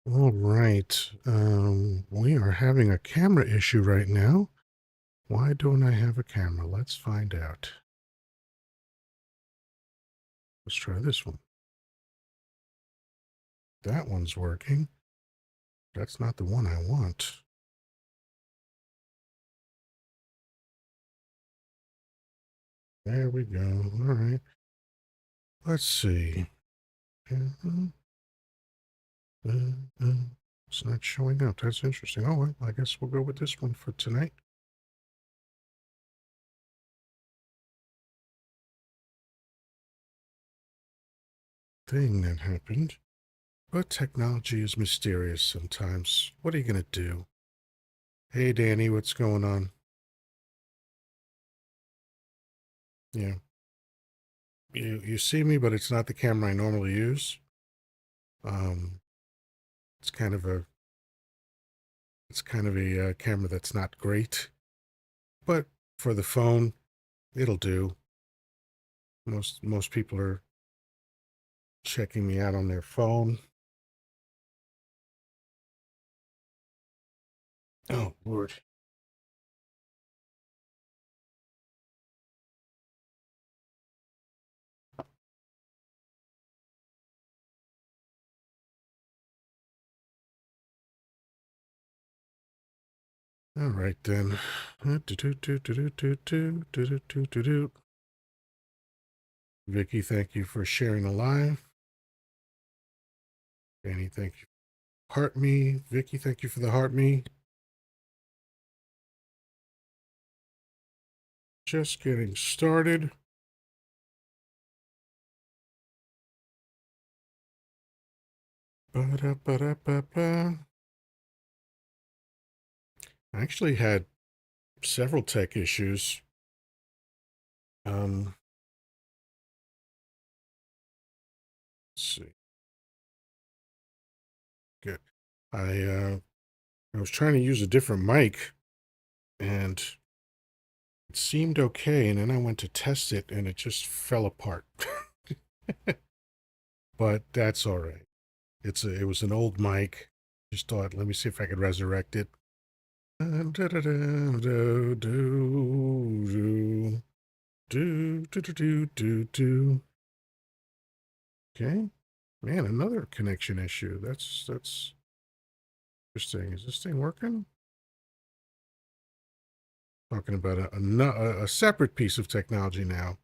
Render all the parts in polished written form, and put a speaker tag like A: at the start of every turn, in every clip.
A: All right. We are having a camera issue right now. Why don't I have a camera? Let's find out. Let's try this one. That one's working. That's not the one I want. There we go. All right. Let's see. Uh, It's not showing up. That's interesting. Oh, well, I guess we'll go with this one for tonight. Thing that happened. But technology is mysterious sometimes. What are you going to do? Hey, Danny, what's going on? Yeah. You see me, but it's not the camera I normally use. Um, it's kind of a camera that's not great, but for the phone, it'll do. Most people are checking me out on their phone. Oh Lord! All right then. Vicky, thank you for sharing the live. Danny, thank you. Heart me. Vicky, thank you for the heart me. Just getting started. Ba-da-ba-da-ba-ba. I actually had several tech issues. Um, let's see. Good. I was trying to use a different mic and it seemed okay, and then I went to test it and it just fell apart. But that's all right. It was an old mic. Just thought, let me see if I could resurrect it. Okay. Man, another connection issue. That's interesting. Is this thing working? Talking about a separate piece of technology now.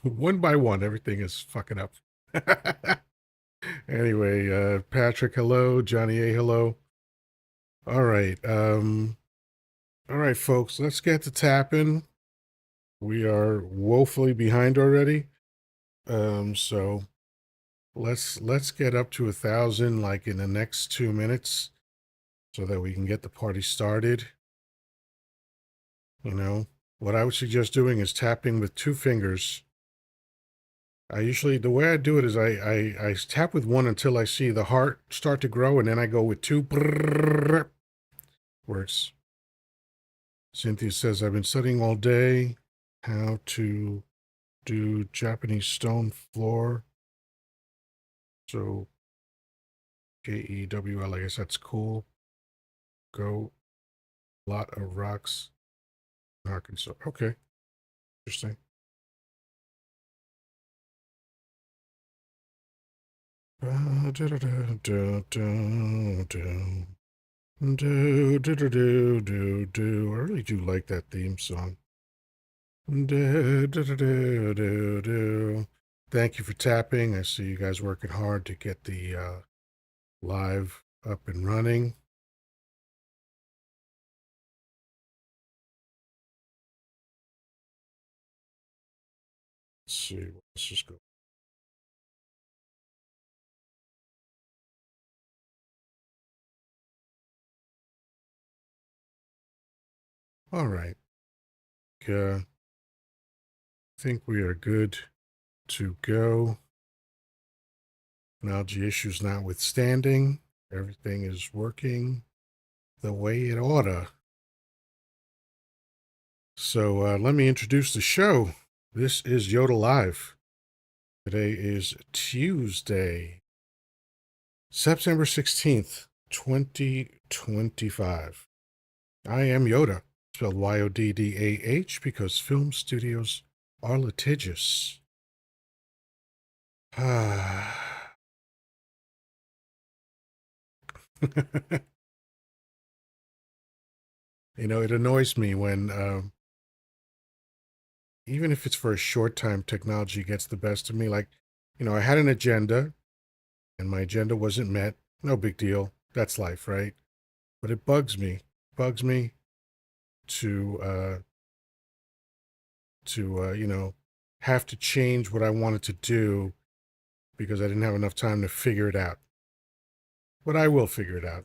A: One by one, everything is fucking up. Anyway, Patrick, hello. Johnny A, hello. All right. All right, folks, let's get to tapping. We are woefully behind already. So let's get up to 1,000 like in the next 2 minutes so that we can get the party started. You know, what I would suggest doing is tapping with two fingers. The way I do it is I tap with one until I see the heart start to grow, and then I go with two. Works. Cynthia says, I've been studying all day how to do Japanese stone floor. So, KEWL, I guess that's cool. Go. Lot of rocks in Arkansas. Okay. Interesting. I really do like that theme song. Thank you for tapping. I see you guys working hard to get the live up and running. Let's see. Let's just go. All right. I think we are good to go. Technology issues notwithstanding, everything is working the way it oughta. So let me introduce the show. This is Yoddah Live. Today is Tuesday, September 16th, 2025. I am Yoda, spelled Yoddah, because film studios are litigious. It annoys me when, even if it's for a short time, technology gets the best of me. Like, I had an agenda and my agenda wasn't met. No big deal. That's life, right? But it bugs me to, have to change what I wanted to do because I didn't have enough time to figure it out. But I will figure it out.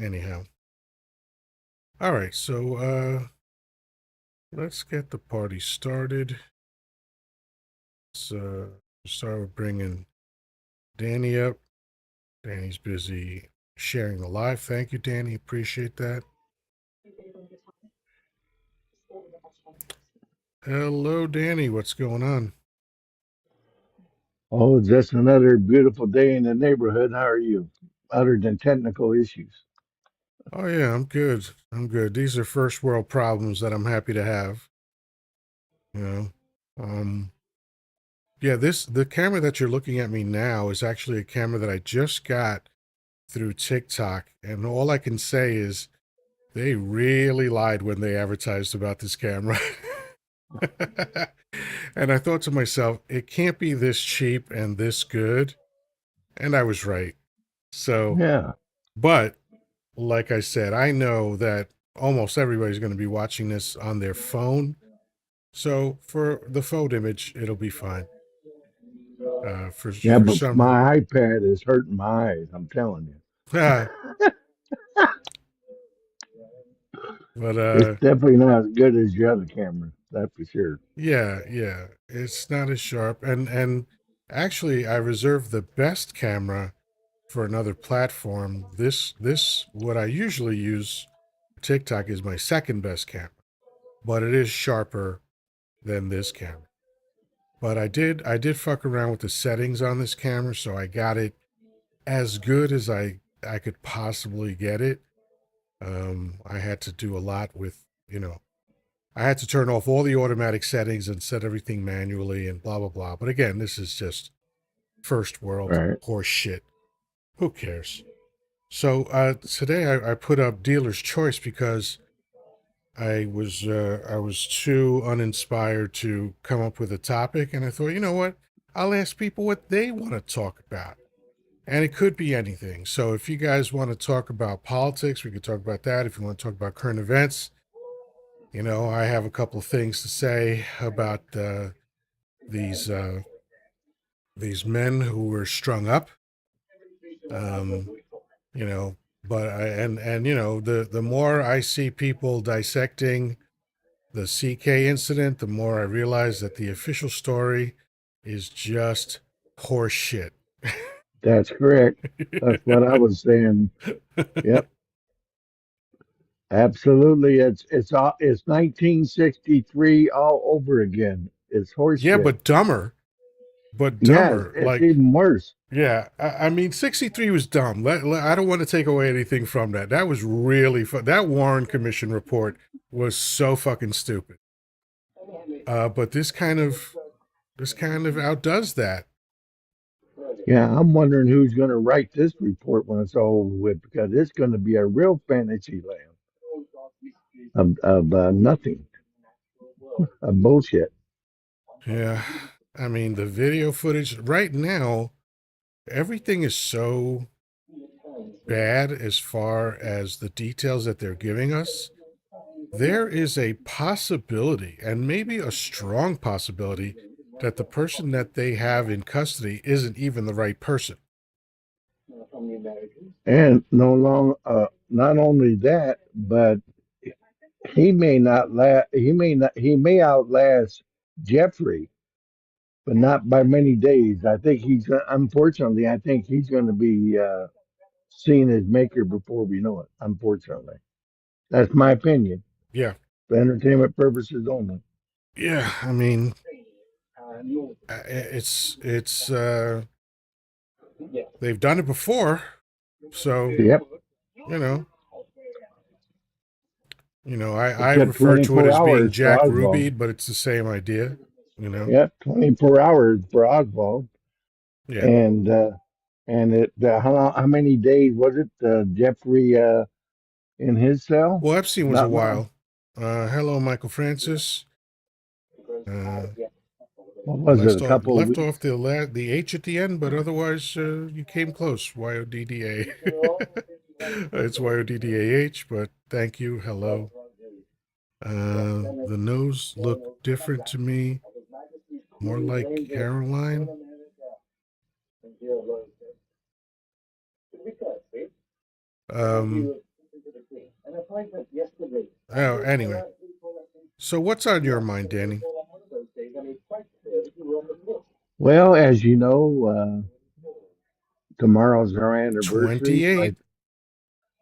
A: Anyhow. All right, so let's get the party started. Let's start with bringing Danny up. Danny's busy sharing the live. Thank you, Danny. Appreciate that. Hello, Danny. What's going on?
B: Oh, just another beautiful day in the neighborhood. How are you? Other than technical issues.
A: Oh yeah, I'm good. I'm good. These are first world problems that I'm happy to have. You know. Um yeah, the camera that you're looking at me now is actually a camera that I just got through TikTok, and all I can say is they really lied when they advertised about this camera. And I thought to myself, it can't be this cheap and this good. And I was right. So,
B: Yeah.
A: but like I said, I know that almost everybody's going to be watching this on their phone. So for the phone image, it'll be fine.
B: Yeah,
A: For
B: but
A: some,
B: my iPad is hurting my eyes, I'm telling you.
A: but
B: It's definitely not as good as your other camera, that's for sure.
A: yeah, it's not as sharp. And actually, I reserved the best camera for another platform. This what I usually use. TikTok is my second best camera, but it is sharper than this camera. But I did fuck around with the settings on this camera, so I got it as good as I could possibly get it. I had to do a lot with, I had to turn off all the automatic settings and set everything manually and blah blah blah. But again, this is just first world
B: Right.
A: horse shit. Who cares? So today I put up dealer's choice because I was too uninspired to come up with a topic, and I thought, you know what? I'll ask people what they want to talk about, and it could be anything. So if you guys want to talk about politics, we could talk about that. If you want to talk about current events, I have a couple of things to say about these these men who were strung up. Um, you know, but and the more I see people dissecting the CK incident, the more I realize that the official story is just horse shit.
B: That's correct. That's what I was saying. Yep. Absolutely. It's 1963 all over again. It's
A: Yeah,
B: horseshit.
A: but dumber. But
B: Yes,
A: dumber.
B: it's
A: Like,
B: even worse.
A: yeah, I mean, 63 was dumb. I don't want to take away anything from that. That was really fun. That Warren Commission report was so fucking stupid. But this kind of outdoes that.
B: Yeah, I'm wondering who's going to write this report when it's all over with because it's going to be a real fantasy land of nothing, of bullshit.
A: Yeah. I mean, the video footage right now, everything is so bad as far as the details that they're giving us. There is a possibility, and maybe a strong possibility, that the person that they have in custody isn't even the right person.
B: And no long, not only that, but he may not last. He may not. He may outlast Jeffrey, but not by many days. I think unfortunately, I think he's going to be seen as maker before we know it. Unfortunately, that's my opinion.
A: Yeah.
B: For entertainment purposes only.
A: Yeah. I mean, It's they've done it before, so
B: Yep.
A: you know.
B: It
A: I
B: took
A: refer to it
B: 24
A: as being
B: hours for
A: Jack
B: Oswald.
A: Ruby, but it's the same idea, you know?
B: Yep, 24 hours for Oswald.
A: Yeah.
B: And how many days was it? Jeffrey in his cell?
A: Well, Epstein was a
B: Not long.
A: while. Hello, Michael Francis. Uh,
B: What was it? A couple of
A: left
B: weeks.
A: off the H at the end, but otherwise you came close. Yodda. It's Yoddah, but thank you. Hello. The nose looked different to me, more like Caroline. Um. Oh, anyway. So what's on your mind, Danny?
B: Well, as you know, tomorrow's our anniversary, so
A: 28.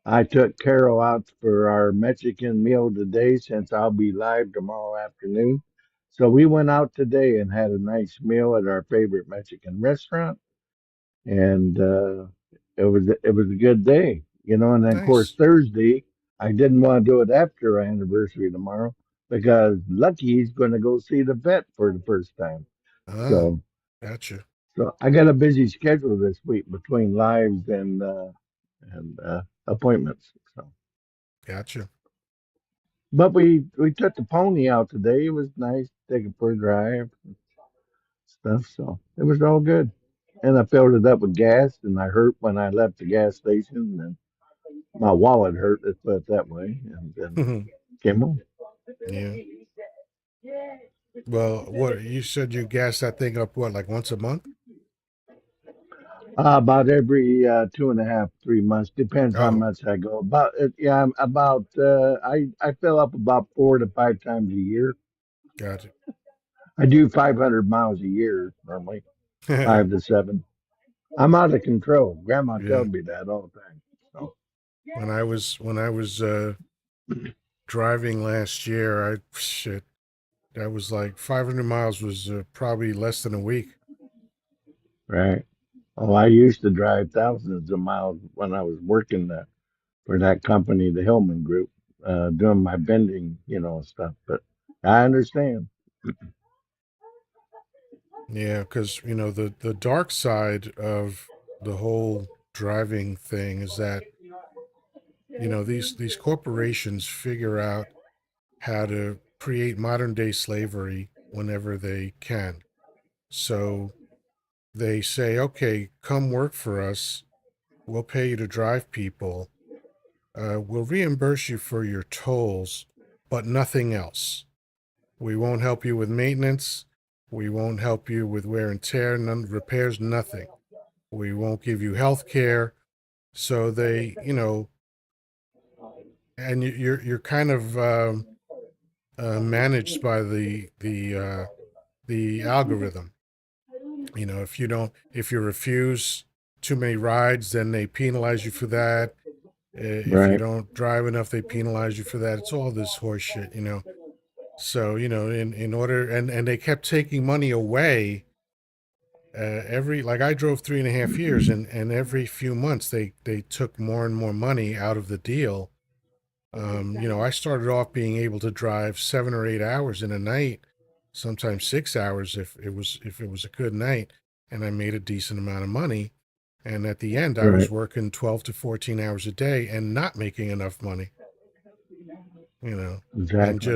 B: I took Carol out for our Mexican meal today since I'll be live tomorrow afternoon. So we went out today and had a nice meal at our favorite Mexican restaurant, and it was a good day, you know. And then of course
A: Nice.
B: Thursday, I didn't want to do it after our anniversary tomorrow because Lucky's going to go see the vet for the first time.
A: Ah,
B: So
A: gotcha.
B: so I got a busy schedule this week between lives and appointments. So.
A: Gotcha.
B: But we took the pony out today. It was nice to take it for a drive and stuff. So it was all good. And I filled it up with gas, and I hurt when I left the gas station, and my wallet hurt. Let's put it that way. And then came home.
A: Yeah. Well, what you said you gas that thing up what, like once a month?
B: About every 2.5, 3 months, depends how
A: Oh,
B: much I go. Yeah, about I fill up about 4 to 5 times a year.
A: got
B: I do 500 miles a year normally,
A: it.
B: 5 to 7. I'm out of control. Grandma
A: Yeah.
B: tells me that all the time. So,
A: When I was driving last year, I shit, that was like 500 miles was probably less than a week.
B: right. Oh, I used to drive thousands of miles when I was working for that company, the Hillman Group, doing my bending, stuff. But I understand.
A: Yeah, because the dark side of the whole driving thing is that these corporations figure out how to create modern day slavery whenever they can. So they say, okay, come work for us. We'll pay you to drive people. We'll reimburse you for your tolls, but nothing else. We won't help you with maintenance. We won't help you with wear and tear, none repairs, nothing. We won't give you health care. So they, and you're kind of managed by the algorithm. If you refuse too many rides, then they penalize you for that. If you
B: Right,
A: don't drive enough, they penalize you for that. It's all this horse shit. So in order and they kept taking money away every like I drove 3.5 years, and every few months they took more and more money out of the deal. I started off being able to drive 7 or 8 hours in a night, sometimes 6 hours if it was a good night, and I made a decent amount of money. And at the end, I was
B: right,
A: working 12 to 14 hours a day and not making enough money, you know, and
B: exactly.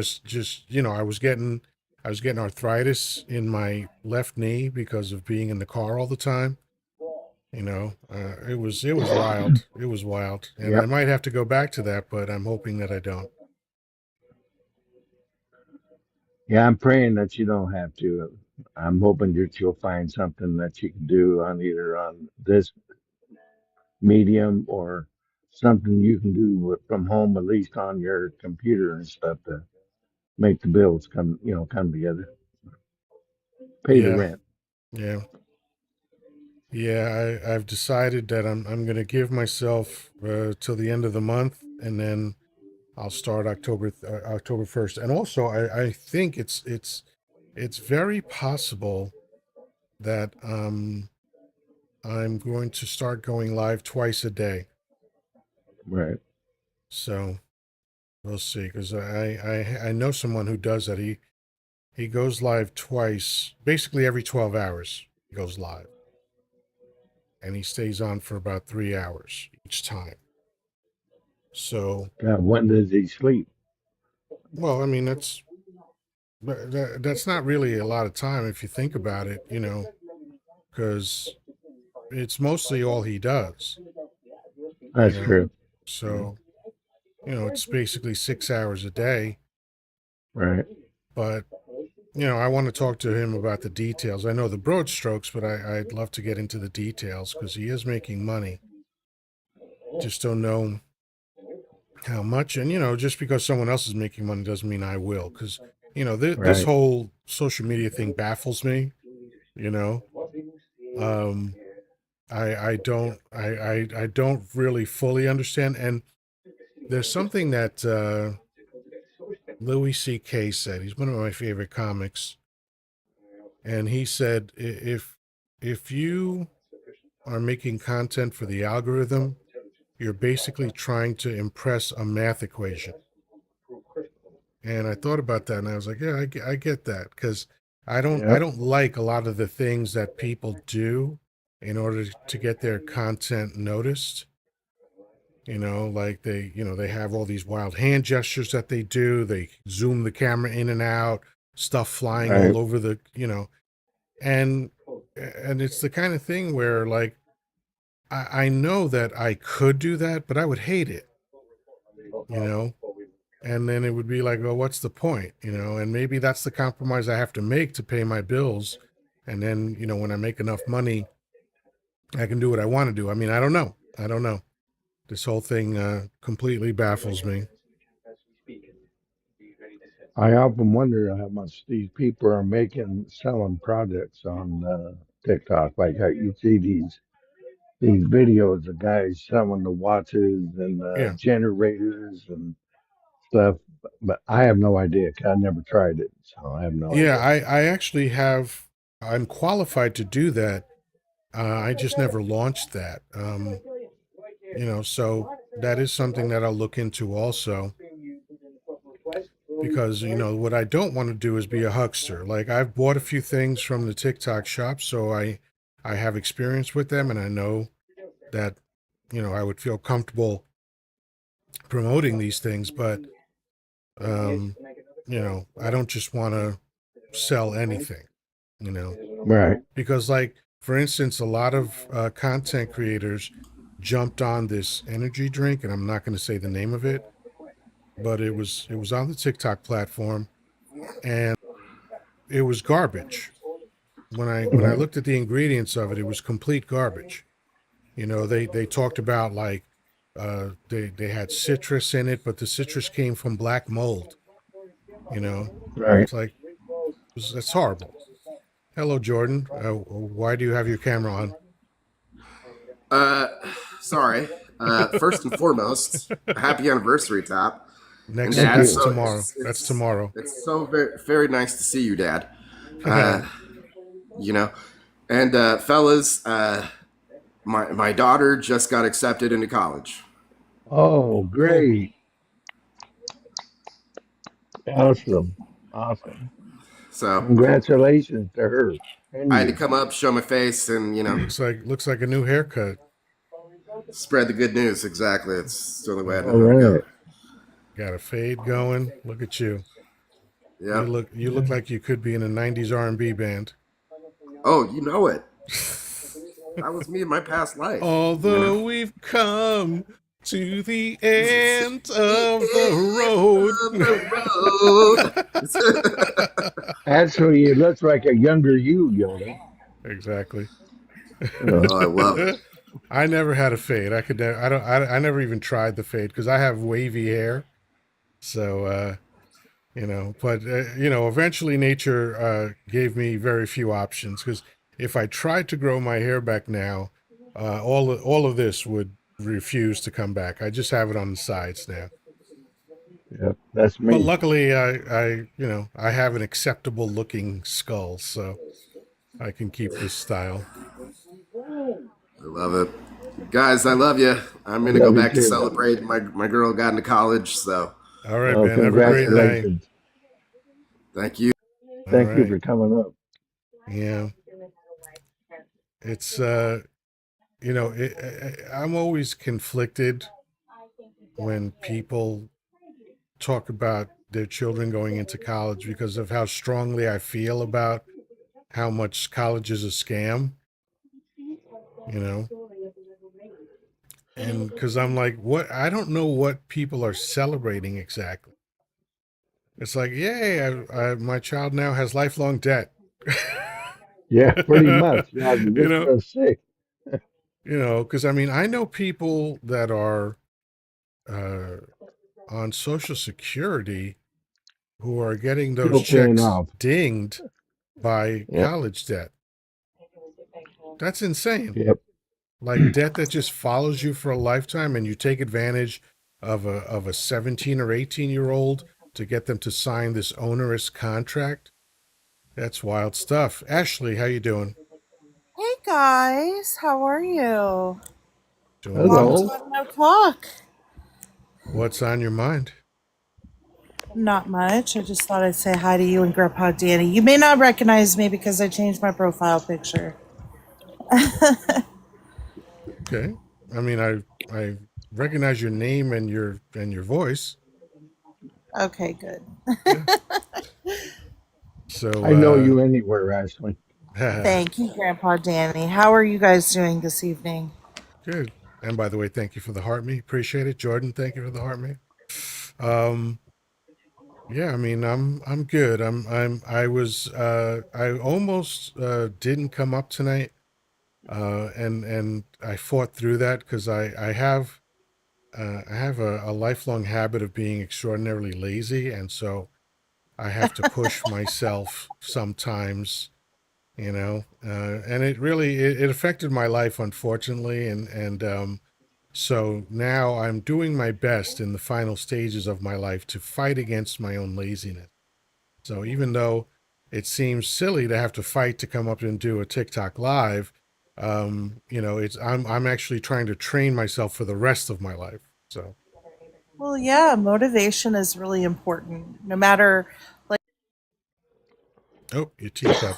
A: I was getting arthritis in my left knee because of being in the car all the time. It was wild. It was wild, and I
B: Yep.
A: might have to go back to that, but I'm hoping that I don't.
B: Yeah, I'm praying that you don't have to. I'm hoping that you'll find something that you can do on either on this medium or something you can do from home, at least on your computer and stuff to make the bills come together, pay the
A: Yeah,
B: rent.
A: yeah, yeah. I've decided that I'm gonna give myself till the end of the month, and then I'll start October 1st. And also, I think it's it's very possible that I'm going to start going live twice a day.
B: Right.
A: So we'll see, because I know someone who does that. He goes live twice, basically every 12 hours. He goes live, and he stays on for about 3 hours each time. So,
B: God, when does he sleep?
A: well, I mean that's not really a lot of time if you think about it, because it's mostly all he does, you
B: That's
A: know.
B: true.
A: So, it's basically 6 hours a day.
B: Right.
A: But I want to talk to him about the details. I know the broad strokes, but I'd love to get into the details because he is making money. Just don't know how much. And, just because someone else is making money doesn't mean I will. Because, this
B: Right.
A: whole social media thing baffles me, you know. Um, I don't really fully understand. And there's something that Louis C.K. said. He's one of my favorite comics. And he said, if you are making content for the algorithm, you're basically trying to impress a math equation. And I thought about that, and I was like, yeah, I get that, because I
B: Yep.
A: don't like a lot of the things that people do in order to get their content noticed. Like they have all these wild hand gestures that they do. They zoom the camera in and out, stuff flying all
B: Right.
A: over and it's the kind of thing where, like, I know that I could do that, but I would hate it, you know? And then it would be like, well, what's the point? And maybe that's the compromise I have to make to pay my bills. And then, when I make enough money, I can do what I want to do. I mean, I don't know. I don't know. This whole thing completely baffles me.
B: I often wonder how much these people are making selling products on TikTok. Like how you see these videos of guys selling the watches and
A: Yeah.
B: generators and stuff. But I have no idea. 'Cause I never tried it, so I have no
A: Yeah,
B: idea.
A: I actually I'm qualified to do that. I just never launched that. So that is something that I'll look into also. Because what I don't want to do is be a huckster. Like, I've bought a few things from the TikTok shop, so I have experience with them, and I know that I would feel comfortable promoting these things. But um I don't just want to sell anything, you know
B: Right.
A: because, like, for instance, a lot of content creators jumped on this energy drink, and I'm not going to say the name of it, but it was on the TikTok platform, and it was garbage. When I
B: Right.
A: looked at the ingredients of it, it was complete garbage. They talked about, like, they had citrus in it, but the citrus came from black mold.
B: Right.
A: It's like, that's horrible. Hello, Jordan. Why do you have your camera on?
C: Uh, sorry. First and foremost, happy anniversary, Top and
A: Next,
B: Thank
C: Dad.
A: that's
B: you.
C: So
A: tomorrow. That's tomorrow.
C: it's so very very nice to see you, Dad.
A: Oh,
C: Uh, you know, and fellas, my daughter just got accepted into college.
B: Oh,
A: cool.
B: great. Awesome. Awesome.
C: So
B: Congratulations to her and
C: I had to
B: you.
C: come up, show my face, and
A: Looks like a new haircut.
C: spread the good news. Exactly. It's the only way I know
B: All
C: how to go.
B: right.
A: Got a fade going. Look at you. You
C: Yep.
A: look you look like you could be in a '90s R&B band.
C: Oh, you know it. That was me in my past life.
A: Although we've come to the end
C: The
A: of the road.
C: end of the road.
B: Actually, it looks like a younger you, Yoda.
A: Exactly.
B: Uh,
C: Oh, I love it.
A: I never had a fade. I could never. I don't. I never even tried the fade because I have wavy hair. So but eventually nature gave me very few options, because if I tried to grow my hair back now, all of this would refuse to come back. I just have it on the sides now.
B: Yep, that's
A: But
B: me.
A: luckily, I have an acceptable looking skull, so I can keep this style.
C: I love it. Guys, I love you. I'm
B: I
C: going to go
B: love you
C: back to
B: too.
C: celebrate. My girl got into college, so
A: All right,
B: Oh,
A: man. Have a great night.
B: congratulations.
C: thank you.
A: All
B: Thank you
A: right.
B: for coming up.
A: Yeah. It's I'm always conflicted when people talk about their children going into college because of how strongly I feel about how much college is a scam, you know? And because I'm like, what? I don't know what people are celebrating exactly. It's like, yay, my child now has lifelong debt.
B: Yeah, pretty much. Yeah, I was
A: you
B: just
A: know,
B: gonna say,
A: because I mean, I know people that are uh, on Social Security who are getting those
B: still paying
A: checks
B: off.
A: dinged by
B: Yep,
A: college debt. That's insane.
B: yep.
A: Like debt that just follows you for a lifetime, and you take advantage of a 17 or 18-year old to get them to sign this onerous contract. That's wild stuff. Ashley, how you doing?
D: Hey guys, how are you?
A: Doing
D: Long
A: well.
B: Hello.
D: time no talk.
A: What's on your mind?
D: Not much. I just thought I'd say hi to you and Grandpa Danny. You may not recognize me because I changed my profile picture.
A: Okay. I mean, I recognize your name and your voice.
D: Okay, good.
A: Yeah. So
B: I know you anywhere, Ashley.
D: Thank you, Grandpa Danny. How are you guys doing this evening?
A: good. And by the way, thank you for the heart me. Appreciate it. Jordan, thank you for the heart me. Um yeah, I mean, I'm good. I almost didn't come up tonight. And I fought through that because I have a lifelong habit of being extraordinarily lazy, and so I have to push myself sometimes, and it affected my life, unfortunately, and so now I'm doing my best in the final stages of my life to fight against my own laziness. So even though it seems silly to have to fight to come up and do a TikTok live, it's I'm actually trying to train myself for the rest of my life. So,
D: Well, yeah, motivation is really important. No matter, like,
A: oh, your teacup.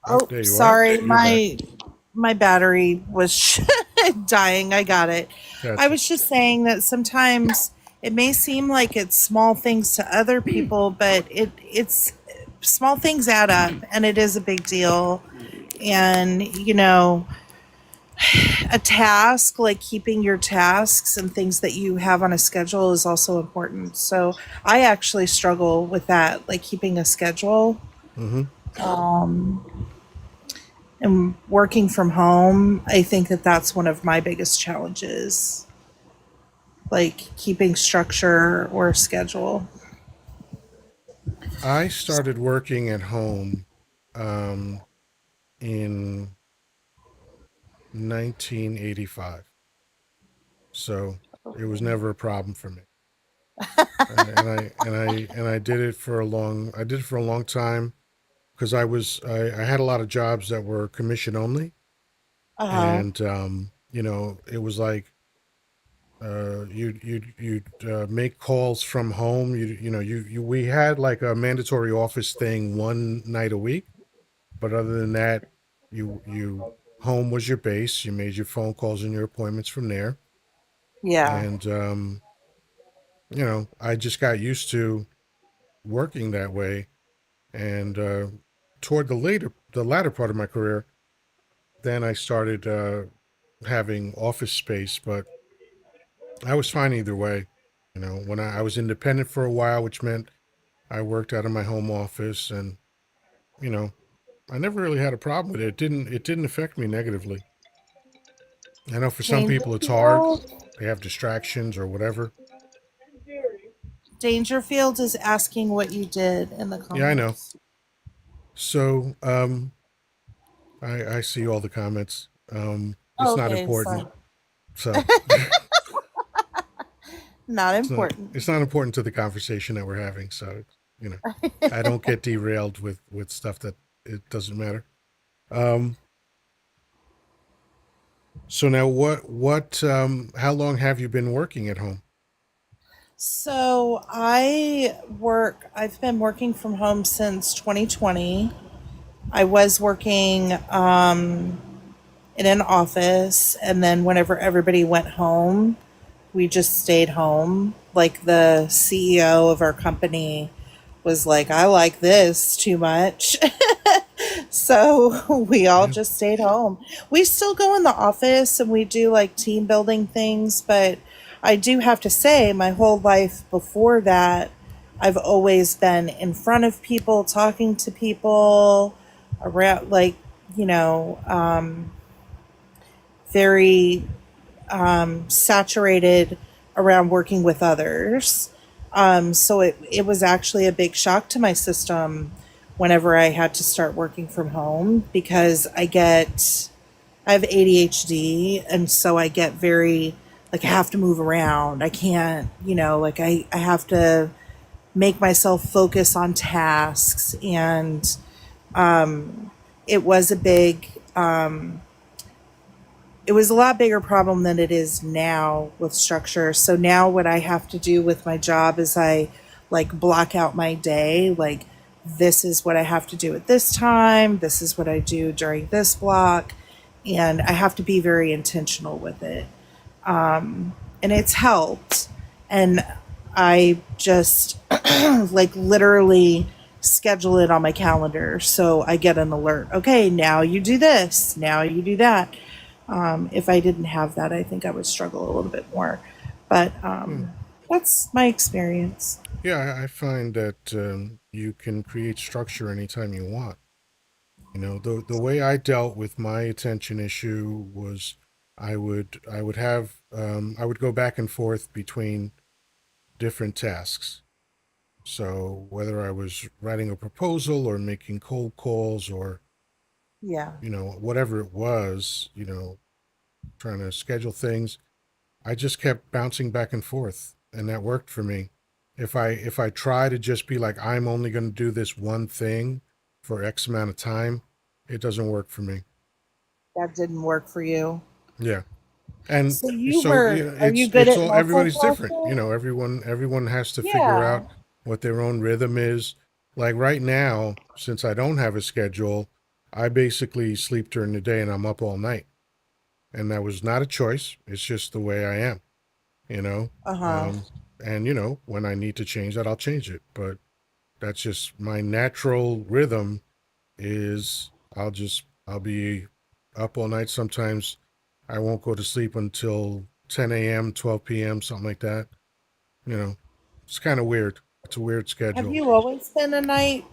A: Oh,
D: oh,
A: there you are.
D: sorry,
A: You're back.
D: my battery was dying. I got it. I
A: Gotcha.
D: was just saying that sometimes it may seem like it's small things to other people, but it's small things add up, and it is a big deal. And a task like keeping your tasks and things that you have on a schedule is also important. So I actually struggle with that, like keeping a schedule.
A: Mm-hmm.
D: And working from home, I think that that's one of my biggest challenges, like keeping structure or schedule.
A: I started working at home um, in 1985, so it was never a problem for me. And I did it for a long time because I had a lot of jobs that were commission only,
D: Uh huh.
A: and it was like you'd make calls from home. We had like a mandatory office thing one night a week, but other than that, you home was your base. You made your phone calls and your appointments from there,
D: Yeah.
A: and I just got used to working that way. And toward the latter part of my career, then I started having office space, but I was fine either way. When I was independent for a while, which meant I worked out of my home office, and you know, I never really had a problem with it. It didn't affect me negatively. I know for some people it's hard;
D: Dangerfield.
A: they have distractions or whatever.
D: Dangerfield is asking what you did in the
A: Yeah, I know.
D: comments.
A: So I see all the comments. It's not
D: Okay, sorry.
A: important. So
D: Not
A: It's not.
D: important.
A: It's not important to the conversation that we're having. So you know, I don't get derailed with stuff that it doesn't matter. Um. So now, how long have you been working at home?
D: So I've been working from home since 2020. I was working in an office, and then whenever everybody went home, we just stayed home. Like the CEO of our company was like, I like this too much. So we all
A: Yeah.
D: just stayed home. We still go in the office and we do like team building things, but I do have to say, my whole life before that, I've always been in front of people, talking to people, around, like, you know, very saturated around working with others. So it was actually a big shock to my system whenever I had to start working from home because I have ADHD, and so I get very, like, I have to move around. I can't, like, I have to make myself focus on tasks. And it was a big, it was a lot bigger problem than it is now with structure. So now what I have to do with my job is I like block out my day. Like, this is what I have to do at this time. This is what I do during this block. And I have to be very intentional with it. And it's helped. And I just like literally schedule it on my calendar. So I get an alert. Okay, now you do this. Now you do that. If I didn't have that, I think I would struggle a little bit more. But
A: Hmm.
D: that's my experience.
A: Yeah, I find that you can create structure anytime you want. You know, the way I dealt with my attention issue was I would go back and forth between different tasks. So whether I was writing a proposal or making cold calls or
D: Yeah.
A: whatever it was, trying to schedule things, I just kept bouncing back and forth, and that worked for me. If I try to just be like I'm only going to do this one thing for X amount of time, it doesn't work for me.
D: That didn't work for you.
A: Yeah. And
D: So
A: so
D: are you good
A: it's
D: at
A: all everybody's different.
D: multitasking?
A: Everyone has to figure
D: Yeah.
A: out what their own rhythm is. Like right now, since I don't have a schedule, I basically sleep during the day and I'm up all night. And that was not a choice. It's just the way I am, you know.
D: Uh huh.
A: Um, and when I need to change that, I'll change it. But that's just my natural rhythm. Is I'll be up all night. Sometimes I won't go to sleep until 10 a.m., 12 p.m., something like that. You know, it's kind of weird. It's a weird
D: Have
A: schedule.
D: you always been a night?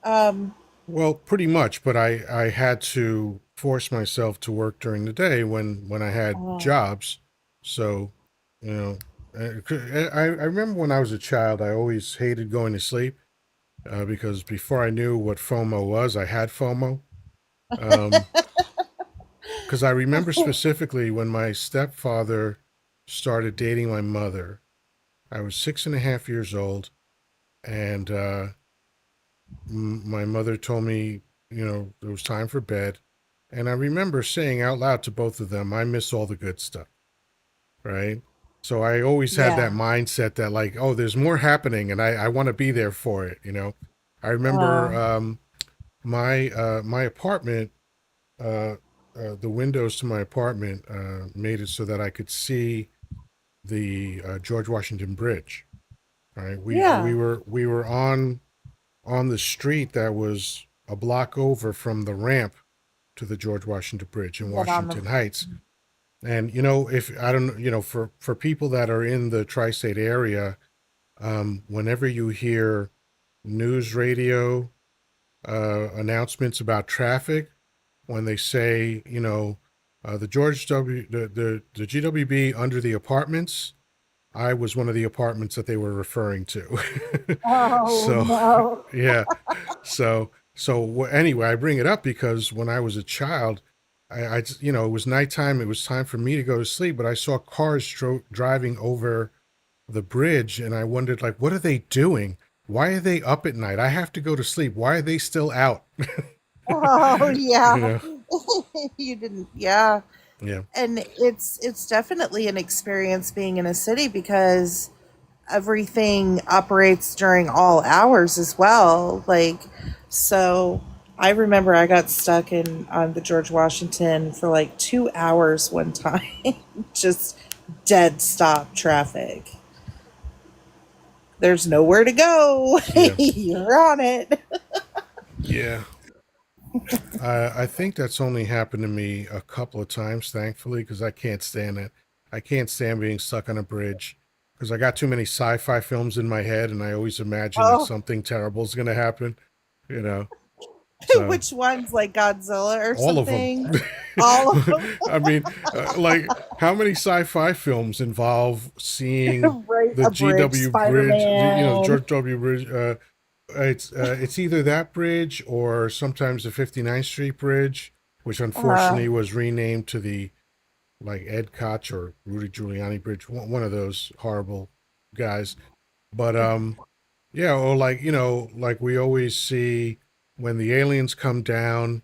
D: Um.
A: Well, pretty much, but I had to force myself to work during the day when I had
D: Oh,
A: jobs. So, you know, I remember when I was a child, I always hated going to sleep because before I knew what FOMO was, I had FOMO. Um, because I remember specifically when my stepfather started dating my mother. I was 6.5 years old, and my mother told me, it was time for bed. And I remember saying out loud to both of them, I miss all the good stuff, right? So I always had that
D: yeah.
A: mindset that, like, oh, there's more happening, and I want to be there for it. I remember
D: Uh,
A: my apartment, uh, the windows to my apartment made it so that I could see the George Washington Bridge. Right,
D: yeah.
A: we were on the street that was a block over from the ramp to the George Washington Bridge in
D: But on the.
A: Washington Heights. And if I don't, for people that are in the tri-state area, whenever you hear news radio announcements about traffic, when they say, the George W. The GWB under the apartments, I was one of the apartments that they were referring to.
D: Oh
A: So,
D: no.
A: yeah. So anyway, I bring it up because when I was a child, I just, it was nighttime. It was time for me to go to sleep, but I saw cars driving over the bridge, and I wondered, like, what are they doing? Why are they up at night? I have to go to sleep. Why are they still out?
D: Oh
A: you
D: yeah.
A: know?
D: You didn't, yeah.
A: Yeah.
D: And it's definitely an experience being in a city because everything operates during all hours as well. Like, so I remember I got stuck in on the George Washington for like 2 hours one time, just dead stop traffic. There's nowhere to go.
A: Yeah.
D: You're on it.
A: Yeah. I think that's only happened to me a couple of times, thankfully, because I can't stand it. I can't stand being stuck on a bridge because I got too many sci-fi films in my head, and I always imagine that
D: Oh,
A: something terrible is going to happen. You know, so
D: which ones, like Godzilla or
A: all of them.
D: something? All of them.
A: I mean, like, how many sci-fi films involve seeing
D: Right,
A: the
D: a bridge,
A: GW Bridge? The
D: Spider-Man.
A: George W. Bridge. It's either that bridge or sometimes the 59th Street Bridge, which
D: Uh,
A: unfortunately was renamed to the like Ed Koch or Rudy Giuliani Bridge, one of those horrible guys. But yeah, or like like we always see when the aliens come down,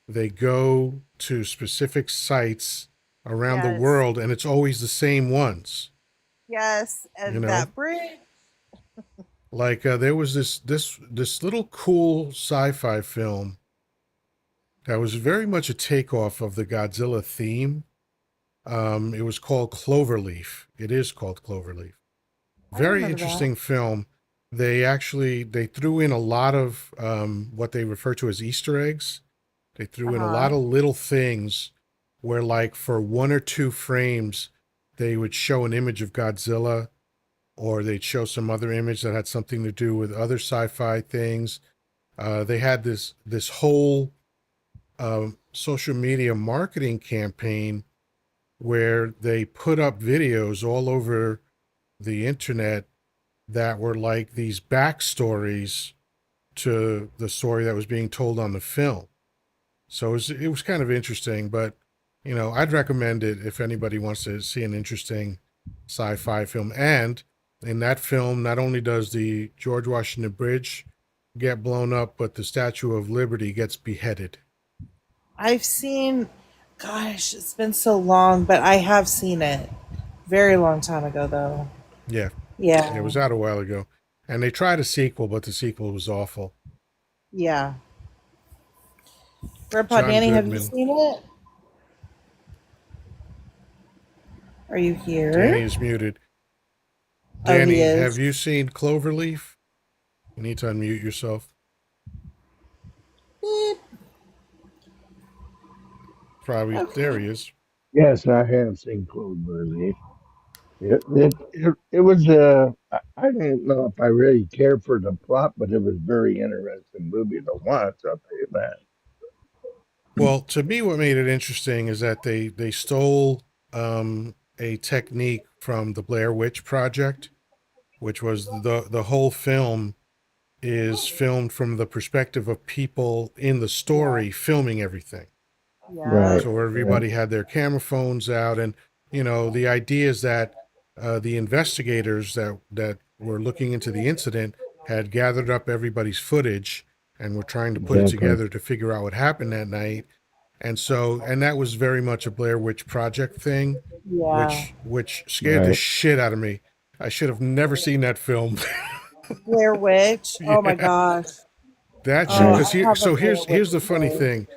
A: they go to specific sites around the
D: yes.
A: world, and it's always the same ones.
D: Yes,
A: You
D: and
A: know,
D: that bridge.
A: like there was this little cool sci-fi film that was very much a takeoff of the Godzilla theme. It was called Cloverleaf. It is called Cloverleaf.
D: I
A: Very
D: remember that.
A: interesting film. They threw in a lot of what they refer to as Easter eggs. They threw in a lot
D: Uh-huh.
A: of little things where, like, for 1 or 2 frames, they would show an image of Godzilla, or they'd show some other image that had something to do with other sci-fi things. They had this whole social media marketing campaign where they put up videos all over the internet that were like these backstories to the story that was being told on the film. So it was kind of interesting, but I'd recommend it if anybody wants to see an interesting sci-fi film. And in that film, not only does the George Washington Bridge get blown up, but the Statue of Liberty gets beheaded.
D: I've seen, gosh, it's been so long, but I have seen it. Very long time ago, though.
A: Yeah, it
D: Yeah.
A: was out a while ago. And they tried a sequel, but the sequel was awful.
D: Yeah. Grandpa
A: John
D: Danny, have you
A: Goodman.
D: seen it? Are you
A: Danny
D: here?
A: is muted.
D: Oh, he
A: Danny, have
D: is.
A: you seen Cloverleaf? You need to unmute yourself.
D: Beep.
A: Probably there
D: Okay.
A: he is.
B: Yes, I have seen Cloverleaf. It was I don't know if I really cared for the plot, but it was very interesting movie to watch. I'll tell you that.
A: Well, to me, what made it interesting is that they stole a technique from the Blair Witch Project, which was the whole film is filmed from the perspective of people in the
D: Yeah.
A: story filming everything.
B: Right,
D: Yeah.
A: So
B: right,
A: everybody had their camera phones out, and the idea is that the investigators that were looking into the incident had gathered up everybody's footage and were trying to put it
B: exactly.
A: together to figure out what happened that night. And that was very much a Blair Witch Project thing,
D: Yeah.
A: which scared the
B: Right.
A: shit out of me. I should have never seen that film.
D: Blair Witch. Oh my
A: Yeah,
D: gosh.
A: that shit.
D: Oh,
B: Right.
A: Because
D: I have a Blair Witch
A: here's the funny
D: story.
A: thing.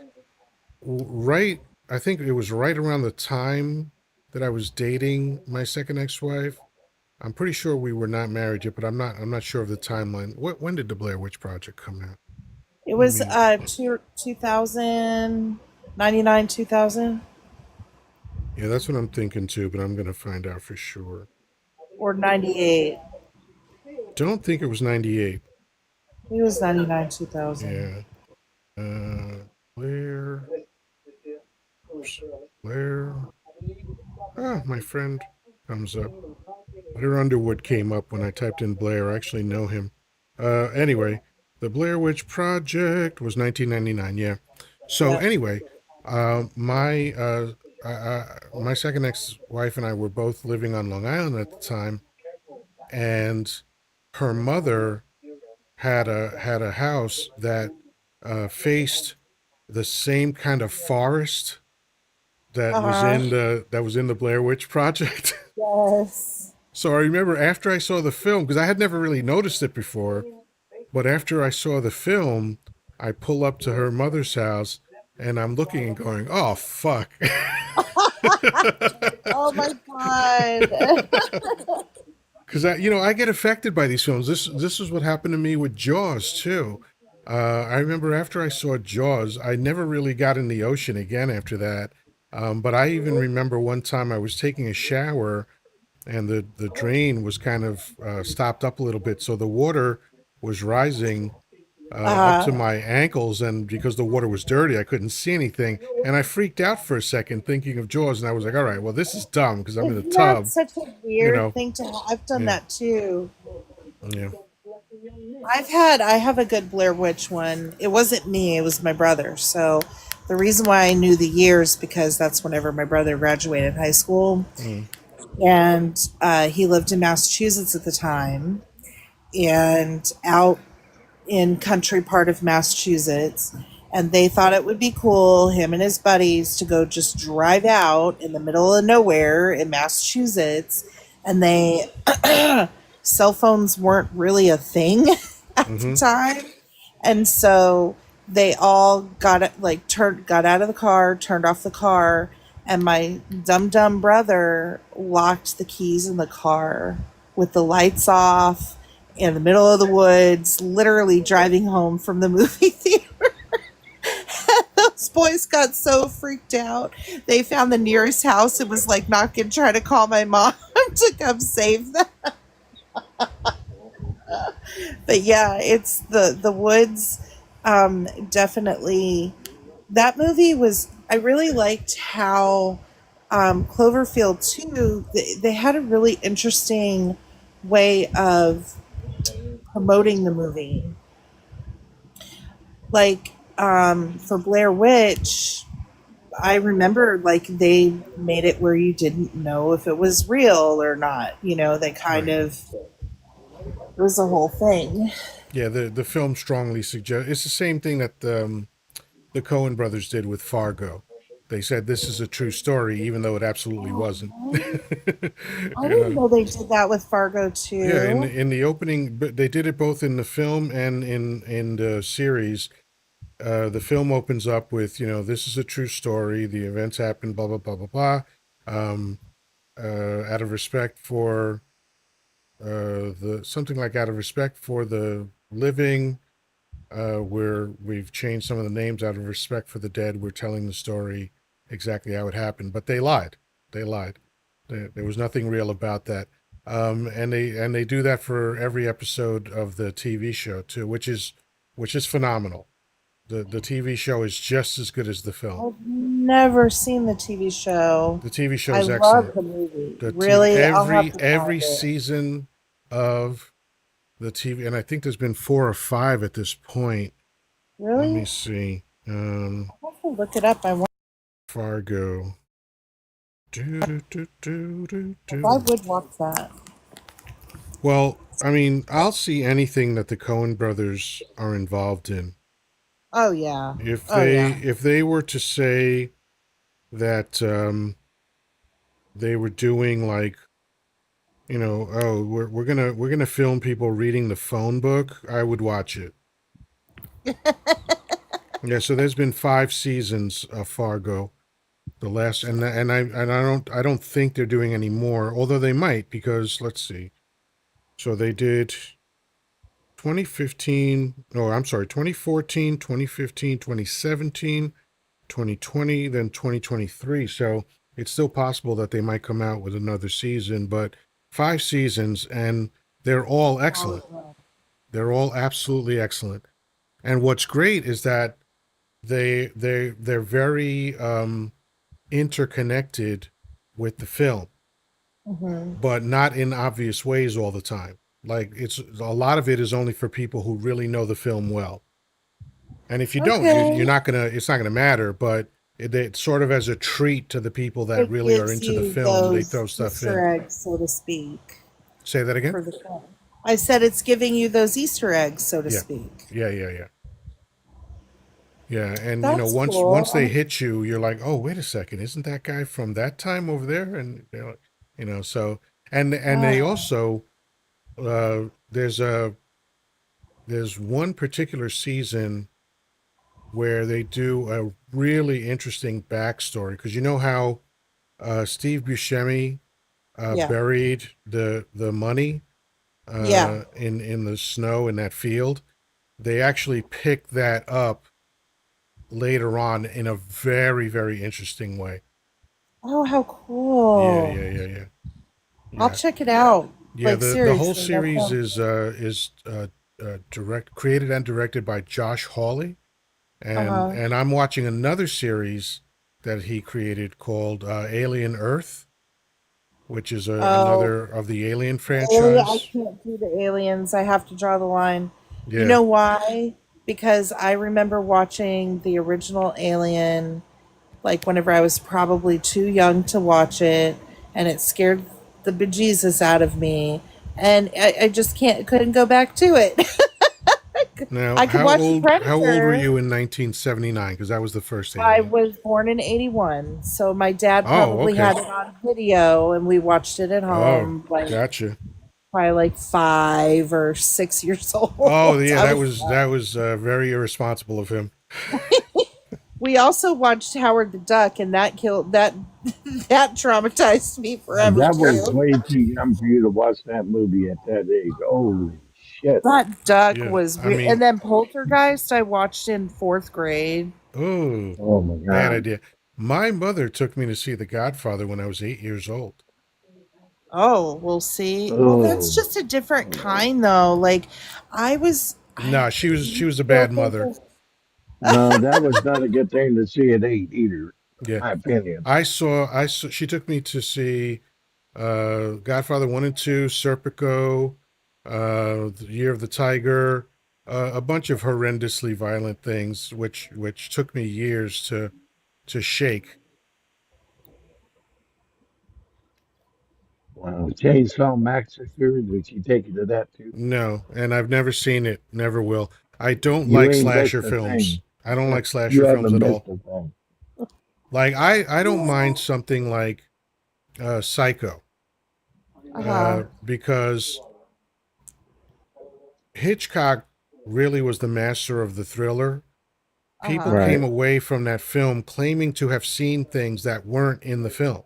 A: Right, I think it was right around the time that I was dating my second ex-wife. I'm pretty sure we were not married yet, but I'm not sure of the timeline. When did the Blair Witch Project come out?
D: It
A: Let
D: was
A: me
D: 2000, 2000,
A: Yeah, that's what I'm thinking too, but I'm gonna find out for sure.
D: or 98.
A: Don't think it was 98.
D: It was 99, 2000.
A: Yeah. Blair, oops, Blair. Ah, my friend comes up. Blair Underwood came up when I typed in Blair. I actually know him. Anyway, the Blair Witch Project was 1999. Yeah. So
D: Yep.
A: anyway, My second ex-wife and I were both living on Long Island at the time, and her mother had a house that faced the same kind of forest
D: Uh-huh.
A: that was in the Blair Witch Project.
D: Yes.
A: So I remember after I saw the film, because I had never really noticed it before, but after I saw the film, I pull up to her mother's house and I'm looking and going, "Oh fuck."
D: Oh my God.
A: Because I get affected by these films. This is what happened to me with Jaws too. I remember after I saw Jaws, I never really got in the ocean again after that. But I even remember one time I was taking a shower and the drain was kind of stopped up a little bit, so the water was rising up to
D: Uh,
A: my ankles, and because the water was dirty, I couldn't see anything, and I freaked out for a second, thinking of Jaws, and I was like, "All right, well, this is dumb because I'm in the
D: isn't that
A: tub."
D: such a
A: You
D: weird
A: know,
D: thing to have? I've done
A: yeah,
D: that too.
A: yeah.
D: I have a good Blair Witch one. It wasn't me, it was my brother. So the reason why I knew the years because that's whenever my brother graduated high school,
A: Mm,
D: and he lived in Massachusetts at the time, and out in country part of Massachusetts, and they thought it would be cool, him and his buddies, to go just drive out in the middle of nowhere in Massachusetts. And they, cell phones weren't really a thing at the
A: mm-hmm.
D: time. And so they all got out of the car, turned off the car, and my dumb brother locked the keys in the car with the lights off in the middle of the woods, literally driving home from the movie theater. Those boys got so freaked out. They found the nearest house and was like not gonna try to call my mom to come save them. But yeah, it's the woods. Definitely, that movie was. I really liked how Cloverfield too. They had a really interesting way of promoting the movie. Like for Blair Witch, I remember like they made it where you didn't know if it was real or not. You know, they kind
A: Right.
D: of it was a whole thing.
A: Yeah, the film strongly suggests it's the same thing that the Coen brothers did with Fargo. They said this is a true story, even though it absolutely wasn't.
D: I
A: You
D: didn't
A: know,
D: know they did that with Fargo
A: yeah,
D: too.
A: in the opening, but they did it both in the film and in the series. The film opens up with, this is a true story. The events happened, blah blah blah blah blah. Um, Out of respect for the something like out of respect for the living, where we've changed some of the names out of respect for the dead. We're telling the story exactly how it happened, but they lied. They lied. There was nothing real about that. And they do that for every episode of the TV show too, which is phenomenal. The TV show is just as good as the film.
D: I've never seen the TV show.
A: The TV show
D: I
A: is
D: love
A: excellent.
D: the movie.
A: The t-
D: Really, I'll have
A: every
D: to find
A: every
D: it.
A: season of the TV, and I think there's been 4 or 5 at this point. Let me
D: Really?
A: see.
D: I'll have to look it up.
A: Fargo. Do, do, do, do, do,
D: I
A: do.
D: would watch that.
A: Well, I mean, I'll see anything that the Coen brothers are involved in.
D: Oh yeah.
A: If
D: Oh
A: they
D: yeah.
A: if they were to say that they were doing like, oh, we're gonna film people reading the phone book, I would watch it. Yeah, so there's been 5 seasons of Fargo. The last and I don't think they're doing any more, although they might, because let's see. So they did 2015, no, I'm sorry, 2014, 2015, 2017, 2020, then 2023. So it's still possible that they might come out with another season, but 5 seasons and they're all excellent. They're all absolutely excellent. And what's great is that they're very interconnected with the film,
D: Hmm.
A: but not in obvious ways all the time. Like it's a lot of it is only for people who really know the film well. And if you don't, you're
D: Okay.
A: not gonna. It's not gonna matter. But It sort of as a treat to the people that
D: It
A: really are
D: gives
A: into the
D: you
A: film. They
D: those
A: throw stuff in.
D: Easter eggs, so to speak,
A: Say that again.
D: for the film. I said it's giving you those Easter eggs, so to
A: Yeah,
D: speak.
A: yeah. Yeah, and
D: That's
A: once they
D: cool.
A: hit you, you're like, oh, wait a second, isn't that guy from that time over there? And so and they
D: Oh,
A: also there's one particular season where they do a really interesting backstory because you know how Steve Buscemi
D: yeah,
A: buried the money
D: yeah.
A: in the snow in that field. They actually picked that up later on in a very, very interesting way.
D: Oh, how
A: Yeah,
D: cool! I'll
A: yeah.
D: check it out.
A: Yeah,
D: Like
A: the whole
D: seriously, that
A: series
D: sounds.
A: is direct created and directed by Josh Hawley,
D: Uh huh.
A: and I'm watching another series that he created called Alien Earth, which is
D: Oh,
A: another of the Alien
D: I
A: franchise.
D: can't do the aliens. I have to draw the line. You
A: Yeah.
D: know why? Because I remember watching the original Alien, like whenever I was probably too young to watch it, and it scared the bejesus out of me, and I just couldn't go back to it.
A: Now,
D: I could watch The
A: how old were
D: Predator.
A: you in 1979? Because that was the first
D: I
A: Alien.
D: was born in 81, so my dad
A: Oh,
D: probably
A: okay.
D: had it on video, and we watched it at
A: Oh,
D: home, like
A: gotcha.
D: probably like 5 or 6 years
A: Oh,
D: old.
A: yeah,
D: I was
A: that was very irresponsible of him.
D: We also watched Howard the Duck, and that killed that that traumatized me forever
B: That was
D: too.
B: way too young for you to watch that movie at that age. Holy shit!
D: That duck
A: Yeah,
D: was
A: I
D: weird. And
A: mean,
D: then Poltergeist, I watched in fourth grade.
A: oh,
B: Oh my
A: bad
B: god!
A: idea. My mother took me to see The Godfather when I was 8 years old.
D: Oh, we'll see. Well, that's
B: Oh,
D: just a different kind, though. Like, I
A: No, she was a
D: still
A: bad
D: think
A: mother.
D: of,
B: no, that was not a good thing to see at 8 either.
A: Yeah,
B: My opinion.
A: I saw. She took me to see Godfather 1 and 2, Serpico, The Year of the Tiger, a bunch of horrendously violent things, which took me years to shake.
B: Wow, Chainsaw Massacre. Did she take you to that too?
A: No, and I've never seen it, never will. I don't
B: You
A: like
B: ain't missed
A: slasher
B: a thing.
A: films. I don't like
B: You
A: slasher films
B: haven't
A: at
B: missed
A: all.
B: a thing.
A: Like I don't mind something like Psycho,
D: uh-huh,
A: because Hitchcock really was the master of the thriller. People
D: uh-huh.
A: came
B: Right.
A: away from that film claiming to have seen things that weren't in the film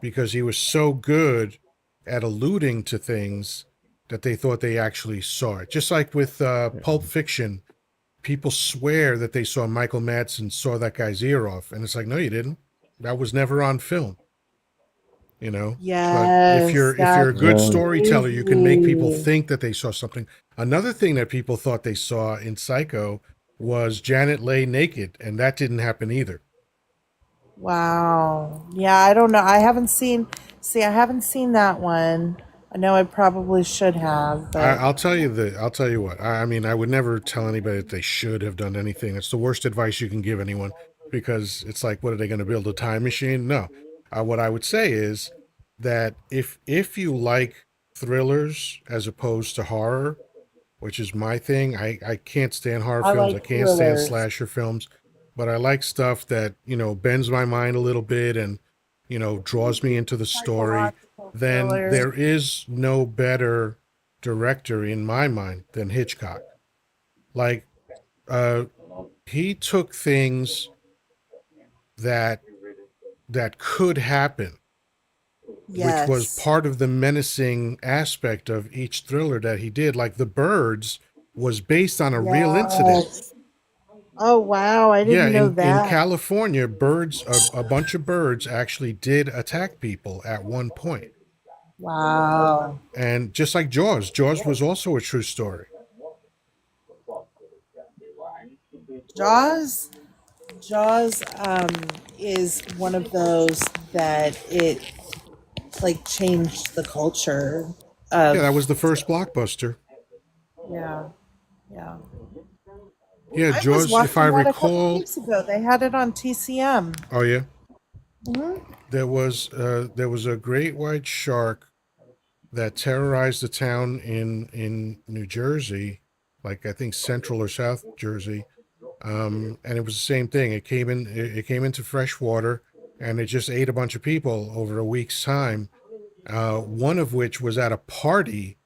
A: because he was so good at alluding to things that they thought they actually saw it. Just like with Pulp Fiction, people swear that they saw Michael Madsen saw that guy's ear off, and it's like, no, you didn't. That was never on film, you know. But
D: Yes,
A: if you're
D: that's
A: a good
B: Uh,
A: storyteller, you can make people
D: crazy.
A: think that they saw something. Another thing that people thought they saw in Psycho was Janet Leigh naked, and that didn't happen either.
D: Wow. Yeah, I don't know. I haven't seen that one. I know I probably should have, but
A: I'll tell you what. I mean, I would never tell anybody that they should have done anything. It's the worst advice you can give anyone because it's like, what are they going to build a time machine? No. What I would say is that if you like thrillers as opposed to horror, which is my thing, I can't stand horror
D: I
A: films. I
D: like
A: can't stand
D: thrillers.
A: slasher films, but I like stuff that bends my mind a little bit and draws me into the story.
D: Psychological
A: Then
D: thrillers.
A: there is no better director in my mind than Hitchcock. Like uh, he took things that could happen, which was
D: Yes.
A: part of the menacing aspect of each thriller that he did. Like The Birds was based on a real incident.
D: Yes. Oh wow, I
A: Yeah,
D: didn't know
A: in
D: that.
A: California, a bunch of birds actually did attack people at one point.
D: Wow.
A: And just like Jaws was also a true story.
D: Jaws Jaws is one of those that it like changed the culture
A: Yeah,
D: of
A: that was the first blockbuster.
D: yeah, yeah.
A: Yeah,
D: I was
A: Jaws, if I
D: watching that a couple
A: recall.
D: weeks ago. They had it on TCM.
A: Oh yeah,
D: Mhm.
A: there was a great white shark that terrorized the town in New Jersey, like I think Central or South Jersey. And it was the same thing. It came into fresh water, and it just ate a bunch of people over a week's time. One of which was at a party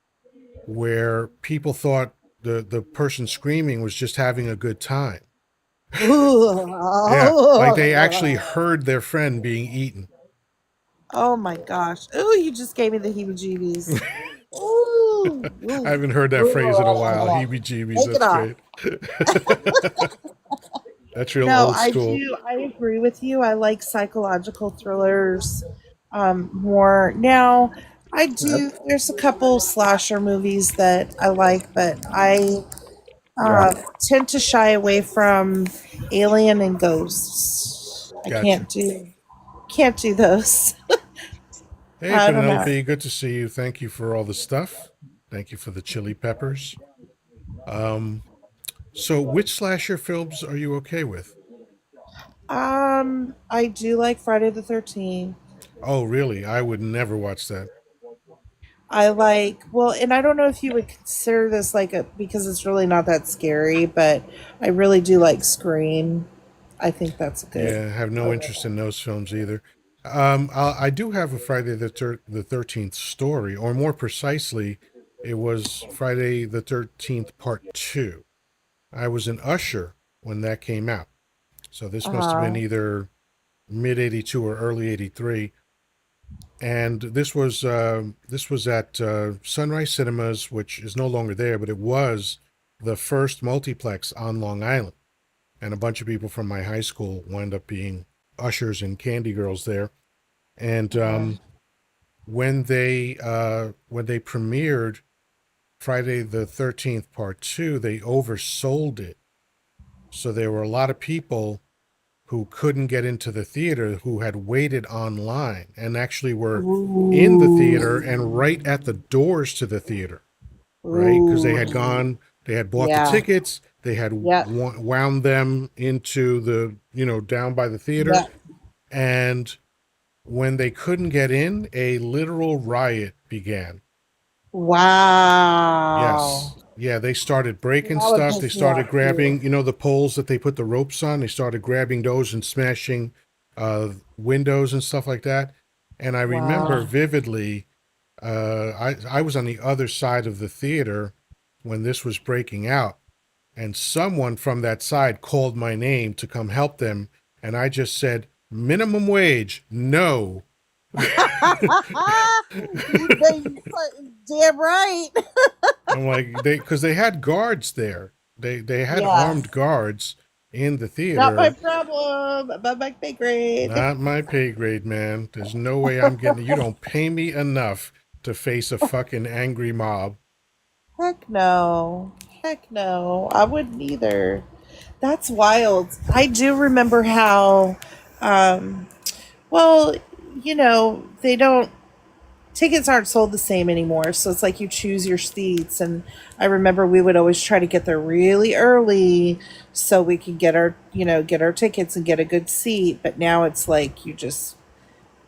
A: where people thought the person screaming was just having a good time. Yeah, like they actually heard their friend being eaten.
D: Oh my gosh. Ooh, you just gave me the heebie-jeebies. Ooh,
A: I
D: ooh.
A: haven't heard that phrase in a while. Heebie jeebies.
D: Take it
A: That's
D: off.
A: great. That's real
D: No,
A: old
D: I
A: school.
D: do. I agree with you. I like psychological thrillers more. Now, I
B: Yep.
D: do. There's a couple slasher movies that I like, but I
B: Yeah.
D: tend to shy away from Alien and Ghosts. I
A: Gotcha.
D: can't do those.
A: Hey,
D: I don't know.
A: Penelope. Good to see you. Thank you for all the stuff. Thank you for the chili peppers. Um, so which slasher films are you okay with?
D: I do like Friday the 13th.
A: Oh, really? I would never watch that.
D: I like, well, and I don't know if you would consider this like a, because it's really not that scary, but I really do like Scream. I think that's a good.
A: Yeah, I have no interest in those films either. I do have a Friday the 13th story, or more precisely, it was Friday the 13th Part 2. I was an usher when that came out. So this must have been
D: Uh-huh.
A: either mid 82 or early 83. And this was at Sunrise Cinemas, which is no longer there, but it was the first multiplex on Long Island. And a bunch of people from my high school wound up being ushers and candy girls there. And
D: Uh-huh.
A: when they premiered Friday the 13th Part 2, they oversold it. So there were a lot of people who couldn't get into the theater who had waited online and actually were in the theater
D: Ooh.
A: and right at the doors to the theater, right? Because
D: Ooh.
A: they had bought the
D: Yeah.
A: tickets, they had
D: Yep.
A: wound them into the, down by the theater.
D: Yep.
A: And when they couldn't get in, a literal riot began.
D: Wow.
A: Yes. Yeah, they started breaking
D: That would
A: stuff. They
D: piss me
A: started
D: off too.
A: grabbing, the poles that they put the ropes on. They started grabbing those and smashing windows and stuff like that. And I remember
D: Wow.
A: vividly, I was on the other side of the theater when this was breaking out, and someone from that side called my name to come help them, and I just said, "Minimum wage, no."
D: Damn right.
A: I'm like because they had guards there. They had
D: Yeah.
A: armed guards in the
D: Not my
A: theater.
D: problem. Above my pay grade.
A: Not my pay grade, man. There's no way I'm getting. You don't pay me enough to face a fucking angry mob.
D: Heck no. Heck no. I wouldn't either. That's wild. I do remember how, um, well, they don't, tickets aren't sold the same anymore. So it's like you choose your seats. And I remember we would always try to get there really early so we could get our tickets and get a good seat. But now it's like you just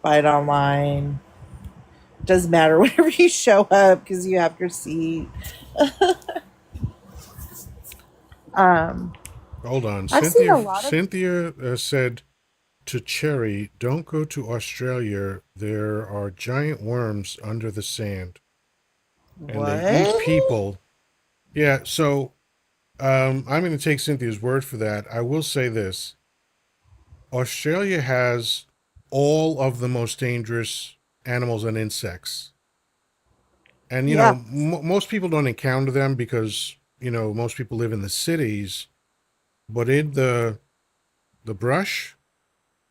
D: buy it online. Doesn't matter whenever you show up because you have your seat. Um,
A: Hold on,
D: I've seen a
A: Cynthia.
D: lot of.
A: Cynthia said to Cherry, "Don't go to Australia. There are giant worms under the sand, and they eat
D: What?
A: people." Yeah. So I'm going to take Cynthia's word for that. I will say this: Australia has all of the most dangerous animals and insects. And,
D: Yeah.
A: most people don't encounter them because, most people live in the cities. But in the brush,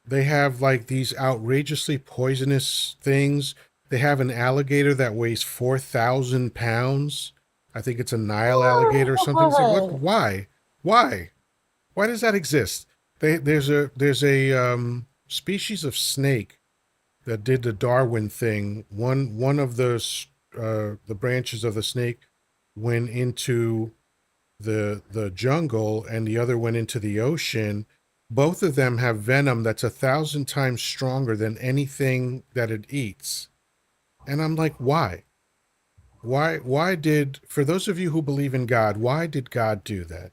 A: they have like these outrageously poisonous things. They have an alligator that weighs 4,000 pounds. I think it's a Nile alligator or something. It's like, what?
D: What?
A: Why? Why? Why does that exist? There's a species of snake that did the Darwin thing. One of the branches of the snake went into the jungle and the other went into the ocean, both of them have venom that's 1,000 times stronger than anything that it eats. And I'm like, why? Why did, for those of you who believe in God, why did God do that?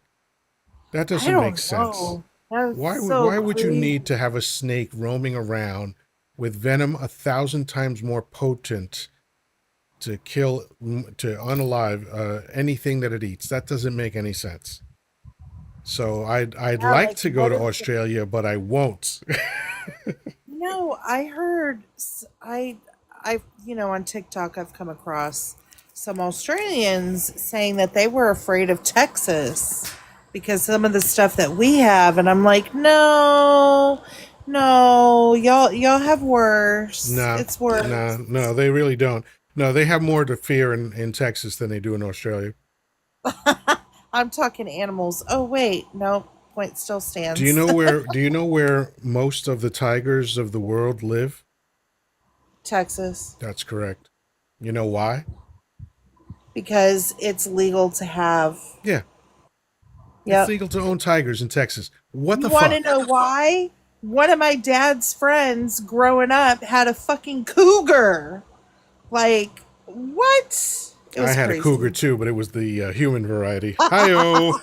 A: That
D: I
A: doesn't make
D: don't
A: sense.
D: know. That's so
A: Why would you
D: crazy.
A: need to have a snake roaming around with venom 1,000 times more potent to kill, to unalive anything that it eats? That doesn't make any sense. So I'd
D: Yeah,
A: like
D: like
A: to go
D: what
A: to
D: is the
A: Australia, but I won't.
D: No, I heard on TikTok I've come across some Australians saying that they were afraid of Texas because some of the stuff that we have, and I'm like, no, no, y'all have worse.
A: Nah,
D: It's worse.
A: no, they really don't. No, they have more to fear in Texas than they do in Australia.
D: I'm talking animals. Oh wait, no, point still
A: Do you
D: stands.
A: know where do you know where most of the tigers of the world live?
D: Texas,
A: That's correct. You know why?
D: because it's legal to have.
A: Yeah, it's
D: Yep.
A: legal to own tigers in Texas. What
D: You
A: the
D: want to
A: fuck?
D: know why? One of my dad's friends growing up had a fucking cougar. Like, what? It
A: I
D: was
A: had a cougar
D: crazy.
A: too, but it was the human variety. Hi-oh!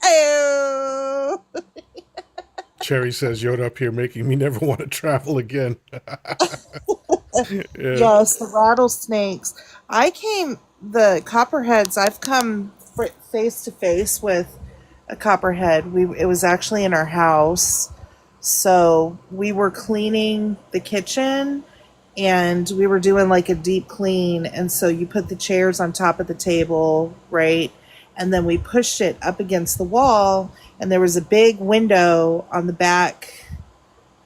D: Oh,
A: Cherry says, Yoda up here making me never want to travel again. Yeah.
D: yes, the rattlesnakes. The copperheads, I've come face to face with a copperhead. It was actually in our house. So we were cleaning the kitchen and we were doing like a deep clean. And so you put the chairs on top of the table, right? And then we pushed it up against the wall. And there was a big window on the back,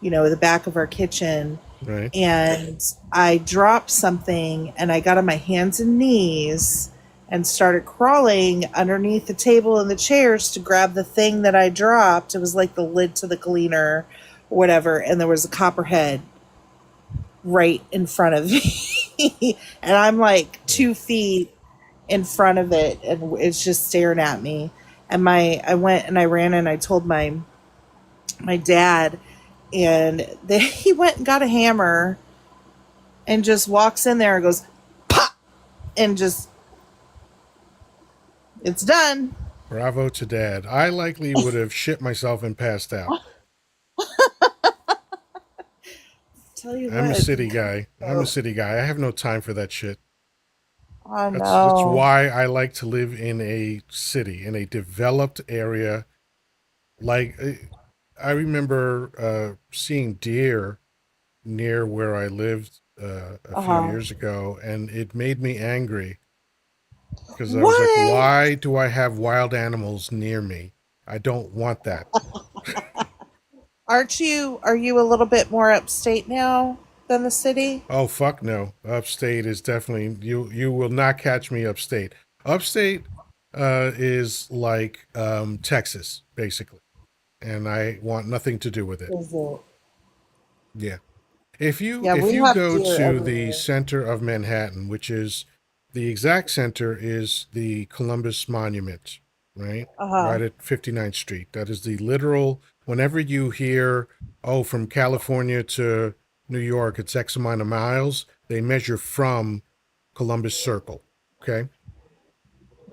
D: the back of our kitchen.
A: Right.
D: And I dropped something and I got on my hands and knees and started crawling underneath the table and the chairs to grab the thing that I dropped. It was like the lid to the cleaner or whatever. And there was a copperhead right in front of me. And I'm like 2 feet in front of it and it's just staring at me. And I went and I ran and I told my dad, and then he went and got a hammer and just walks in there and goes pop and just it's done.
A: Bravo to Dad. I likely would have shit myself and passed out.
D: Tell you
A: I'm a
D: what,
A: city guy. I'm a
D: so,
A: city guy. I have no time for that shit.
D: I
A: That's
D: know.
A: why I like to live in a city, in a developed area. Like I remember seeing deer near where I lived a few
D: Uh-huh.
A: years ago, and it made me angry because I was like,
D: What?
A: why do I have wild animals near me? I don't want that.
D: Are you a little bit more upstate now than the city?
A: Oh fuck no. Upstate is definitely you will not catch me upstate. Upstate is like Texas basically, and I want nothing to do with it.
D: Is it?
A: Yeah.
D: Yeah,
A: If
D: we
A: you
D: have
A: go
D: deer
A: to the
D: everywhere.
A: center of Manhattan, which is the exact center is the Columbus Monument, right?
D: Uh-huh.
A: Right at 59th Street. That is the literal whenever you hear, oh, from California to New York, it's X amount of miles, they measure from Columbus Circle. Okay.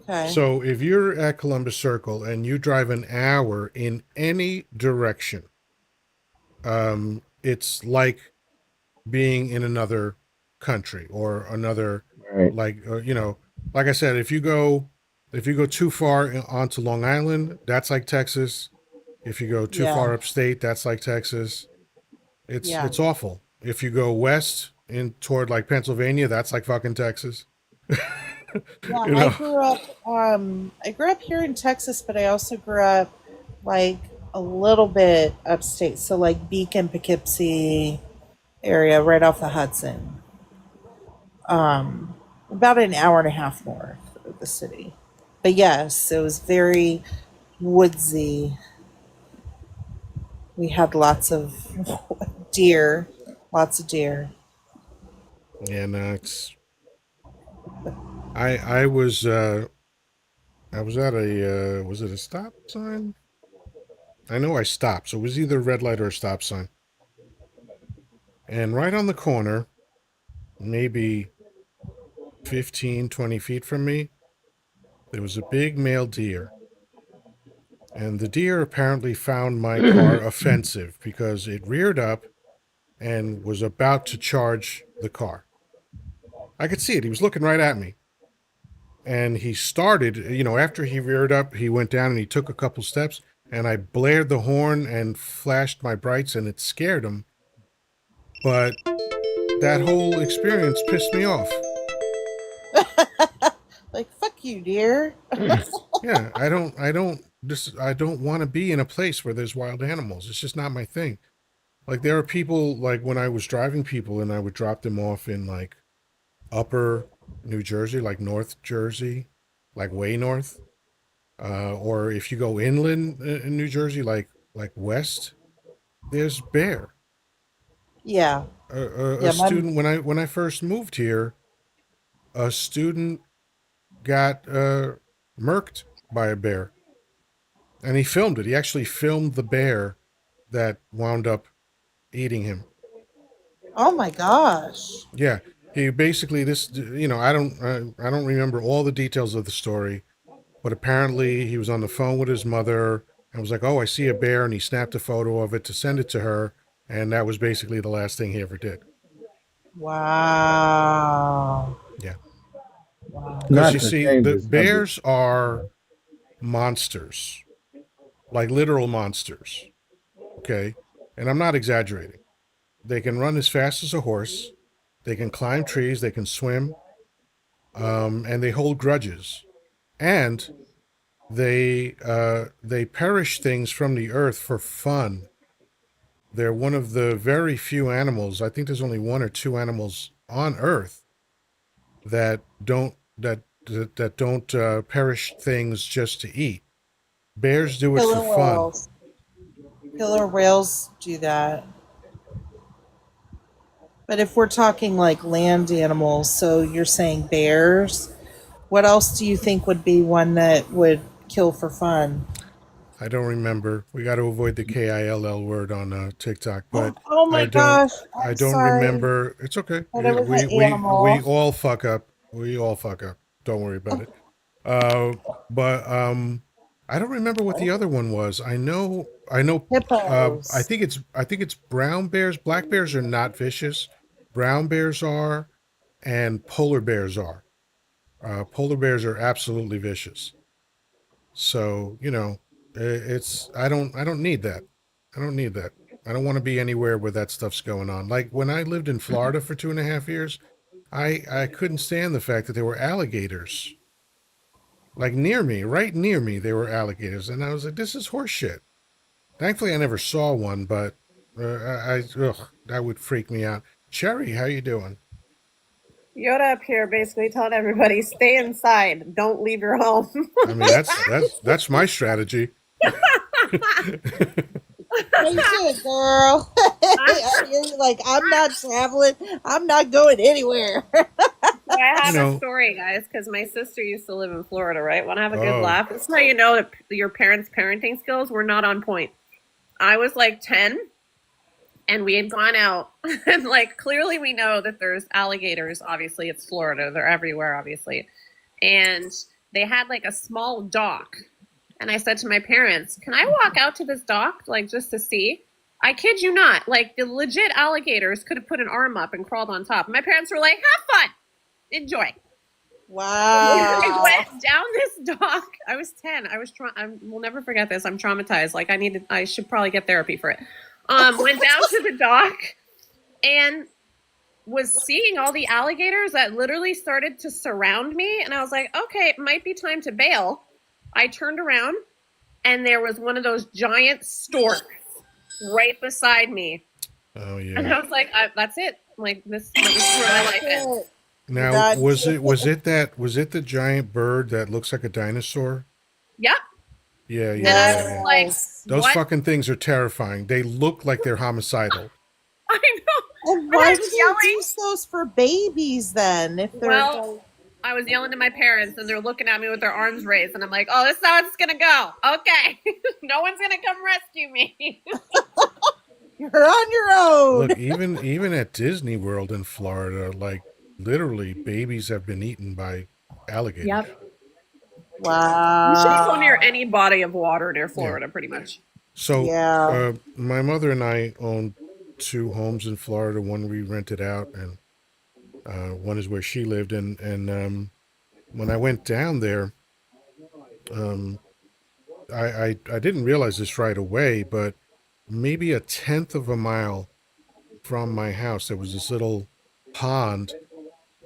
D: Okay.
A: So if you're at Columbus Circle and you drive an hour in any direction, it's like being in another country or another,
B: Right.
A: like like I said, if you go too far onto Long Island, that's like Texas. If you go too
D: Yeah.
A: far upstate, that's like Texas.
D: Yeah.
A: It's awful. If you go west in toward like Pennsylvania, that's like fucking Texas.
D: Yeah,
A: you know.
D: I grew up here in Texas, but I also grew up like a little bit upstate, so like Beacon, Poughkeepsie area right off the Hudson. About an hour and a half north of the city. But yes, it was very woodsy. We had lots of deer, lots of deer.
A: Yeah, no, it's I was I was at a was it a stop sign? I know I stopped, so it was either a red light or a stop sign. And right on the corner, maybe 15, 20 feet from me, there was a big male deer. And the deer apparently found my car offensive because it reared up and was about to charge the car. I could see it. He was looking right at me. And he started, after he reared up, he went down and he took a couple steps. And I blared the horn and flashed my brights, and it scared him. But that whole experience pissed me off.
D: Like, fuck you, dear.
A: Yeah, I don't want to be in a place where there's wild animals. It's just not my thing. Like there are people, like when I was driving people and I would drop them off in like upper New Jersey, like North Jersey, like way north. Or if you go inland in New Jersey, like west, there's bear.
D: Yeah.
A: A
D: Yeah,
A: student when I first moved here, a student got murked by a bear, and he filmed it. He actually filmed the bear that wound up eating him.
D: oh my gosh.
A: Yeah, he basically I don't remember all the details of the story, but apparently he was on the phone with his mother and was like, "Oh, I see a bear," and he snapped a photo of it to send it to her, and that was basically the last thing he ever did.
D: Wow.
A: Yeah,
D: Wow.
A: because
B: Not
A: you
B: to
A: see,
B: change
A: the
B: the subject.
A: bears are monsters, like literal monsters. Okay, and I'm not exaggerating. They can run as fast as a horse. They can climb trees. They can swim. And they hold grudges. And they perish things from the earth for fun. They're one of the very few animals. I think there's only one or two animals on Earth that don't perish things just to eat. Bears do it for
D: Killer
A: fun.
D: whales. Killer whales do that. But if we're talking like land animals, so you're saying bears, what else do you think would be one that would kill for fun?
A: I don't remember. We got to avoid the KILL word on TikTok, but
D: Oh
A: I
D: my
A: don't.
D: gosh.
A: I
D: I'm
A: don't
D: sorry.
A: remember. It's okay.
D: But it was
A: We
D: an
A: all fuck up. We all fuck up. Don't worry about it. Uh, but I don't remember what the other one was. I know. I
D: hippos.
A: think it's brown bears. Black bears are not vicious. Brown bears are, and polar bears are. Polar bears are absolutely vicious. So it's I don't need that. I don't need that. I don't want to be anywhere where that stuff's going on. Like when I lived in Florida for 2.5 years, I couldn't stand the fact that there were alligators. Like near me, right near me, there were alligators, and I was like, "This is horseshit." Thankfully, I never saw one, but that would freak me out. Cherry, how you doing?
E: Yoda up here basically telling everybody stay inside, don't leave your home.
A: I mean, that's my strategy.
D: Hey, shit, girl. I hear you like, I'm not traveling. I'm not going anywhere.
E: So I
A: You
E: have a
A: know,
E: story, guys, because my sister used to live in Florida, right? Want to have a good
A: oh,
E: laugh? This is how you know that your parents' parenting skills were not on point. I was like 10, and we had gone out, and like clearly we know that there's alligators. Obviously, it's Florida; they're everywhere, obviously. And they had like a small dock, and I said to my parents, "Can I walk out to this dock, like just to see?" I kid you not, like the legit alligators could have put an arm up and crawled on top. My parents were like, "Have fun, enjoy." I
D: Wow.
E: went down this dock. I was 10. I will never forget this. I'm traumatized. Like I should probably get therapy for it. Went down to the dock and was seeing all the alligators that literally started to surround me. And I was like, okay, it might be time to bail. I turned around and there was one of those giant storks right beside me.
A: oh
E: And I
A: yeah.
E: was like, that's it. Like this is where my life ends.
A: Now, was it the giant bird that looks like a dinosaur?
E: Yep.
A: Yeah,
E: And
A: yeah,
E: I
A: yeah,
E: was
A: yeah.
E: like,
D: Yes.
A: Those
E: what?
A: fucking things are terrifying. They look like they're homicidal.
E: I know.
D: And
E: And
D: why
E: I'm
D: do they
E: yelling.
D: do those for babies then? If they're
E: Well, I was yelling to my parents, and they're looking at me with their arms raised, and I'm like, "Oh, this is how it's gonna go. Okay, no one's gonna come rescue me."
D: You're on your own.
A: Look, even at Disney World in Florida, like literally babies have been eaten by alligators.
E: Yep. You
D: Wow.
E: should go near any body of water near Florida, pretty much.
A: So
D: Yeah.
A: my mother and I own 2 homes in Florida. One we rented out, and one is where she lived. And when I went down there, um, I didn't realize this right away, but maybe a tenth of a mile from my house, there was this little pond,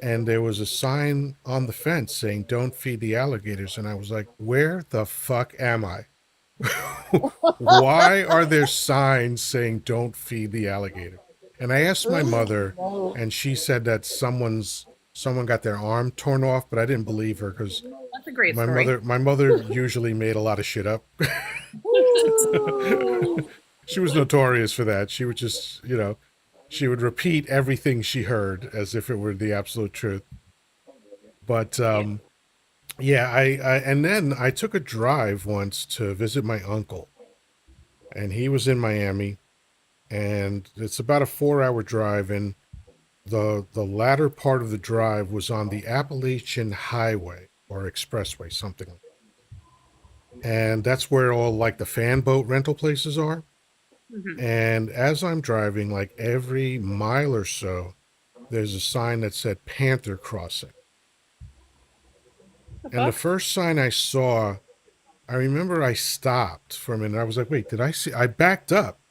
A: and there was a sign on the fence saying, "Don't feed the alligators." And I was like, where the fuck am I? Why are there signs saying don't feed the alligator? And I asked my mother, and she said that someone got their arm torn off, but I didn't believe her because
E: That's a great story.
A: my mother usually made a lot of shit up. She was notorious for that. She would just, she would repeat everything she heard as if it were the absolute truth. But yeah, and then I took a drive once to visit my uncle, and he was in Miami, and it's about a 4-hour drive, and the latter part of the drive was on the Appalachian Highway or Expressway, something like that. And that's where all like the fan boat rental places are.
E: Mhm.
A: And as I'm driving, like every mile or so, there's a sign that said Panther Crossing. And the first sign I saw, I remember I stopped for a minute. I was like, wait, did I see? I backed up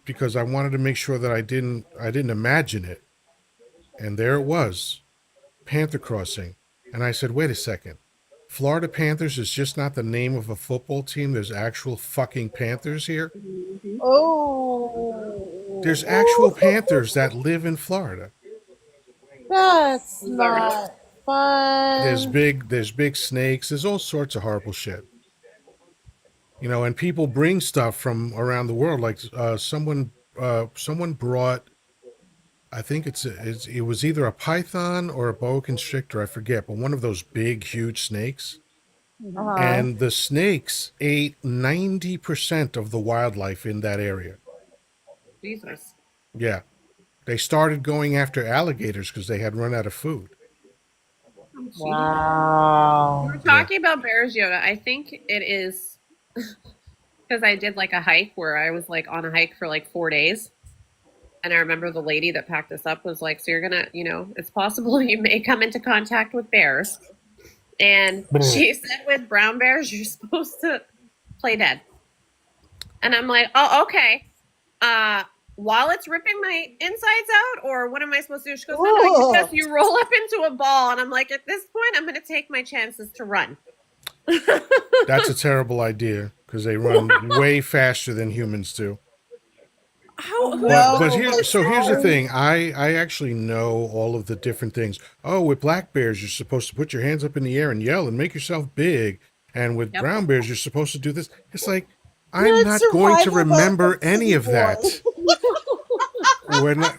A: because I wanted to make sure that I didn't imagine it. And there it was, Panther Crossing. And I said, wait a second. Florida Panthers is just not the name of a football team. There's actual fucking Panthers here.
D: Oh.
A: There's actual Panthers that live in Florida.
D: That's not fun.
A: There's big snakes. There's all sorts of horrible shit. And people bring stuff from around the world. Like someone brought, I think it was either a python or a boa constrictor, I forget, but one of those big, huge snakes.
D: Uh-huh.
A: And the snakes ate 90% of the wildlife in that area.
E: Jesus.
A: Yeah. They started going after alligators because they had run out of food.
D: Wow.
E: We were talking about bears, Yoda. I think it is because I did like a hike where I was like on a hike for like 4 days. And I remember the lady that packed us up was like, so you're going to, it's possible you may come into contact with bears. And she said with brown bears, you're supposed to play dead. And I'm like, oh, okay. While it's ripping my insides out, or what am I supposed to do? She goes, no, you roll up into a ball. And I'm like, at this point, I'm going to take my chances to run.
A: That's a terrible idea because they run way faster than humans do. Here's the thing. I actually know all of the different things. Oh, with black bears, you're supposed to put your hands up in the air and yell and make yourself big. And with brown bears, you're supposed to do this. It's like, I'm not going to remember any of that.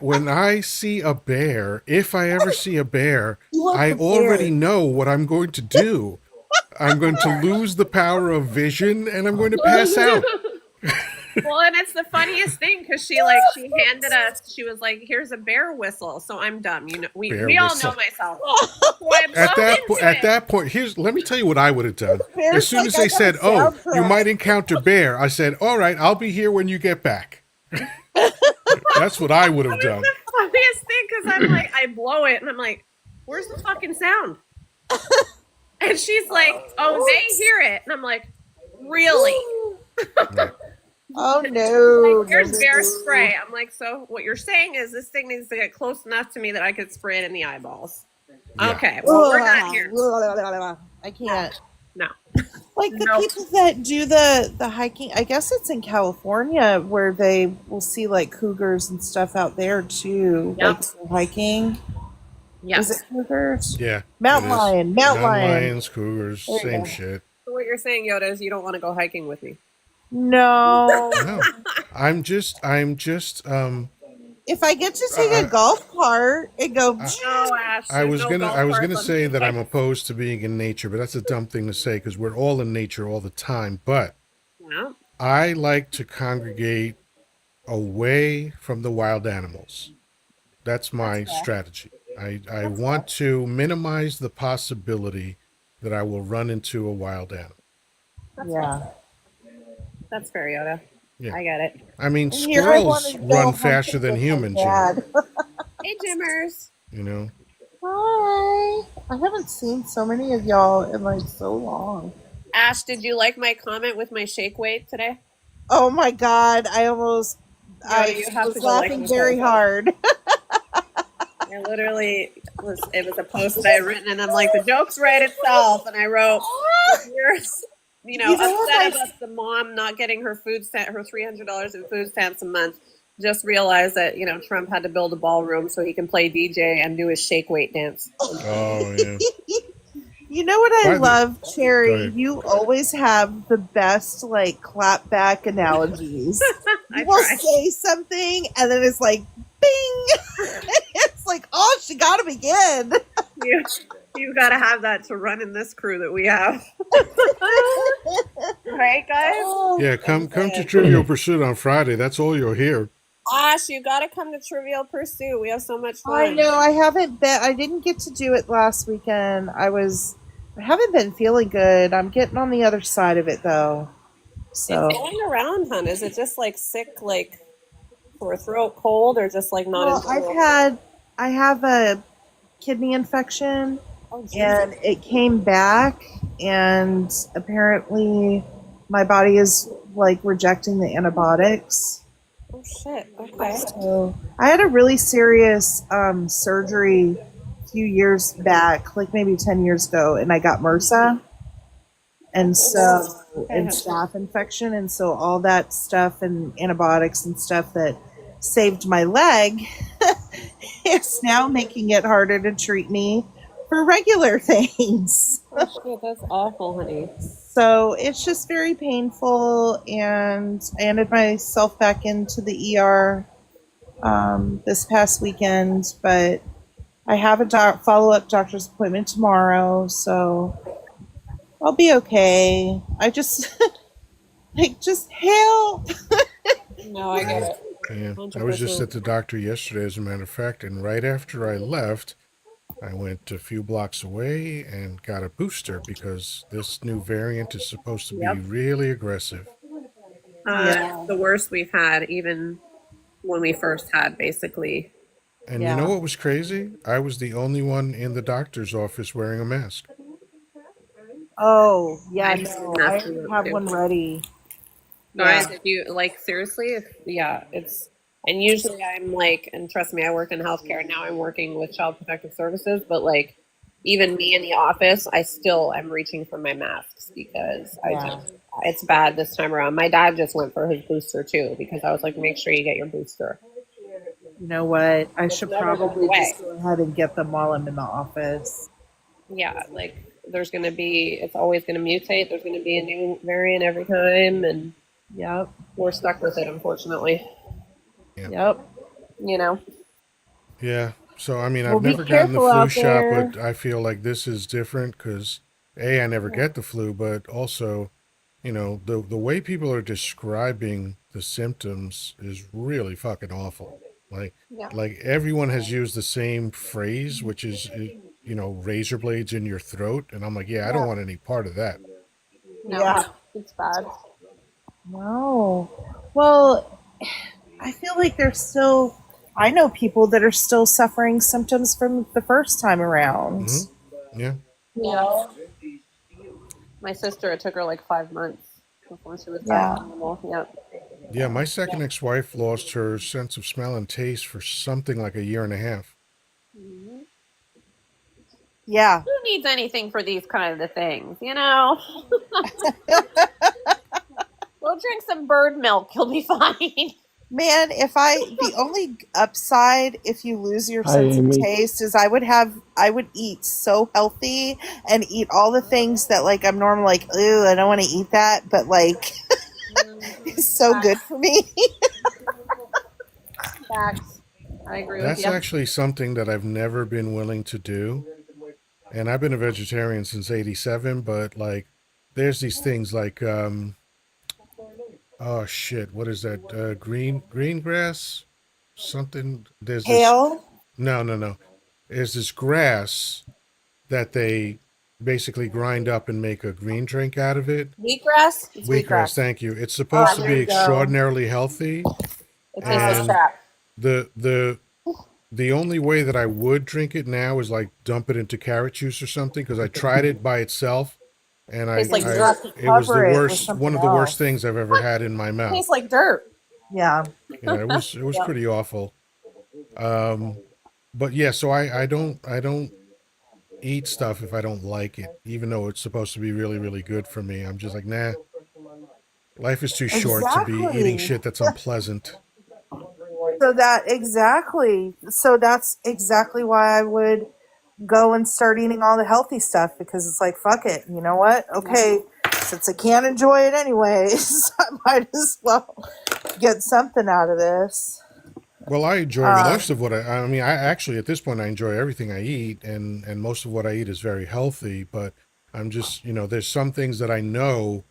A: When I see a bear, if I ever see a bear, I already know what I'm going to do. I'm going to lose the power of vision and I'm going to pass out.
E: Well, and it's the funniest thing because she handed us, she was like, here's a bear whistle. So I'm dumb. We all know myself.
A: At that point, let me tell you what I would have done. As soon as they said, oh, you might encounter bear, I said, all right, I'll be here when you get back. That's what I would have done.
E: The funniest thing because I'm like, I blow it and I'm like, where's the fucking sound? And she's like, oh, they hear it. And I'm like, really?
D: Oh no.
E: Like, here's bear spray. I'm like, so what you're saying is this thing needs to get close enough to me that I could spray it in the eyeballs. Yeah. Okay, well, we're not here.
D: I can't.
E: No.
D: Like the people that do the hiking, I guess it's in California where they will see like cougars and stuff out there too.
E: Yep.
D: Like hiking.
E: Yeah.
D: Is it cougars?
A: Yeah.
D: Mountain lion.
A: Lions, cougars, same shit.
E: So what you're saying, Yoda, is you don't want to go hiking with me.
D: No.
A: No. I'm just
D: If I get to
A: I,
D: take a golf cart and go,
A: I,
E: No, Ash.
A: I
E: There's
A: was
E: no
A: gonna
E: golf
A: I was
E: carts
A: gonna
E: on
A: say that I'm
E: Tuesday.
A: opposed to being in nature, but that's a dumb thing to say because we're all in nature all the time. But
E: Yeah.
A: I like to congregate away from the wild animals. That's
E: That's
A: my
E: fair.
A: strategy. I
E: That's fair.
A: want to minimize the possibility that I will run into a wild animal.
E: That's fair.
D: yeah.
E: That's fair, Yoda.
A: Yeah.
E: I get it.
A: I mean,
D: And here I want
A: squirrels
D: to
A: run
D: go
A: faster
D: hunting
A: than
D: with my
A: humans,
D: dad.
E: Hey, Jimmers.
A: you know.
D: Hi. I haven't seen so many of y'all in like so long.
E: Ash, did you like my comment with my shake weight today?
D: Oh my God.
E: Yoda,
D: I
E: you have
D: was
E: to go like
D: laughing
E: this
D: very
E: whole
D: hard.
E: I literally it was a post that I had written, and I'm like, the joke's right itself. And I wrote, if you're,
D: You know what
E: upset about the mom not getting her her $300 in food stamps a month, just realize that, Trump had to build a ballroom so he can play DJ and do his shake weight dance.
A: Oh yeah.
D: You know what I
A: By the
D: love,
A: Go
D: Cherry?
A: ahead.
D: You always have the best like clap back analogies.
E: I
D: You will
E: try.
D: say something and then it's like bing. It's like, oh, she gotta begin.
E: You've got to have that to run in this crew that we have. Right, guys?
D: Oh,
A: Yeah, come to Trivial Pursuit on Friday. That's all you'll hear.
E: Ash, you got to come to Trivial Pursuit. We have so much fun.
D: I know. I didn't get to do it last weekend. I haven't been feeling good. I'm getting on the other side of it though. So
E: It's going around, hon. Is it just like sick, like sore throat, cold, or just like not?
D: well, I have a kidney infection
E: Oh, Jesus.
D: and it came back and apparently my body is like rejecting the antibiotics.
E: Oh shit. Okay.
D: So I had a really serious surgery a few years back, like maybe 10 years ago, and I got MRSA and staph infection, and so all that stuff and antibiotics and stuff that saved my leg is now making it harder to treat me for regular things.
E: Oh shit, that's awful, honey.
D: So it's just very painful, and I ended myself back into the ER this past weekend, but I have a follow-up doctor's appointment tomorrow, so I'll be okay. I just just help.
E: No, I get it.
A: Yeah, I was just
E: 100%.
A: at the doctor yesterday, as a matter of fact, and right after I left, I went a few blocks away and got a booster because this new variant is supposed to be
E: Yep.
A: really aggressive.
D: Yeah.
E: The worst we've had, even when we first had, basically.
A: And
D: Yeah.
A: you know what was crazy? I was the only one in the doctor's office wearing a mask.
D: Oh, yeah,
E: I
D: no,
E: have
D: I
E: to
D: have
E: too.
D: one ready.
E: Guys,
D: Yeah.
E: if you like, seriously, it's, and usually I'm like, and trust me, I work in healthcare now. I'm working with Child Protective Services, but like, even me in the office, I still am reaching for my masks because it's bad this time around. My dad just went for his booster too because I was like, make sure you get your booster.
D: You know what? I should
E: never go
D: probably
E: away.
D: just go ahead and get them while I'm in the office.
E: Yeah, like it's always going to mutate. There's going to be a new variant every time, and
D: Yep.
E: we're stuck with it, unfortunately.
D: Yep.
A: Yeah. So, I mean,
D: Well,
A: I've
D: be
A: never gotten the
D: careful
A: flu
D: out
A: shot,
D: there.
A: but I feel like this is different because, A, I never get the flu, but also, the way people are describing the symptoms is really fucking awful. Like everyone has used the same phrase, which is, razor blades in your throat. And I'm like, yeah, I don't want any part of that.
D: Yeah.
E: It's bad.
D: No. Well, I feel like I know people that are still suffering symptoms from the first time around.
A: Mm-hmm. Yeah.
E: Yeah. My sister, it took her like 5 months before she was back to normal. Yep.
A: Yeah, my second ex-wife lost her sense of smell and taste for something like a year and a half.
D: Yeah.
E: Who needs anything for these kind of things, We'll drink some bird milk. You'll be fine.
D: Man, the only upside if you lose your
B: Hi,
D: sense of
B: Amy.
D: taste is I would eat so healthy and eat all the things that like I'm normally like, ooh, I don't want to eat that, but like it's so good for me.
E: Facts. I agree with
A: That's
E: you.
A: actually something that I've never been willing to do. And I've been a vegetarian since '87, but like, there's these things like, oh shit, what is that? Green grass, something. There's this.
D: Kale?
A: No. There's this grass that they basically grind up and make a green drink out of it.
E: Wheatgrass? It's
A: Wheatgrass,
E: wheatgrass.
A: thank you. It's
D: Oh,
A: supposed to
D: there
A: be
D: you go.
A: extraordinarily healthy,
E: It tastes like
A: and
E: crap.
A: the only way that I would drink it now is like dump it into carrot juice or something, because I tried it by itself, and
E: Tastes like
D: You
E: dirt.
D: have to
A: it was the
D: cover it with
A: worst, one
D: something
A: of the worst
D: else.
A: things I've ever had in my mouth.
E: Tastes like dirt.
D: Yeah.
A: Yeah, it was
E: Yep.
A: pretty awful. Um, but yeah, so I don't eat stuff if I don't like it, even though it's supposed to be really, really good for me. I'm just like, nah, life is too short to be eating
D: Exactly.
A: shit that's unpleasant.
D: So that's exactly why I would go and start eating all the healthy stuff, because it's like, fuck it. You know what? Okay, since I can't enjoy it anyways, I might as well get something out of this.
A: Well, I enjoy
D: Um,
A: most of what I mean, I actually, at this point, I enjoy everything I eat, and most of what I eat is very healthy, but I'm just, there's some things that I know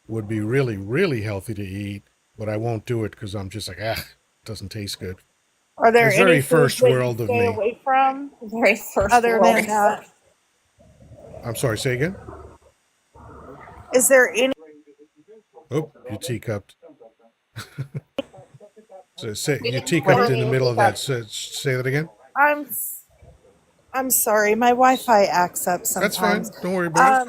A: would be really, really healthy to eat, but I won't do it because I'm just like, it doesn't taste good.
D: are there
A: It's
D: any
A: very
D: foods
A: first
D: that you
A: world of
D: stay
A: me.
D: away from
E: Very first
D: other
E: world.
D: than that?
A: I'm sorry, say again?
D: Is there any?
A: Oh, you teacupped. So say,
E: We
A: you
E: didn't hear
A: teacupped in the
E: any
A: middle of that.
E: teacups.
A: Say that again?
D: I'm I'm sorry, my Wi-Fi acts up
A: That's
D: sometimes.
A: fine. Don't worry about it.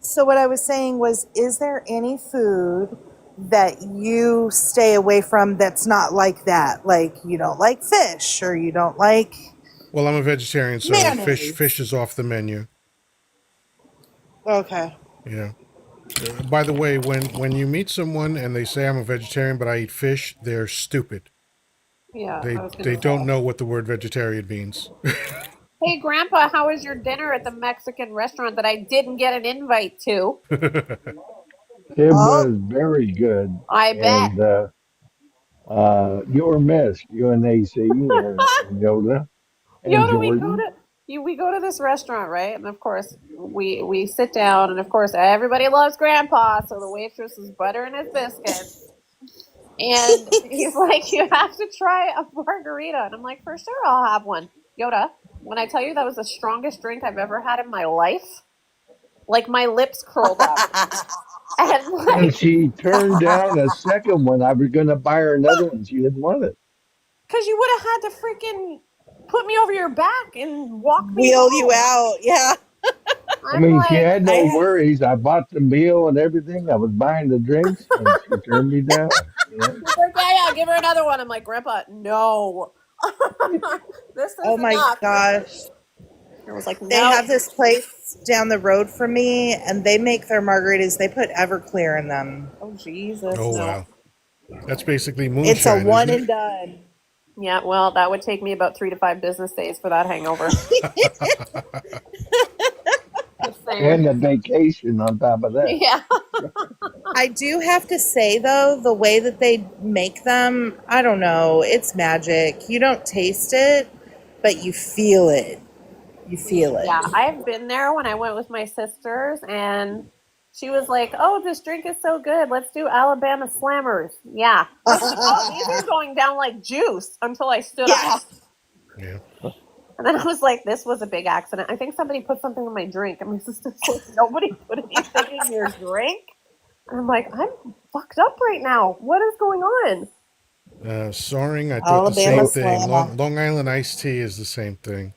D: So what I was saying was, is there any food that you stay away from that's not like that? Like you don't like fish, or you don't like
A: Well, I'm a vegetarian, so fish
D: mayonnaise.
A: is off the menu.
D: Okay.
A: Yeah. By the way, when you meet someone and they say I'm a vegetarian but I eat fish, they're stupid.
E: Yeah, I
A: They
E: was
A: they
E: gonna
A: don't
E: say.
A: know what the word vegetarian means.
E: Hey, Grandpa, how was your dinner at the Mexican restaurant that I didn't get an invite to?
B: It
D: Oh,
B: was very good,
E: I bet.
B: and you were missed, UNAC and Yoda and
E: Yoda, we go
B: Jordan.
E: to we go to this restaurant, right? And of course, we sit down, and of course, everybody loves Grandpa, so the waitress is buttering his biscuits, and he's like, "You have to try a margarita," and I'm like, "For sure, I'll have one." Yoda, when I tell you that was the strongest drink I've ever had in my life, like my lips curled up, and
B: And
E: like,
B: she turned down a second one. I was going to buy her another one. She didn't want it.
E: because you would have had to freaking put me over your back and walk me
D: wheel you
E: home.
D: out. Yeah.
B: I
E: I'm
B: mean, she
E: like,
B: had no
D: I
B: worries. I bought the meal and everything. I was buying the drinks, and she turned me down. You know,
E: she's like, yeah, give her another one. I'm like, Grandpa, no. This
D: Oh
E: is
D: my
E: enough.
D: gosh.
E: I was like,
D: They
E: no.
D: have this place down the road from me, and they make their margaritas. They put Everclear in them.
E: Oh, Jesus,
A: Oh
E: no.
A: wow. That's basically
D: It's a
A: moonshine,
D: one
A: isn't
D: and
A: it?
D: done.
E: Yeah, well, that would take me about 3 to 5 business days for that hangover. Just
B: and
E: saying.
B: the vacation on top of that.
E: Yeah.
D: I do have to say, though, the way that they make them, I don't know, it's magic. You don't taste it, but you feel it. You feel it.
E: Yeah, I've been there when I went with my sisters, and she was like, oh, this drink is so good. Let's do Alabama Slammers. Yeah. I was like, oh, these are going down like juice until I stood
D: Yeah.
E: up.
A: Yeah.
E: And then I was like, this was a big accident. I think somebody put something in my drink. And my sister's like, nobody put anything in your drink? And I'm like, I'm fucked up right now. What is going on?
A: Soaring, I thought the
D: Alabama
A: same thing.
D: Slammer.
A: Long Island iced tea is the same thing.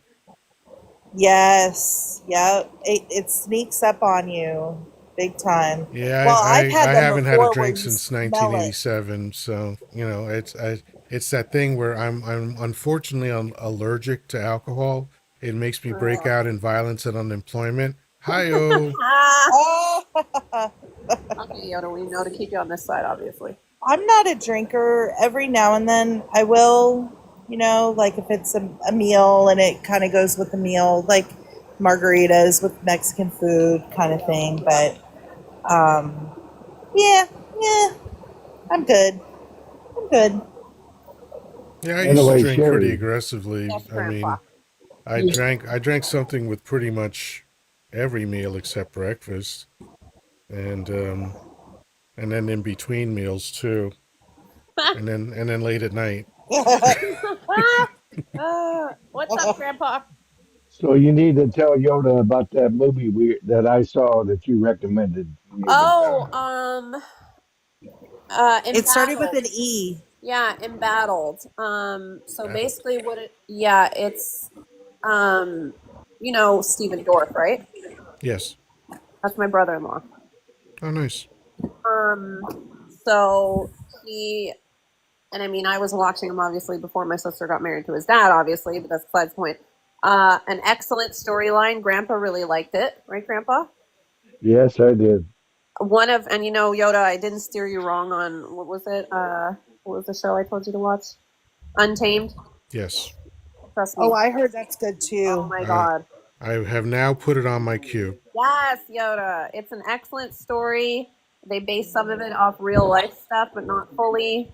D: Yes. Yep. It sneaks up on you big time.
A: Yeah,
D: Well,
A: I,
D: I've
A: I,
D: had
A: I
D: them
A: haven't had a
D: before where
A: drink
D: you
A: since
D: smell it.
A: 1987, so it's that thing where I'm unfortunately allergic to alcohol. It makes me break out in violence and unemployment. Hi-oh.
D: Oh.
E: Okay, Yoda, we know to keep you on this side, obviously.
D: I'm not a drinker. Every now and then I will, like if it's a meal and it kind of goes with the meal, like margaritas with Mexican food kind of thing. But yeah, I'm good. I'm good.
A: Yeah, I used to
B: Anyway,
A: drink pretty
B: Sherry,
A: aggressively.
E: Yes,
A: I
E: Grandpa.
A: mean, I drank something with pretty much every meal except breakfast, and and then in between meals too, and then late at night.
E: What's up, Grandpa?
B: so you need to tell Yoda about that movie that I saw that you recommended. You need to tell
E: Oh,
B: him.
D: It started with
E: Embattled.
D: an E.
E: Yeah, embattled. So
A: Battle.
E: basically, it's, um, Stephen Dorff, right?
A: Yes.
E: That's my brother-in-law.
A: Oh, nice.
E: Um, so he, and I mean, I was watching him obviously before my sister got married to his dad, obviously, but that's besides the point. An excellent storyline. Grandpa really liked it, right, Grandpa?
B: Yes, I did.
E: And Yoda, I didn't steer you wrong on what was it? What was the show I told you to watch? Untamed.
A: Yes.
E: Trust
D: Oh,
E: me.
D: I heard that's good
E: Oh
D: too.
E: my God.
A: I have now put it on my queue.
E: Yes, Yoda. It's an excellent story. They base some of it off real life stuff, but not fully.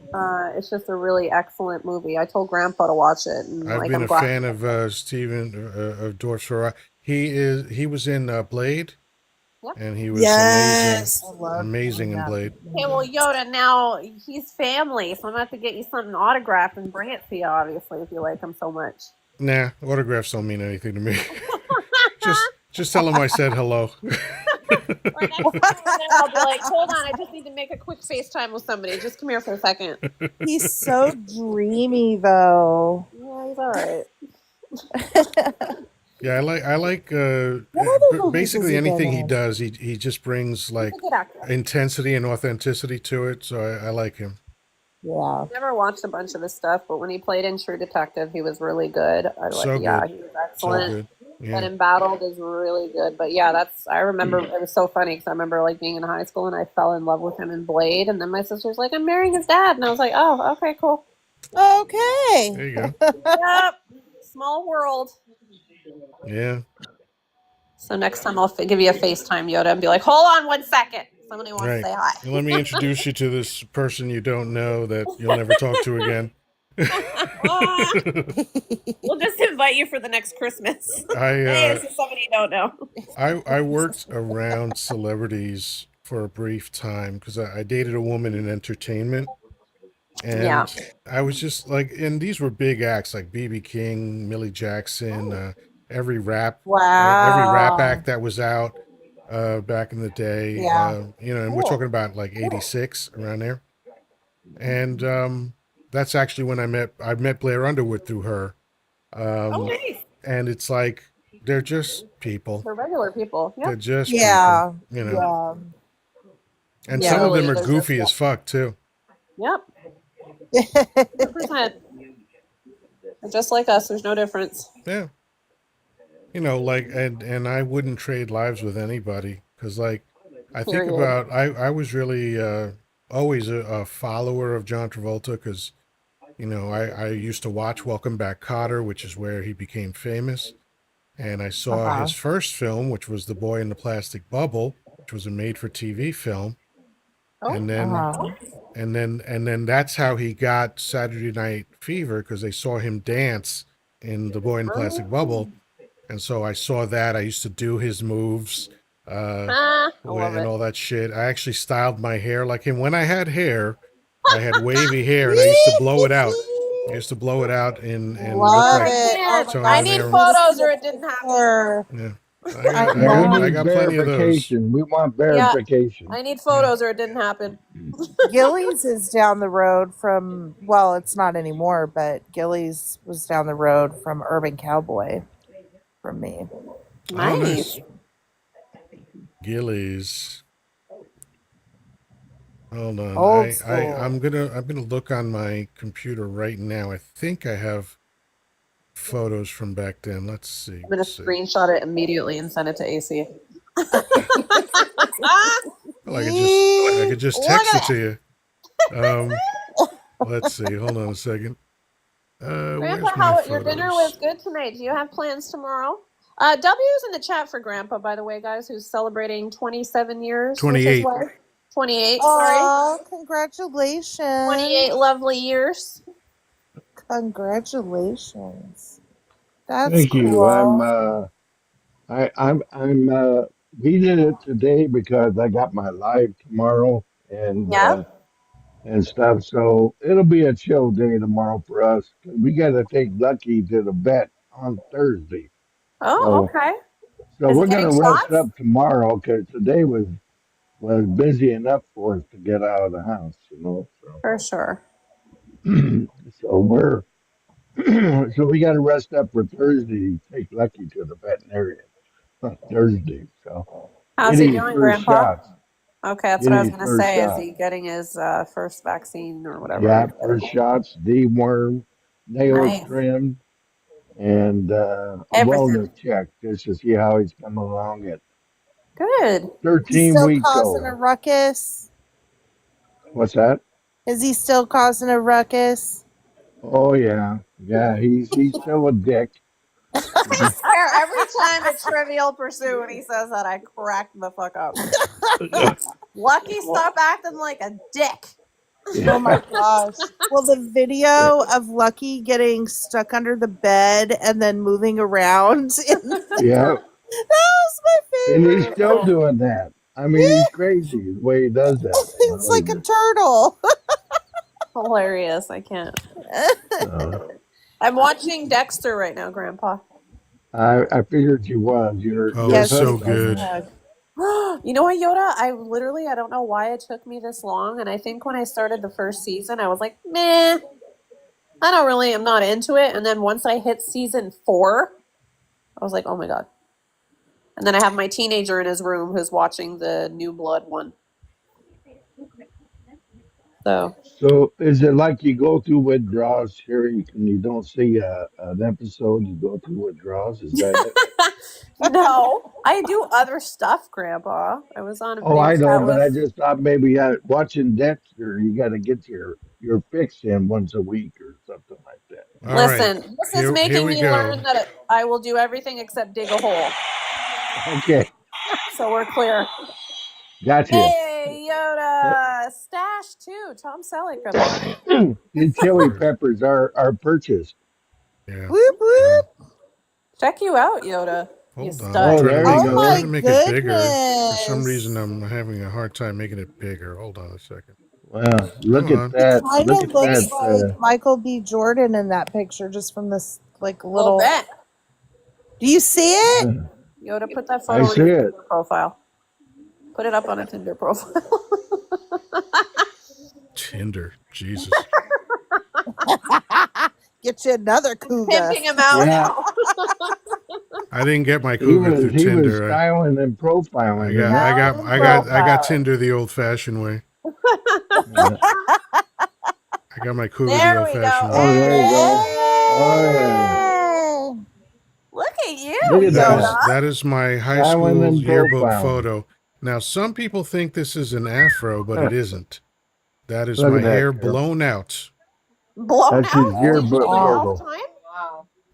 E: It's just a really excellent movie. I told Grandpa to watch it, and
A: I've
E: like
A: been
E: I'm
A: a
E: glad.
A: fan of Stephen of Dorff. He was in Blade,
E: Yep.
A: and he was
D: Yes, I love
A: amazing in
D: that
A: Blade.
E: Okay, well,
D: movie.
E: Yoda, now he's family, so I'm gonna have to get you something autographed and bring it to you, obviously, if you like him so much.
A: Nah, autographs don't mean anything to me. Just tell him I said hello.
E: Or next time we're there, I'll be like, hold on, I just need to make a quick FaceTime with somebody. Just come here for a second.
D: He's so dreamy, though.
E: Yeah, he's all right.
A: Yeah, I like
D: What other movies has
A: basically
D: he been
A: anything he
D: in?
A: does. He just brings
E: He's a
A: like
E: good actor.
A: intensity and authenticity to it. So I like him.
D: Yeah.
E: Never watched a bunch of his stuff, but when he played in True Detective, he was really good.
A: So good,
E: He was
A: so
E: excellent.
A: good.
E: That
A: Yeah,
E: Embattled is really good. But yeah, I remember it was so funny because I remember like being in high school and I fell in love with him in Blade, and then my sister's like, "I'm marrying his dad," and I was like, "Oh, okay, cool."
D: Okay.
A: there you go.
E: Yep, small world.
A: Yeah,
E: So next time I'll give you a FaceTime, Yoda, and be like, "Hold on 1 second. Somebody wants to
A: right.
E: say hi."
A: And let me introduce you to this person you don't know that you'll never talk to again.
E: We'll just invite you for the next Christmas.
A: I
E: Hey, this is somebody you don't know.
A: I worked around celebrities for a brief time because I dated a woman in entertainment,
E: Yeah.
A: and I was just like, and these were big acts like BB King, Millie Jackson, every rap, every rap
D: Wow.
A: act that was out back in the day.
D: Yeah.
A: And we're talking about like '86 around there, and that's actually when I met Blair Underwood through her.
E: Oh,
A: Um,
E: nice.
A: and it's like they're just people.
E: They're regular people.
A: They're
E: Yep.
A: just people,
D: Yeah. Yeah.
A: And some of
E: Totally.
A: them are
E: They're just
A: goofy as fuck too.
E: Yep. 100%. They're just like us. There's no difference.
A: Yeah. Like and I wouldn't trade lives with anybody because like I think
E: Period.
A: about I was really always a follower of John Travolta because I used to watch Welcome Back Kotter, which is where he became famous, and I saw his first film, which was The Boy in the Plastic Bubble, which was a made-for-TV film,
E: Oh.
A: and then and then that's how he got Saturday Night Fever because they saw him dance in The Boy in the Plastic Bubble, and so I saw that. I used to do his moves,
E: I love
A: and
E: it.
A: all that shit. I actually styled my hair like him when I had hair. I had wavy hair, and I used to blow it out. I used to blow it out and look
D: Love
A: like
D: it. Oh my
E: I
A: Tony
E: need
A: there.
E: photos or it didn't happen.
A: Yeah,
B: Yeah, we
A: I
B: need
A: got plenty of those.
B: verification. We want
E: Yeah.
B: verification.
E: I need photos or it didn't happen.
D: Gillies is down the road from, well, it's not anymore, but Gillies was down the road from Urban Cowboy from me.
A: Oh,
E: Nice.
A: Gillies. Hold on.
D: Old school.
A: I'm gonna look on my computer right now. I think I have photos from back then. Let's see.
E: I'm going to screenshot it immediately and send it to AC.
A: Well, I could just
E: Look
A: text
E: at
A: it to you. Let's see. Hold on a second.
E: Grandpa,
A: Where's my
E: your dinner was
A: photos?
E: good tonight. Do you have plans tomorrow? W's in the chat for Grandpa, by the way, guys, who's celebrating 27 years with his
A: 28.
E: wife. 28, sorry.
D: Oh, congratulations.
E: 28 lovely years.
D: Congratulations. That's
B: Thank you.
D: cool.
B: I'm we did it today because I got my live tomorrow
E: Yeah.
B: and stuff. So it'll be a chill day tomorrow for us. We got to take Lucky to the vet on Thursday.
E: Oh,
B: So
E: okay. Is he
B: we're
E: getting
B: gonna rest
E: shots?
B: up tomorrow because today was busy enough for us to get out of the house.
E: For sure.
B: So we're so we got to rest up for Thursday. Take Lucky to the veterinarian on Thursday. So
E: How's he
B: getting his
E: doing,
B: first
E: Grandpa?
B: shots.
E: Okay, that's what I
B: Getting
E: was
B: his
E: gonna
B: first
E: say. Is
B: shot.
E: he getting his first vaccine or whatever
B: Yeah,
E: you're
B: first
E: getting?
B: shots, deworm, nails
E: Nice.
B: trimmed, and a
E: Everything.
B: wellness check just to see how he's coming along at
E: Good.
D: He's
B: 13
D: still
B: weeks
D: causing
B: old.
D: a ruckus.
B: What's that?
D: Is he still causing a ruckus?
B: Oh yeah, yeah. He's still a dick.
E: I swear, every time at Trivial Pursuit he says that, I crack the fuck up. Lucky, stop acting like a dick.
D: Oh my
B: Yeah,
D: gosh. Well, the video of Lucky getting stuck under the bed and then moving around,
B: yeah.
D: that was my
B: And he's
D: favorite.
B: still doing that. I mean, he's crazy the way he does that.
D: It's like a turtle.
E: Hilarious. I can't.
B: Uh,
E: I'm watching Dexter right now, Grandpa.
B: I figured you was.
A: Oh,
B: You're
A: it's
D: Yes,
B: hooked
A: so
D: give
B: on
D: us a
A: good.
B: that.
D: hug.
E: You know what, Yoda? I don't know why it took me this long. And I think when I started the first season, I was like, meh, I'm not into it. And then once I hit season 4, I was like, oh my God. And then I have my teenager in his room who's watching the New Blood one. So,
B: So is it like you go through withdrawals here and you don't see an episode, you go through withdrawals? Is that it?
E: no, I do other stuff, Grandpa. I was on a
B: Oh,
E: binge
B: I know,
E: chat
B: but I
E: with.
B: just thought maybe watching Dexter, you got to get your fix in once a week or something like that.
A: All right,
E: Listen, this is
A: here
E: making
A: we
E: me
A: go.
E: learn that I will do everything except dig a hole.
B: Okay,
E: So we're clear.
B: gotcha.
E: Hey, Yoda! Stash too. Tom Selleck up here.
B: These chili peppers are purchased.
A: Yeah.
D: Whoop whoop.
E: Check you out, Yoda. You
A: Hold on.
E: stud.
B: Oh, there you
D: Oh
A: I'm trying
B: go.
D: my
A: to make it bigger. For some reason,
D: goodness.
A: I'm having a hard time making it bigger. Hold on a second.
B: Well,
A: Come
B: look at
A: on.
D: He
B: that.
D: kind
B: Look
D: of
B: at
D: looks
B: that.
D: like Michael B. Jordan in that picture, just from this like
E: Little
D: little.
E: bit.
D: Do you see it?
E: Yoda, put that
B: I
E: photo on
B: see
E: your
B: it.
E: Tinder profile. Put it up on a Tinder profile.
A: Tinder. Jesus.
D: Get you another cougar.
E: Pimping him out
B: Yeah,
E: now.
A: I didn't get my
B: he
A: cougar
B: was
A: through
B: he was
A: Tinder.
B: styling and profiling, and
A: I
B: that's
A: got,
E: Styling
B: what.
E: and
A: I got, I got
E: profiling.
A: Tinder the old-fashioned way.
B: Uh,
A: I got my cougar the
E: There we go.
A: old-fashioned way.
B: oh, there you go. Oh yeah.
D: Yay!
E: Look at you,
B: Look at that.
E: Yoda.
A: That is my high
B: Styling
A: school
B: and
A: yearbook
B: profiling.
A: photo. Now, some people think this is an afro, but it isn't. That is
B: Look
A: my
B: at that,
A: hair
B: Carol.
A: blown out.
E: Blown
B: That's his
E: out? Did you
B: yearbook
E: do it all
D: Wow.
E: the
B: photo.
E: time?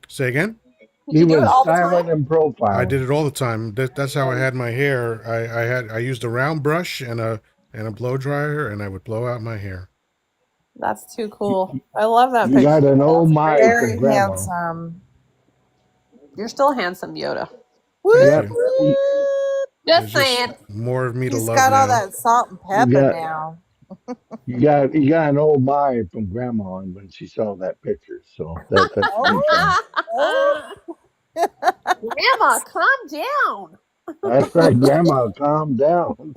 A: Say again?
E: Did
B: He
E: you do it
B: was
E: all the time?
B: styling and
A: I did
B: profiling.
A: it all the time. That's how I had my hair. I used a round brush and a blow dryer, and I would blow out my hair.
E: That's too cool.
B: You,
E: I love that
B: you
E: picture.
B: got an
E: Yoda.
B: old
E: That's great.
B: my from
D: Very
B: grandma.
D: handsome.
E: You're still handsome, Yoda.
A: Thank
D: Whoop
B: Yep.
A: you.
D: whoop.
E: Just
A: There's just
E: saying.
A: more of me to
D: He's
A: love
D: got all
A: now.
D: that salt and
B: You
D: pepper
B: got
D: now.
B: you got an old my from grandma and when she saw that picture. So that's a good
D: Oh,
B: thing.
D: oh.
E: Grandma, calm down.
B: That's right, grandma, calm down.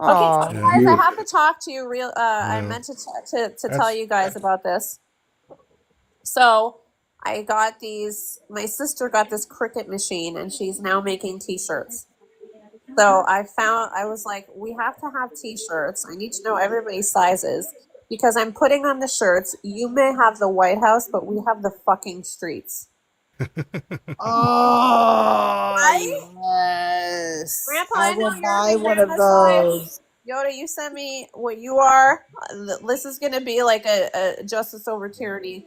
E: Okay, so
D: Oh,
A: Yeah,
E: guys, I
B: You
E: have to talk to you real. I
A: yeah.
E: meant to tell
A: That's
E: you guys about this. So I got these. My sister got this Cricut machine, and she's now making T-shirts. So I was like, we have to have T-shirts. I need to know everybody's sizes because I'm putting on the shirts. You may have the White House, but we have the fucking streets.
D: oh,
E: Right?
D: yes.
E: Grandpa,
D: I
E: I know
D: will
E: you're
D: buy
E: in
D: one of
E: Grandma's life.
D: those.
E: Yoda, you sent me what you are. This is going to be like a Justice Over Tyranny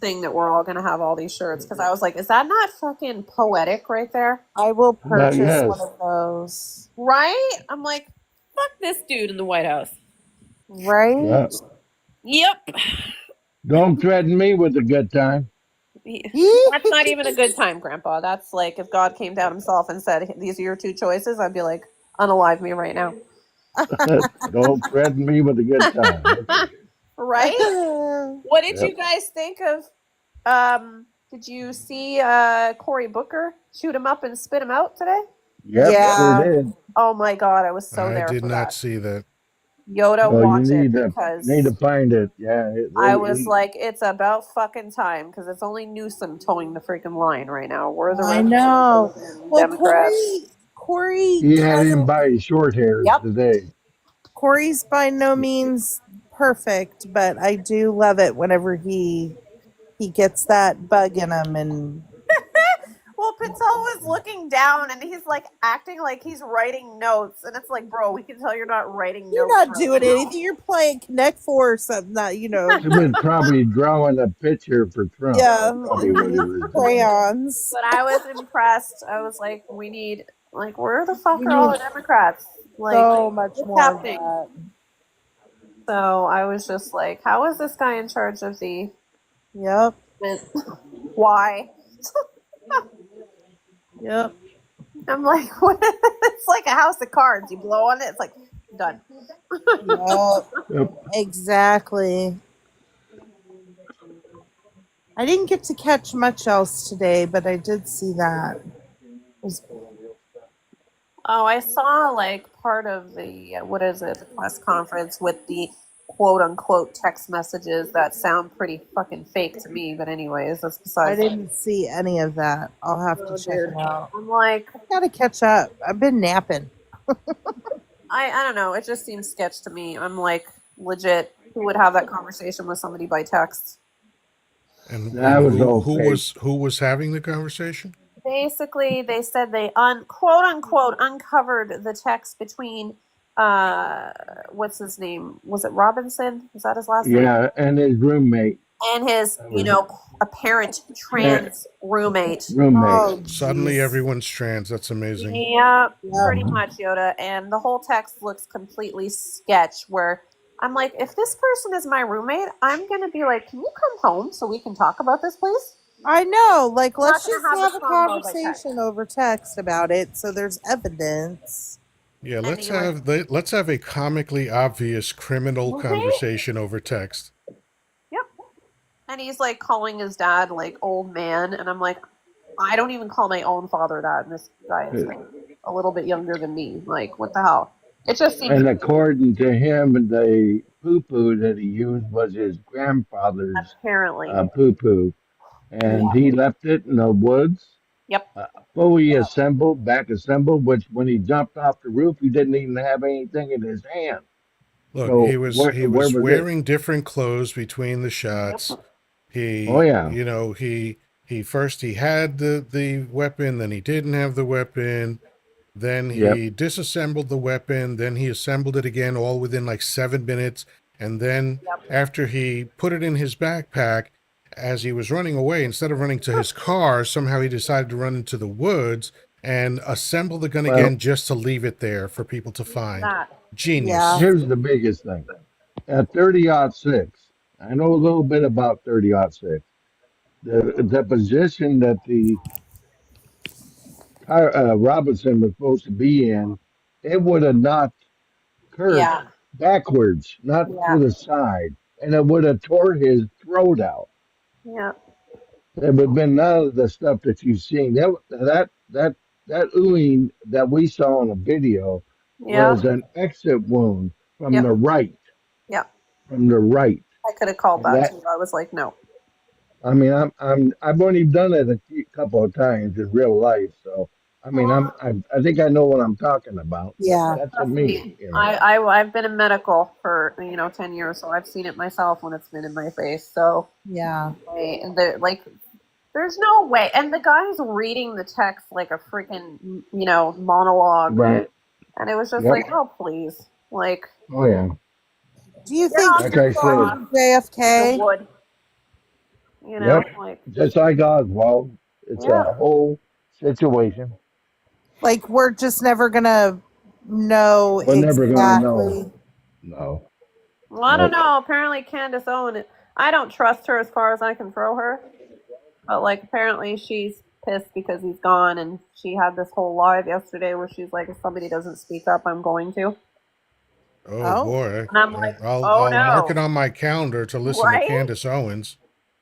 E: thing that we're all going to have all these shirts. Because I was like, is that not fucking poetic right there?
D: I will purchase one
B: yes.
D: of those.
E: Right? I'm like, fuck this dude in the White House.
D: Right?
B: Yeah.
E: Yep.
B: Don't threaten me with a good time.
E: That's not even a good time, Grandpa. That's like if God came down himself and said, "These are your two choices," I'd be like, "Unalive me right now."
B: Don't threaten me with a good time. Okay.
E: Right? What did
B: Yep.
E: you guys think of? Did you see Cory Booker shoot him up and spit him out today?
B: Yep, sure
D: Yeah.
B: did.
E: Oh my God, I was so
A: I
E: there
A: did
E: for
A: not
E: that.
A: see that.
E: Yoda,
B: Well,
E: watch it
B: you need
E: because
B: to find it. Yeah,
E: I was like, it's about fucking time because it's only Newsom towing the freaking line right now. We're the
D: I
E: rest
D: know.
E: of the
D: Well,
E: Democrats.
D: Corey
B: he had
D: kind
B: him
D: of,
B: by his short hairs
E: Yep.
B: today.
D: Corey's by no means perfect, but I do love it whenever he gets that bug in him, and
E: Well, Patel was looking down and he's like acting like he's writing notes, and it's like, bro, we can tell you're not writing
D: you're
E: notes
D: not
E: right
D: doing
E: now.
D: anything. You're playing Connect Four or something. That
B: He was probably drawing a picture for Trump.
D: yeah,
B: That's probably what he was doing.
D: crayons.
E: But I was impressed. I was like, we need, like, where the fuck
D: We
E: are all
D: need
E: the Democrats? Like,
D: so much
E: what's
D: more of
E: happening?
D: that.
E: So I was just like, how is this guy in charge of the?
D: Yep,
E: Why?
D: yep,
E: I'm like, what? It's like a house of cards. You blow on it, it's like done.
D: yep.
B: Yep.
D: Exactly. I didn't get to catch much else today, but I did see that. It was
E: Oh, I saw like part of the what is it, the press conference with the quote unquote text messages that sound pretty fucking fake to me. But anyways, that's
D: I
E: besides.
D: didn't see any of that. I'll have to
E: Oh,
D: check
E: dude.
D: it out.
E: I'm like,
D: I gotta catch up. I've been napping.
E: I don't know. It just seems sketch to me. I'm like, legit, who would have that conversation with somebody by text?
A: And
B: That was
A: who
B: all
A: who
B: fake.
A: was having the conversation?
E: Basically, they said they quote unquote uncovered the text between what's his name? Was it Robinson? Is that his last name?
B: Yeah, and his roommate,
E: And his,
B: that
E: you
B: was
E: know, apparent trans roommate.
B: roommate.
D: Oh,
A: Suddenly
D: jeez.
A: everyone's trans. That's amazing.
E: Yeah,
D: Yep.
E: pretty much, Yoda. And the whole text looks completely sketch. Where I'm like, if this person is my roommate, I'm gonna be like, can you come home so we can talk about this, please?
D: I know. Like,
E: I'm
D: let's
E: not gonna
D: just
E: have
D: have
E: a
D: a
E: convo by text.
D: conversation over text about it, so there's evidence.
A: Yeah,
E: And
A: let's
E: he like,
A: let's have a comically obvious criminal
E: Right?
A: conversation over text.
E: Yep. And he's like calling his dad like old man, and I'm like, I don't even call my own father that, and this guy is like a little bit younger than me. Like, what the hell? It just seems
B: And according to him, the poo poo that he used was his grandfather's
E: apparently.
B: poo poo. And he left it in the woods,
E: Yep.
B: fully assembled, back assembled, which when he jumped off the roof, he didn't even have anything in his hand.
A: Look,
B: So
A: he
B: where
A: was
B: was it?
A: wearing different clothes between the shots.
B: Oh,
A: He,
B: yeah.
A: you know, he first he had the weapon, then he didn't have the weapon, then
B: Yep.
A: he disassembled the weapon, then he assembled it again all within like 7 minutes, and then after he put it in his backpack, as he was running away, instead of running to his car, somehow he decided to run into the woods and assemble the gun
B: Well,
A: again just to leave it there for people to find.
E: That.
A: Genius.
D: Yeah.
B: here's the biggest thing. At 30-06, I know a little bit about 30-06. The position that the Robinson was supposed to be in, it would have knocked Kirk
E: Yeah.
B: backwards, not to
E: Yeah.
B: the side, and it would have tore his throat out.
E: Yeah.
B: There would have been none of the stuff that you've seen. That oohing that we saw on the video
E: Yeah.
B: was an exit wound from
E: Yep.
B: the right,
E: Yep.
B: from the right.
E: I could have called
B: And
E: that
B: that,
E: too. I was like, no.
B: I mean, I've only done it couple of times in real life, so I mean, I think I know what I'm talking about.
D: Yeah.
B: That's
E: Trust
B: me,
E: me.
B: you know.
E: I've been in medical for 10 years, so I've seen it myself when it's been in my face. So
D: Yeah.
E: and there's no way. And the guy's reading the text like a freaking monologue,
B: Right.
E: and it was just
B: Yep.
E: like, oh please, like
B: Oh yeah.
D: Do you
E: get
D: think
E: off
B: Like
E: your
B: I said.
E: phone, the
D: JFK?
E: wood, you know,
B: Yep.
E: like
B: Just like Oswald, it's
E: yeah.
B: a whole situation.
D: Like, we're just never gonna know
B: We're never gonna know.
D: exactly.
B: No.
E: Well, I don't know. Apparently, Candace Owen. I don't trust her as far as I can throw her. But like, apparently, she's pissed because he's gone, and she had this whole live yesterday where she's like, "If somebody doesn't speak up, I'm going to."
A: Oh boy.
E: And I'm like,
A: I'll
E: "Oh
A: mark it
E: no!"
A: on my calendar to listen to
E: Right?
A: Candace Owens.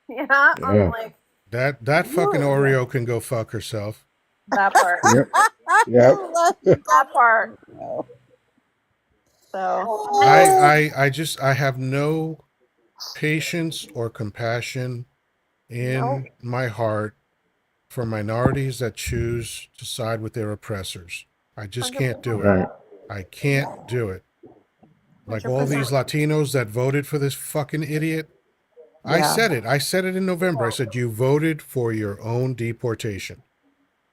E: Yeah. I'm
B: Yeah.
E: like,
A: That fucking Oreo can go fuck herself.
E: that part.
B: Yep. Yep.
E: That part. So
A: I have no patience or compassion in my heart for minorities that choose to side with their oppressors. I just can't do it.
B: Right.
A: I can't do it. Like all
E: 100%.
A: these Latinos that voted for this fucking idiot. I said it. I said it in November. I said, you voted for your own deportation.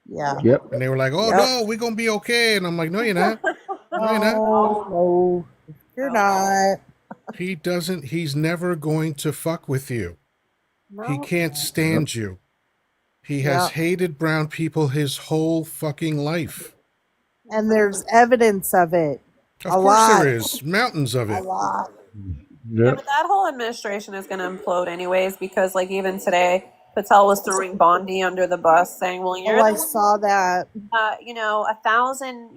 D: Yeah.
B: Yep.
A: And they were like, oh, no, we're going to be okay. And I'm like, no, you're not. No, you're not.
D: No, you're not.
A: He's never going to fuck with you. He can't stand you. He has hated brown people his whole fucking life.
D: And there's evidence of it.
A: Of course there is. Mountains of it.
D: A lot.
E: Yeah,
B: Yep.
E: but that whole administration is going to implode anyways because, like, even today, Patel was throwing Bondi under the bus, saying, "Well, you're,
D: I saw that.
E: 1,000,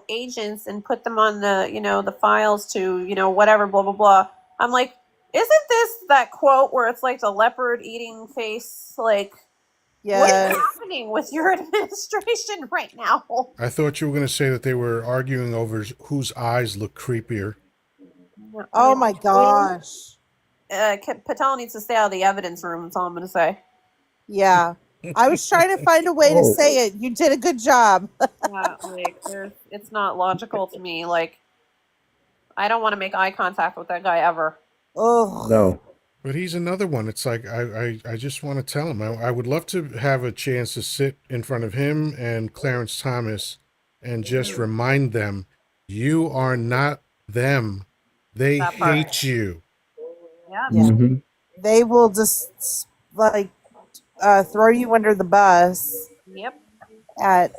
E: agents and put them on the, the files to, whatever, blah blah blah." I'm like, isn't this that quote where it's like the leopard eating face? Like, what is happening with your administration right now?
A: I thought you were going to say that they were arguing over whose eyes look creepier.
D: Oh my gosh.
E: Patel needs to stay out of the evidence room. That's all I'm going to say.
D: Yeah. I was trying to find a way to say it. You did a good job.
E: Yeah, like it's not logical to me. Like, I don't want to make eye contact with that guy ever.
D: Oh
B: No.
A: But he's another one. It's like I just want to tell him. I would love to have a chance to sit in front of him and Clarence Thomas and just remind them, you are not them. They hate you.
E: Yeah.
B: Mm-hmm.
D: They will just throw you under the bus.
E: Yep.
D: At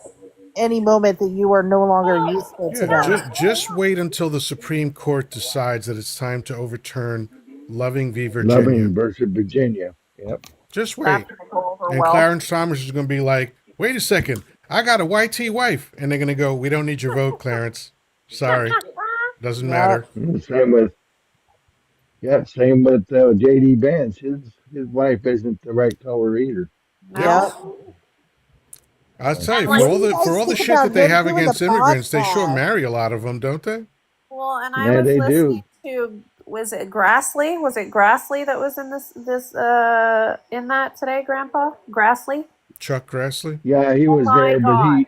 D: any moment that you are no longer useful to them.
A: Just wait until the Supreme Court decides that it's time to overturn Loving v. Virginia.
B: Loving versus Virginia. Yep.
A: Just wait. And Clarence Thomas is going to be like, wait a second, I got a YT wife. And they're going to go, we don't need your vote, Clarence. Sorry. Doesn't matter.
B: Same with JD Vance. His wife isn't the right color either.
D: Yeah.
A: I'll tell you, for all the shit that they have against immigrants, they sure marry a lot of them, don't they?
E: Well, and I was listening to, was it Grassley? Was it Grassley that was in this in that today, Grandpa? Grassley?
A: Chuck Grassley?
B: Yeah, he was there, but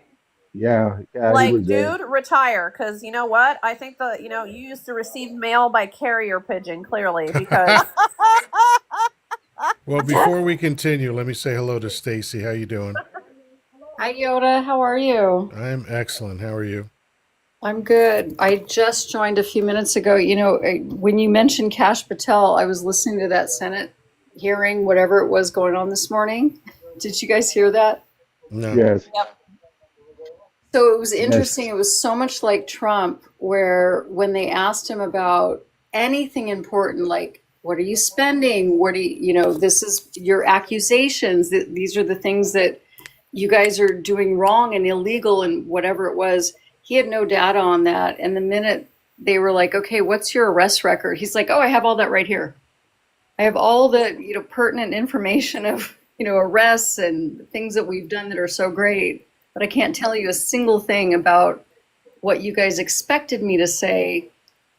E: like,
B: he was
E: dude,
B: there.
E: retire, because you know what? I think you used to receive mail by carrier pigeon, clearly, because.
A: Well, before we continue, let me say hello to Stacy. How you doing?
F: Hi, Yoddah. How are you?
A: I'm excellent. How are you?
F: I'm good. I just joined a few minutes ago. When you mentioned Kash Patel, I was listening to that Senate hearing, whatever it was going on this morning. Did you guys hear that?
A: No.
B: Yes.
E: Yep.
F: So it was interesting. It was so much like Trump, where when they asked him about anything important, like, what are you spending? What do you, this is your accusations. These are the things that you guys are doing wrong and illegal and whatever it was. He had no data on that. And the minute they were like, okay, what's your arrest record? He's like, oh, I have all that right here. I have all the, pertinent information of, arrests and things that we've done that are so great. But I can't tell you a single thing about what you guys expected me to say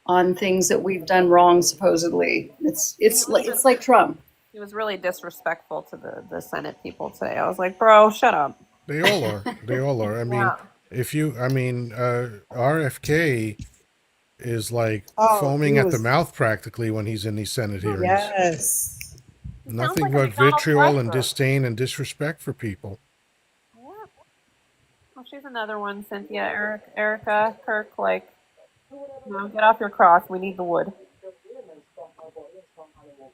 F: on things that we've done wrong, supposedly. It's like Trump.
E: He was really disrespectful to the Senate people today. I was like, bro, shut up.
A: They all are. They all are. I mean, RFK is like foaming at the mouth practically when he's in these Senate hearings.
D: Yes.
A: Nothing but vitriol and disdain and disrespect for people.
E: Yeah. Well, she's another one, Cynthia, Erica, Kirk, like, get off your cross. We need the wood.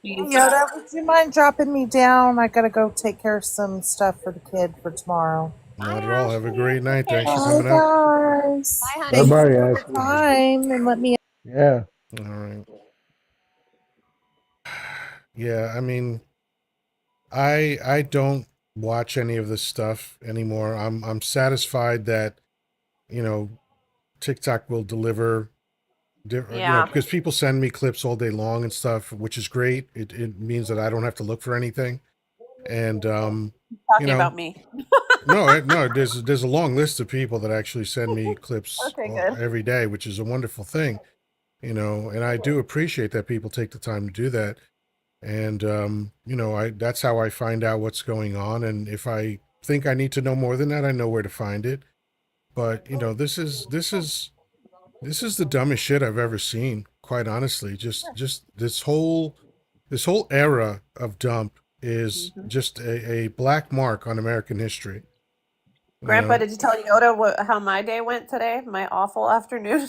D: Yoddah, would you mind dropping me down? I gotta go take care of some stuff for the kid for tomorrow.
A: Not at all. Have a great night. Thanks for
D: Bye,
A: coming out.
D: guys.
E: Bye, honey.
B: Bye,
D: Time and let me.
B: Yeah.
A: All right. Yeah, I mean, I don't watch any of this stuff anymore. I'm satisfied that, you know, TikTok will deliver,
E: Yeah.
A: because people send me clips all day long and stuff, which is great. It means that I don't have to look for anything. And you
E: Talking
A: know,
E: about me.
A: no, there's a long list of people that actually send me clips
E: Okay, good.
A: every day, which is a wonderful thing, and I do appreciate that people take the time to do that. And I that's how I find out what's going on. And if I think I need to know more than that, I know where to find it. But this is the dumbest shit I've ever seen, quite honestly. Just this whole era of dump is
E: Mhm.
A: just a black mark on American history. You
E: Grandpa,
A: know?
E: did you tell Yoda how my day went today? My awful afternoon.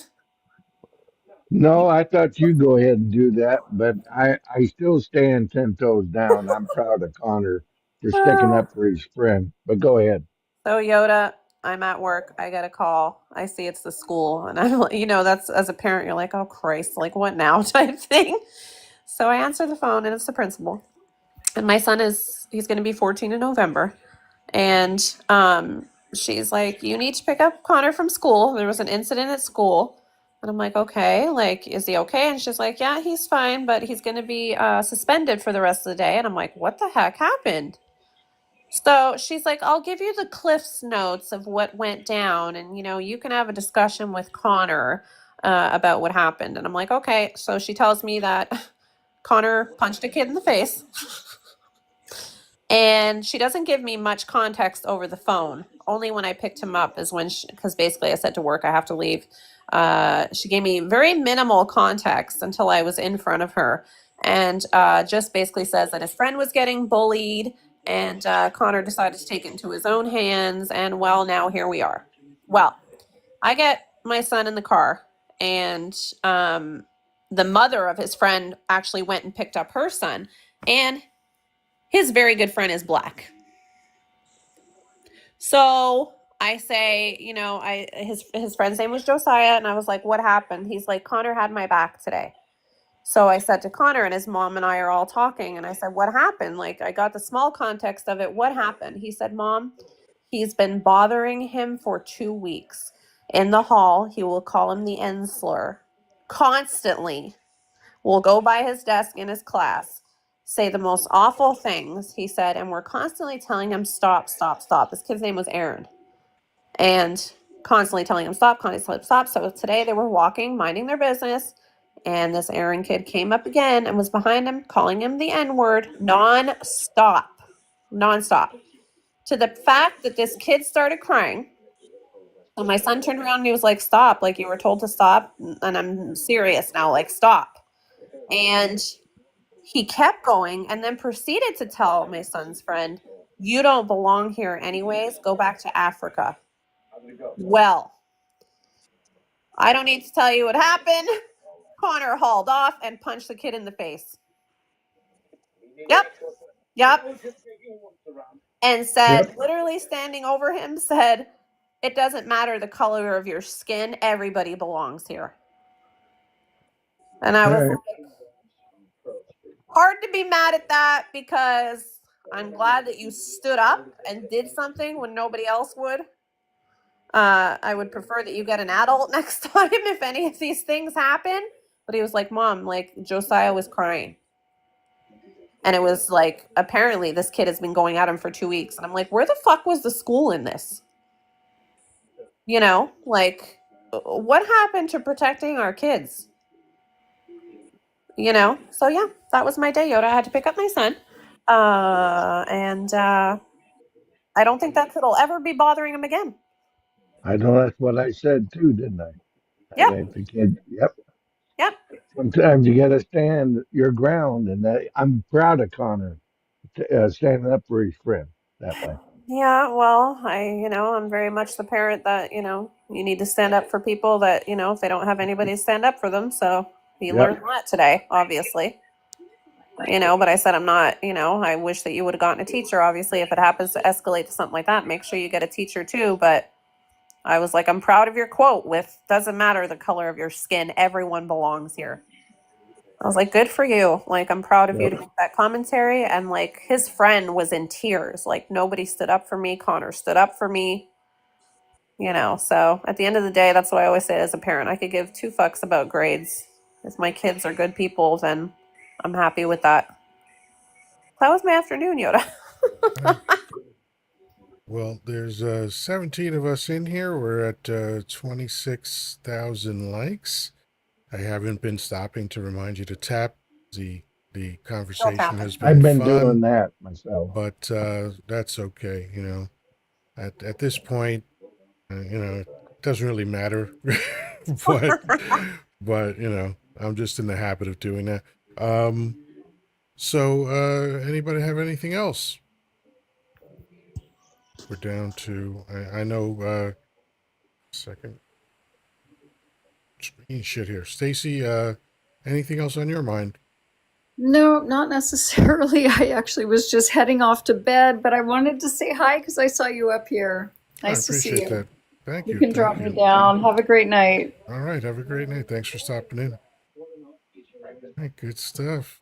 B: No, I thought you'd go ahead and do that, but I still stand 10 toes down. I'm proud of Connor for sticking up for his friend. But go ahead.
E: So Yoda, I'm at work. I get a call. I see it's the school, and I'm like, that's as a parent, you're like, oh Christ, like what now type thing. So I answer the phone, and it's the principal. And my son he's going to be 14 in November, and she's like, you need to pick up Connor from school. There was an incident at school. And I'm like, okay, like, is he okay? And she's like, yeah, he's fine, but he's going to be suspended for the rest of the day. And I'm like, what the heck happened? So she's like, I'll give you the Cliff's notes of what went down, and you can have a discussion with Connor about what happened. And I'm like, okay. So she tells me that Connor punched a kid in the face, and she doesn't give me much context over the phone. Only when I picked him up is when, because basically I said to work I have to leave. She gave me very minimal context until I was in front of her, and just basically says that his friend was getting bullied, and Connor decided to take it into his own hands. And well, now here we are. Well, I get my son in the car, and the mother of his friend actually went and picked up her son, and his very good friend is black. So I say, his friend's name was Josiah, and I was like, what happened? He's like, Connor had my back today. So I said to Connor, and his mom and I are all talking, and I said, what happened? Like, I got the small context of it. What happened? He said, Mom, he's been bothering him for 2 weeks. In the hall, he will call him the N slur constantly. We'll go by his desk in his class, say the most awful things, he said, and we're constantly telling him, stop, stop, stop. This kid's name was Aaron. And constantly telling him, stop, constantly stop. So today they were walking, minding their business, and this Aaron kid came up again and was behind him, calling him the N word non-stop. Non-stop. To the fact that this kid started crying. So my son turned around and he was like, stop, like you were told to stop. And I'm serious now, like, stop. And he kept going and then proceeded to tell my son's friend, you don't belong here anyways. Go back to Africa. Well, I don't need to tell you what happened. Connor hauled off and punched the kid in the face. Yep. Yep. And said,
B: Yep.
E: literally standing over him, said, it doesn't matter the color of your skin. Everybody belongs here. And I
B: All
E: was
B: right.
E: like, hard to be mad at that, because I'm glad that you stood up and did something when nobody else would. I would prefer that you get an adult next time if any of these things happen. But he was like, Mom, like Josiah was crying. And it was like, apparently this kid has been going at him for 2 weeks. And I'm like, where the fuck was the school in this? Like, what happened to protecting our kids? So yeah, that was my day, Yoda. I had to pick up my son. And I don't think that it'll ever be bothering him again.
B: I know that's what I said too, didn't I? I
E: Yep.
B: think the kid, yep.
E: Yep.
B: Sometimes you got to stand your ground, and I'm proud of Connor standing up for his friend that way.
E: Yeah, well, I'm very much the parent that, you need to stand up for people that, if they don't have anybody to stand up for them. So he
B: Yep.
E: learned that today, obviously. But I said, I'm not, I wish that you would have gotten a teacher. Obviously, if it happens to escalate to something like that, make sure you get a teacher too. But I was like, I'm proud of your quote with, doesn't matter the color of your skin, everyone belongs here. I was like, good for you. Like, I'm proud of you
B: Yep.
E: to make that commentary. And like, his friend was in tears. Like, nobody stood up for me. Connor stood up for me. So at the end of the day, that's what I always say as a parent. I could give two fucks about grades. If my kids are good people, then I'm happy with that. That was my afternoon, Yoda.
A: All right. Well, there's 17 of us in here. We're at 26,000 likes. I haven't been stopping to remind you to tap. The
E: Still
A: conversation
E: tapping.
A: has been
B: I've been doing
A: fun,
B: that myself.
A: but that's okay. At this point, it doesn't really matter. but I'm just in the habit of doing that. So anybody have anything else? We're down to I know second screen shit here. Stacy, anything else on your mind?
F: No, not necessarily. I actually was just heading off to bed, but I wanted to say hi because I saw you up here.
A: I
F: Nice to see
A: appreciate
F: you.
A: that. Thank
F: You
A: you.
F: can
A: Thank
F: drop me
A: you.
F: down. Have a great night.
A: All right. Have a great night. Thanks for stopping in. All right, good stuff.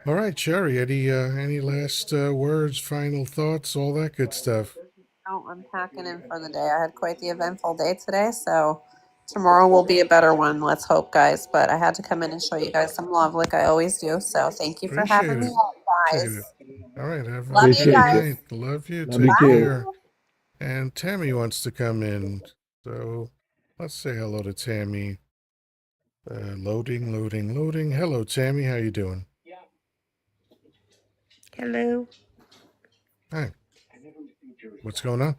A: All right, Sherry, any last words, final thoughts, all that good stuff?
E: Oh, I'm packing in for the day. I had quite the eventful day today, so tomorrow will be a better one. Let's hope, guys. But I had to come in and show you guys some love like I always do. So thank you for having
A: Appreciate
E: me
A: it.
E: on,
A: Appreciate
E: guys.
A: it. All right, have a
E: Love you
A: good
B: Appreciate you.
E: guys.
A: night. Love you.
B: Love you
A: Take
B: too.
A: care.
E: Bye.
A: And Tammy wants to come in. So let's say hello to Tammy. Loading, loading, loading. Hello, Tammy. How you doing?
E: Hello.
A: Hi. What's going on?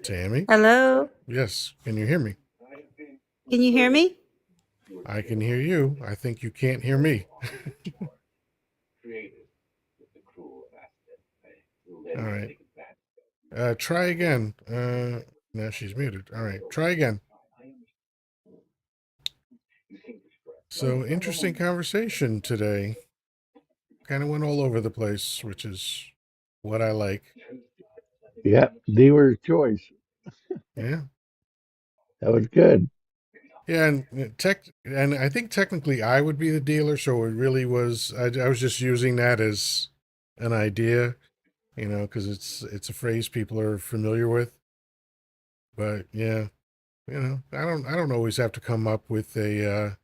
A: Tammy?
G: Hello.
A: Yes. Can you hear me?
G: Can you hear me?
A: I can hear you. I think you can't hear me. All right. Try again. Now she's muted. All right. Try again. So interesting conversation today. Kind of went all over the place, which is what I like.
B: Yep. Dealer's choice.
A: Yeah.
B: That was good.
A: Yeah, and I think technically I would be the dealer, so it really was. I was just using that as an idea, because it's a phrase people are familiar with. But yeah, I don't always have to come up with a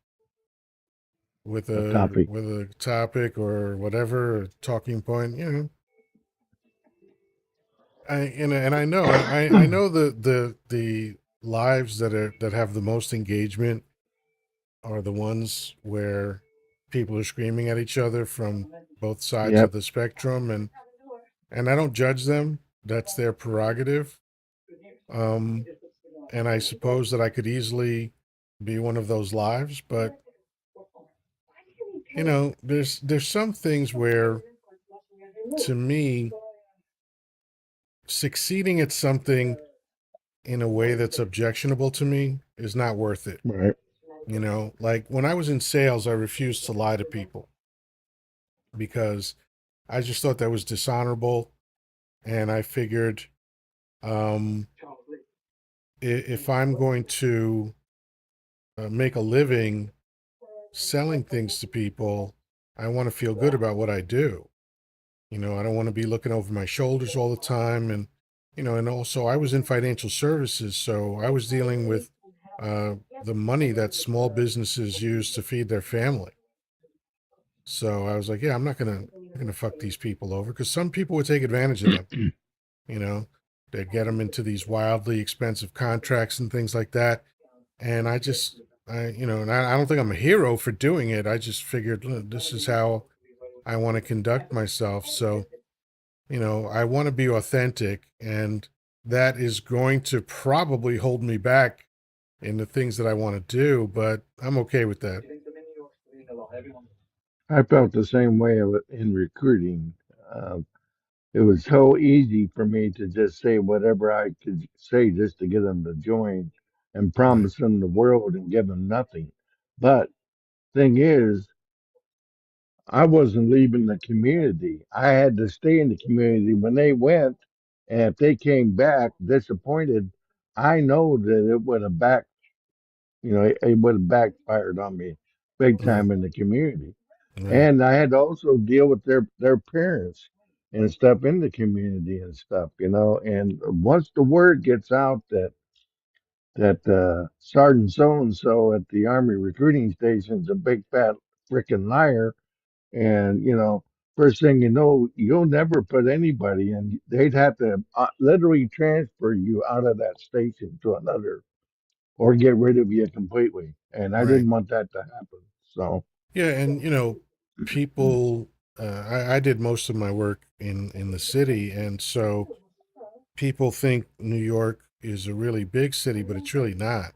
A: with
B: A
A: a
B: topic.
A: with a topic or whatever, a talking point. And I know I know the lives that have the most engagement are the ones where people are screaming at each other from both sides of
B: Yep.
A: the spectrum, and I don't judge them. That's their prerogative. Um, and I suppose that I could easily be one of those lives, but there's some things where, to me, succeeding at something in a way that's objectionable to me is not worth it.
B: Right.
A: Like when I was in sales, I refused to lie to people because I just thought that was dishonorable. And I figured, um, if I'm going to make a living selling things to people, I want to feel good about what I do. I don't want to be looking over my shoulders all the time. And also I was in financial services, so I was dealing with the money that small businesses use to feed their family. So I was like, yeah, I'm not gonna fuck these people over, because some people would take advantage of them. You know, they'd get them into these wildly expensive contracts and things like that. And and I don't think I'm a hero for doing it. I just figured, "Look, this is how I want to conduct myself." So, I want to be authentic, and that is going to probably hold me back in the things that I want to do, but I'm okay with that.
B: I felt the same way in recruiting. It was so easy for me to just say whatever I could say just to get them to join and
A: Right.
B: promise them the world and give them nothing. But thing is, I wasn't leaving the community. I had to stay in the community when they went. And if they came back disappointed, I know that it would have it would have backfired on me big
A: Right.
B: time in the community.
A: Right.
B: And I had to also deal with their parents and stuff in the community and stuff, And once the word gets out that Sergeant so and so at the Army recruiting station's a big fat freaking liar, and first thing you know, you'll never put anybody in. They'd have to literally transfer you out of that station to another, or get rid of you completely. And I
A: Right.
B: didn't want that to happen. So,
A: Yeah, and people. I did most of my work in the city, and so people think New York is a really big city, but it's really not.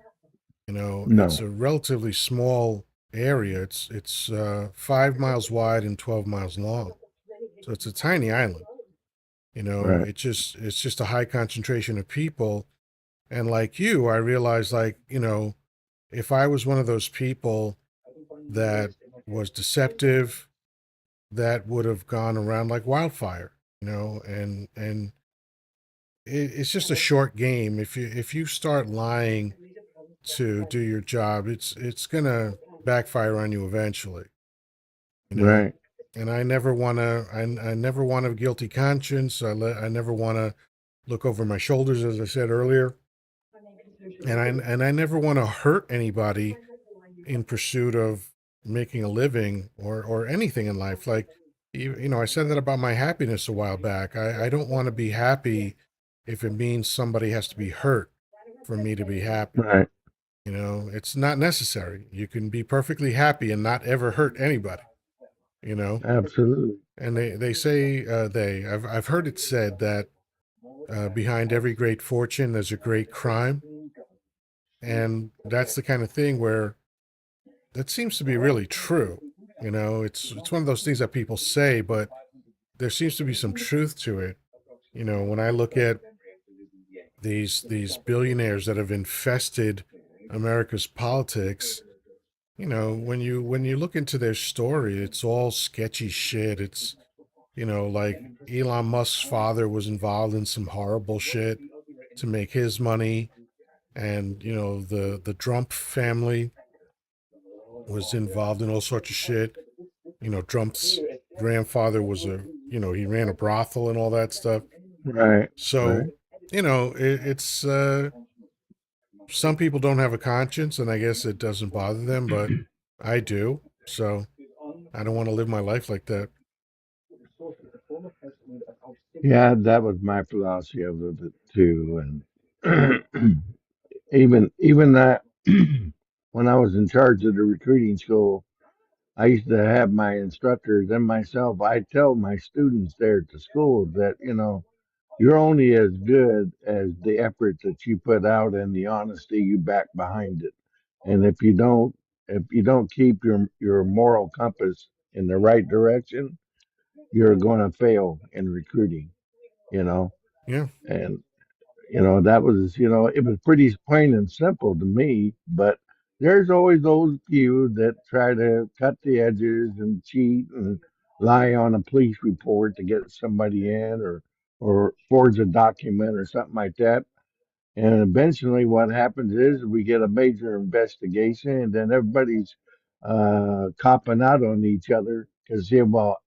A: It's
B: no,
A: a relatively small area. It's 5 miles wide and 12 miles long, so it's a tiny island.
B: right,
A: It's just a high concentration of people, and like you, I realized like if I was one of those people that was deceptive, that would have gone around like wildfire. And it's just a short game. If you start lying to do your job, it's gonna backfire on you eventually. you know
B: right,
A: and I never want a guilty conscience. I never want to look over my shoulders, as I said earlier, and I never want to hurt anybody in pursuit of making a living or anything in life. Like I said that about my happiness a while back. I don't want to be happy if it means somebody has to be hurt for me to be happy.
B: right.
A: It's not necessary. You can be perfectly happy and not ever hurt anybody. you know
B: Absolutely.
A: and they say I've heard it said that behind every great fortune there's a great crime, and that's the kind of thing where that seems to be really true. It's one of those things that people say, but there seems to be some truth to it. When I look at these billionaires that have infested America's politics, when you look into their story, it's all sketchy shit. It's like Elon Musk's father was involved in some horrible shit to make his money, and the Trump family was involved in all sorts of shit. Trump's grandfather was he ran a brothel and all that stuff.
B: Right, right.
A: So, it's some people don't have a conscience, and I guess it doesn't bother them, but I do. So I don't want to live my life like that.
B: Yeah, that was my philosophy of it too. And even that when I was in charge of the recruiting school, I used to have my instructors and myself. I tell my students there at the school that you're only as good as the effort that you put out and the honesty you back behind it. And if you don't keep your moral compass in the right direction, you're going to fail in recruiting. You know,
A: Yeah.
B: and that was, it was pretty plain and simple to me, but there's always those few that try to cut the edges and cheat and lie on a police report to get somebody in, or forge a document or something like that. And eventually what happens is we get a major investigation, and then everybody's copping out on each other because, yeah, well,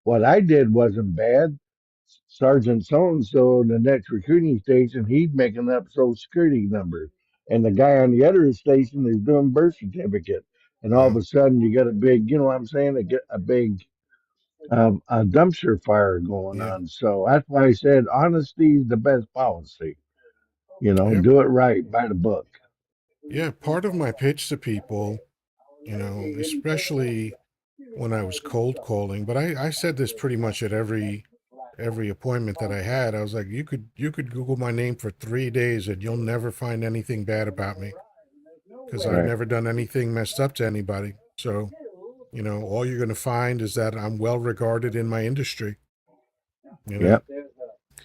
B: what I did wasn't bad. Sergeant so and so in the next recruiting station, he's making up social security numbers. And the guy on the other station is doing birth certificate. And all of
A: Yeah.
B: a sudden you got a big, you know what I'm saying? A big a dumpster fire going
A: Yeah.
B: on. So that's why I said honesty is the best policy.
A: Yeah.
B: Do it right by the book.
A: Yeah. Part of my pitch to people, especially when I was cold calling, but I said this pretty much at every appointment that I had. I was like, you could Google my name for 3 days and you'll never find anything bad about me, because I've
B: Right.
A: never done anything messed up to anybody. So, all you're going to find is that I'm well regarded in my industry, you know,
B: Yep.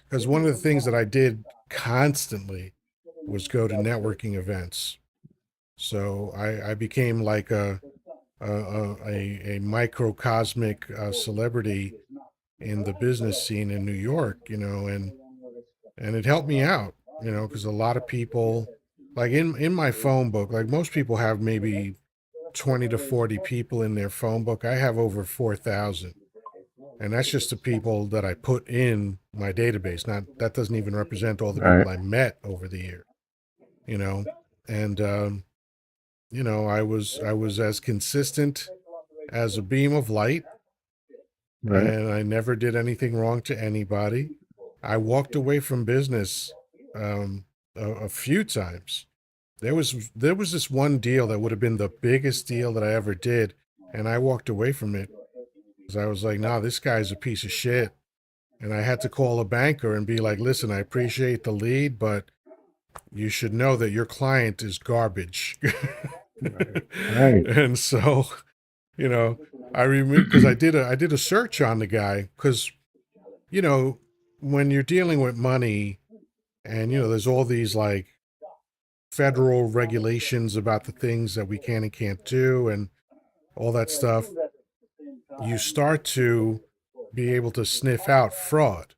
A: because one of the things that I did constantly was go to networking events. So I became like a microcosmic celebrity in the business scene in New York, and it helped me out. because a lot of people, like in my phone book, like most people have maybe 20 to 40 people in their phone book. I have over 4,000. And that's just the people that I put in my database. Not that doesn't even represent all the
B: Right.
A: people I met over the year, you know. And I was as consistent as a beam of light,
B: Right.
A: and I never did anything wrong to anybody. I walked away from business a few times. There was this one deal that would have been the biggest deal that I ever did, and I walked away from it because I was like, "Nah, this guy's a piece of shit." And I had to call a banker and be like, "Listen, I appreciate the lead, but you should know that your client is garbage."
B: Right.
A: And so, you know, I remember because I did a search on the guy because you know when you're dealing with money and there's all these like federal regulations about the things that we can and can't do and all that stuff, you start to be able to sniff out fraud,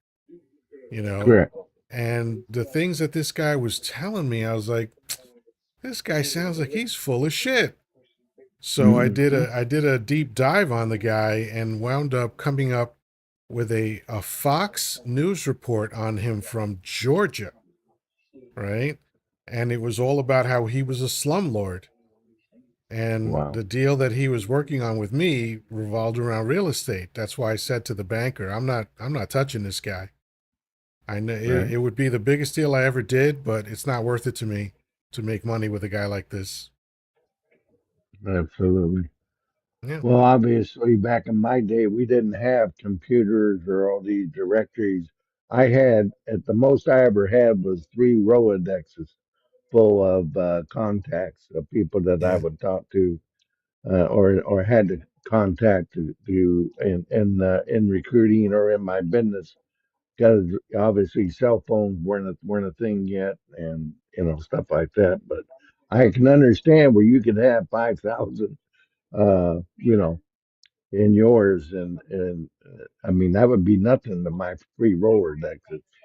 A: you know.
B: Correct.
A: And the things that this guy was telling me, I was like, this guy sounds like he's full of shit. So I did
B: Mhm.
A: a deep dive on the guy and wound up coming up with a Fox News report on him from Georgia, right? And it was all about how he was a slumlord. And
B: Wow.
A: the deal that he was working on with me revolved around real estate. That's why I said to the banker, I'm not touching this guy. I know it
B: Right.
A: would be the biggest deal I ever did, but it's not worth it to me to make money with a guy like this.
B: Absolutely.
A: Yeah.
B: Well, obviously, back in my day, we didn't have computers or all these directories. I had, at the most I ever had was 3 Rolodexes full of contacts of people that I
A: Yeah.
B: would talk to or had to contact to in recruiting or in my business. Because obviously cell phones weren't a thing yet, and stuff like that. But I can understand where you could have 5,000, you know, in yours, and I mean that would be nothing to my free roller decks,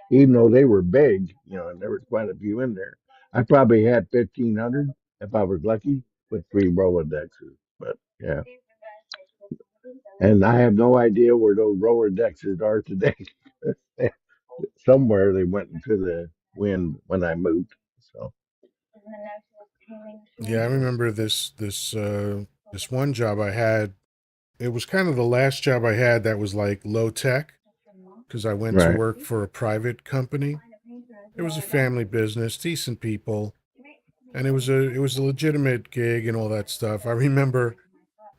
B: even though they were big, and there was quite a few in there. I probably had 1,500 if I was lucky with 3 Rolodexes. But yeah, and I have no idea where those Rolodexes are today. Somewhere they went into the wind when I moved. So
A: Yeah, I remember this one job I had. It was kind of the last job I had that was like low tech because I went to
B: right,
A: work for a private company. It was a family business, decent people, and it was a legitimate gig and all that stuff. I remember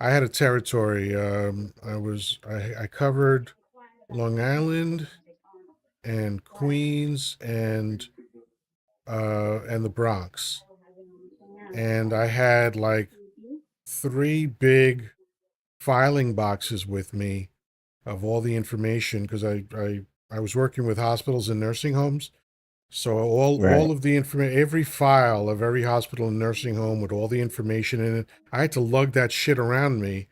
A: I had a territory. I covered Long Island and Queens and the Bronx, and I had like three big filing boxes with me of all the information because I was working with hospitals and nursing homes. So all
B: right.
A: of the information, every file of every hospital and nursing home with all the information in it, I had to lug that shit around me.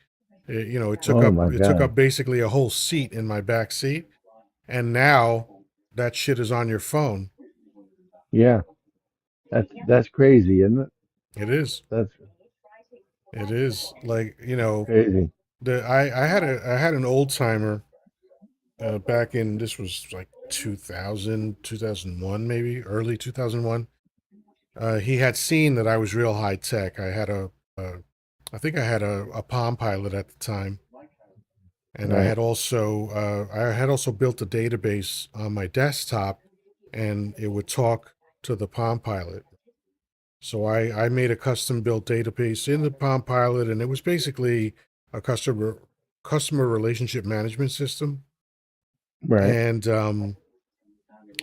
A: It took
B: Oh
A: up
B: my
A: it took
B: God.
A: up basically a whole seat in my back seat. And now that shit is on your phone.
B: Yeah, that's crazy, isn't it?
A: It is.
B: That's
A: It is like
B: crazy.
A: I had an old timer back in this was like 2000 2001 maybe early 2001. He had seen that I was real high tech. I think I had a Palm Pilot at the time, and I
B: Right,
A: had also built a database on my desktop, and it would talk to the Palm Pilot. So I made a custom built database in the Palm Pilot, and it was basically a customer relationship management system.
B: right.
A: And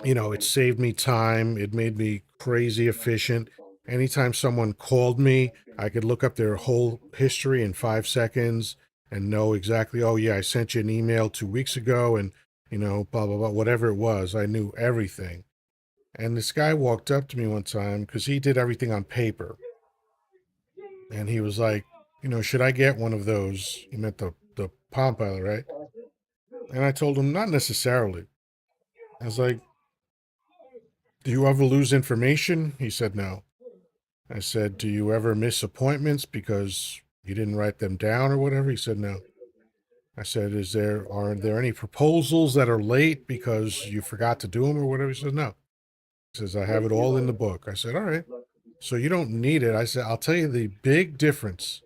A: it saved me time. It made me crazy efficient. Anytime someone called me, I could look up their whole history in 5 seconds and know exactly, oh, yeah, I sent you an email 2 weeks ago and, blah, blah, blah, whatever it was. I knew everything. And this guy walked up to me one time because he did everything on paper. And he was like, should I get one of those? He meant the Palm Pilot, right? And I told him, not necessarily. I was like, do you ever lose information? He said, no. I said, do you ever miss appointments because you didn't write them down or whatever? He said, no. I said, are there any proposals that are late because you forgot to do them or whatever? He said, no. He says, I have it all in the book. I said, all right. So you don't need it. I said, I'll tell you the big difference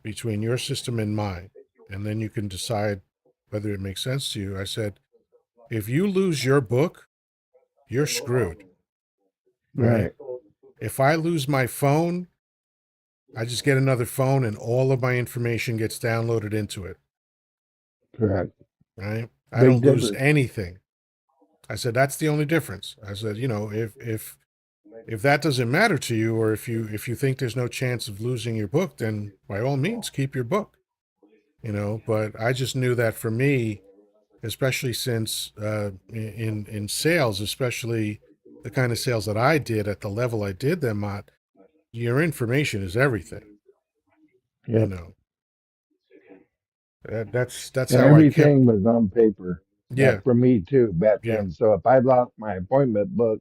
A: between your system and mine, and then you can decide whether it makes sense to you. I said, if you lose your book, you're screwed, right?
B: Right.
A: If I lose my phone, I just get another phone and all of my information gets downloaded into it,
B: Correct.
A: right? I
B: Big
A: don't lose
B: difference.
A: anything. I said, that's the only difference. I said, if that doesn't matter to you, or if you think there's no chance of losing your book, then by all means keep your book, but I just knew that for me, especially since in sales, especially the kind of sales that I did at the level I did them at, your information is everything.
B: Yep.
A: That's
B: And
A: how I kept.
B: everything was on paper
A: Yeah,
B: back for me too back
A: yeah,
B: then. So if I lost my appointment book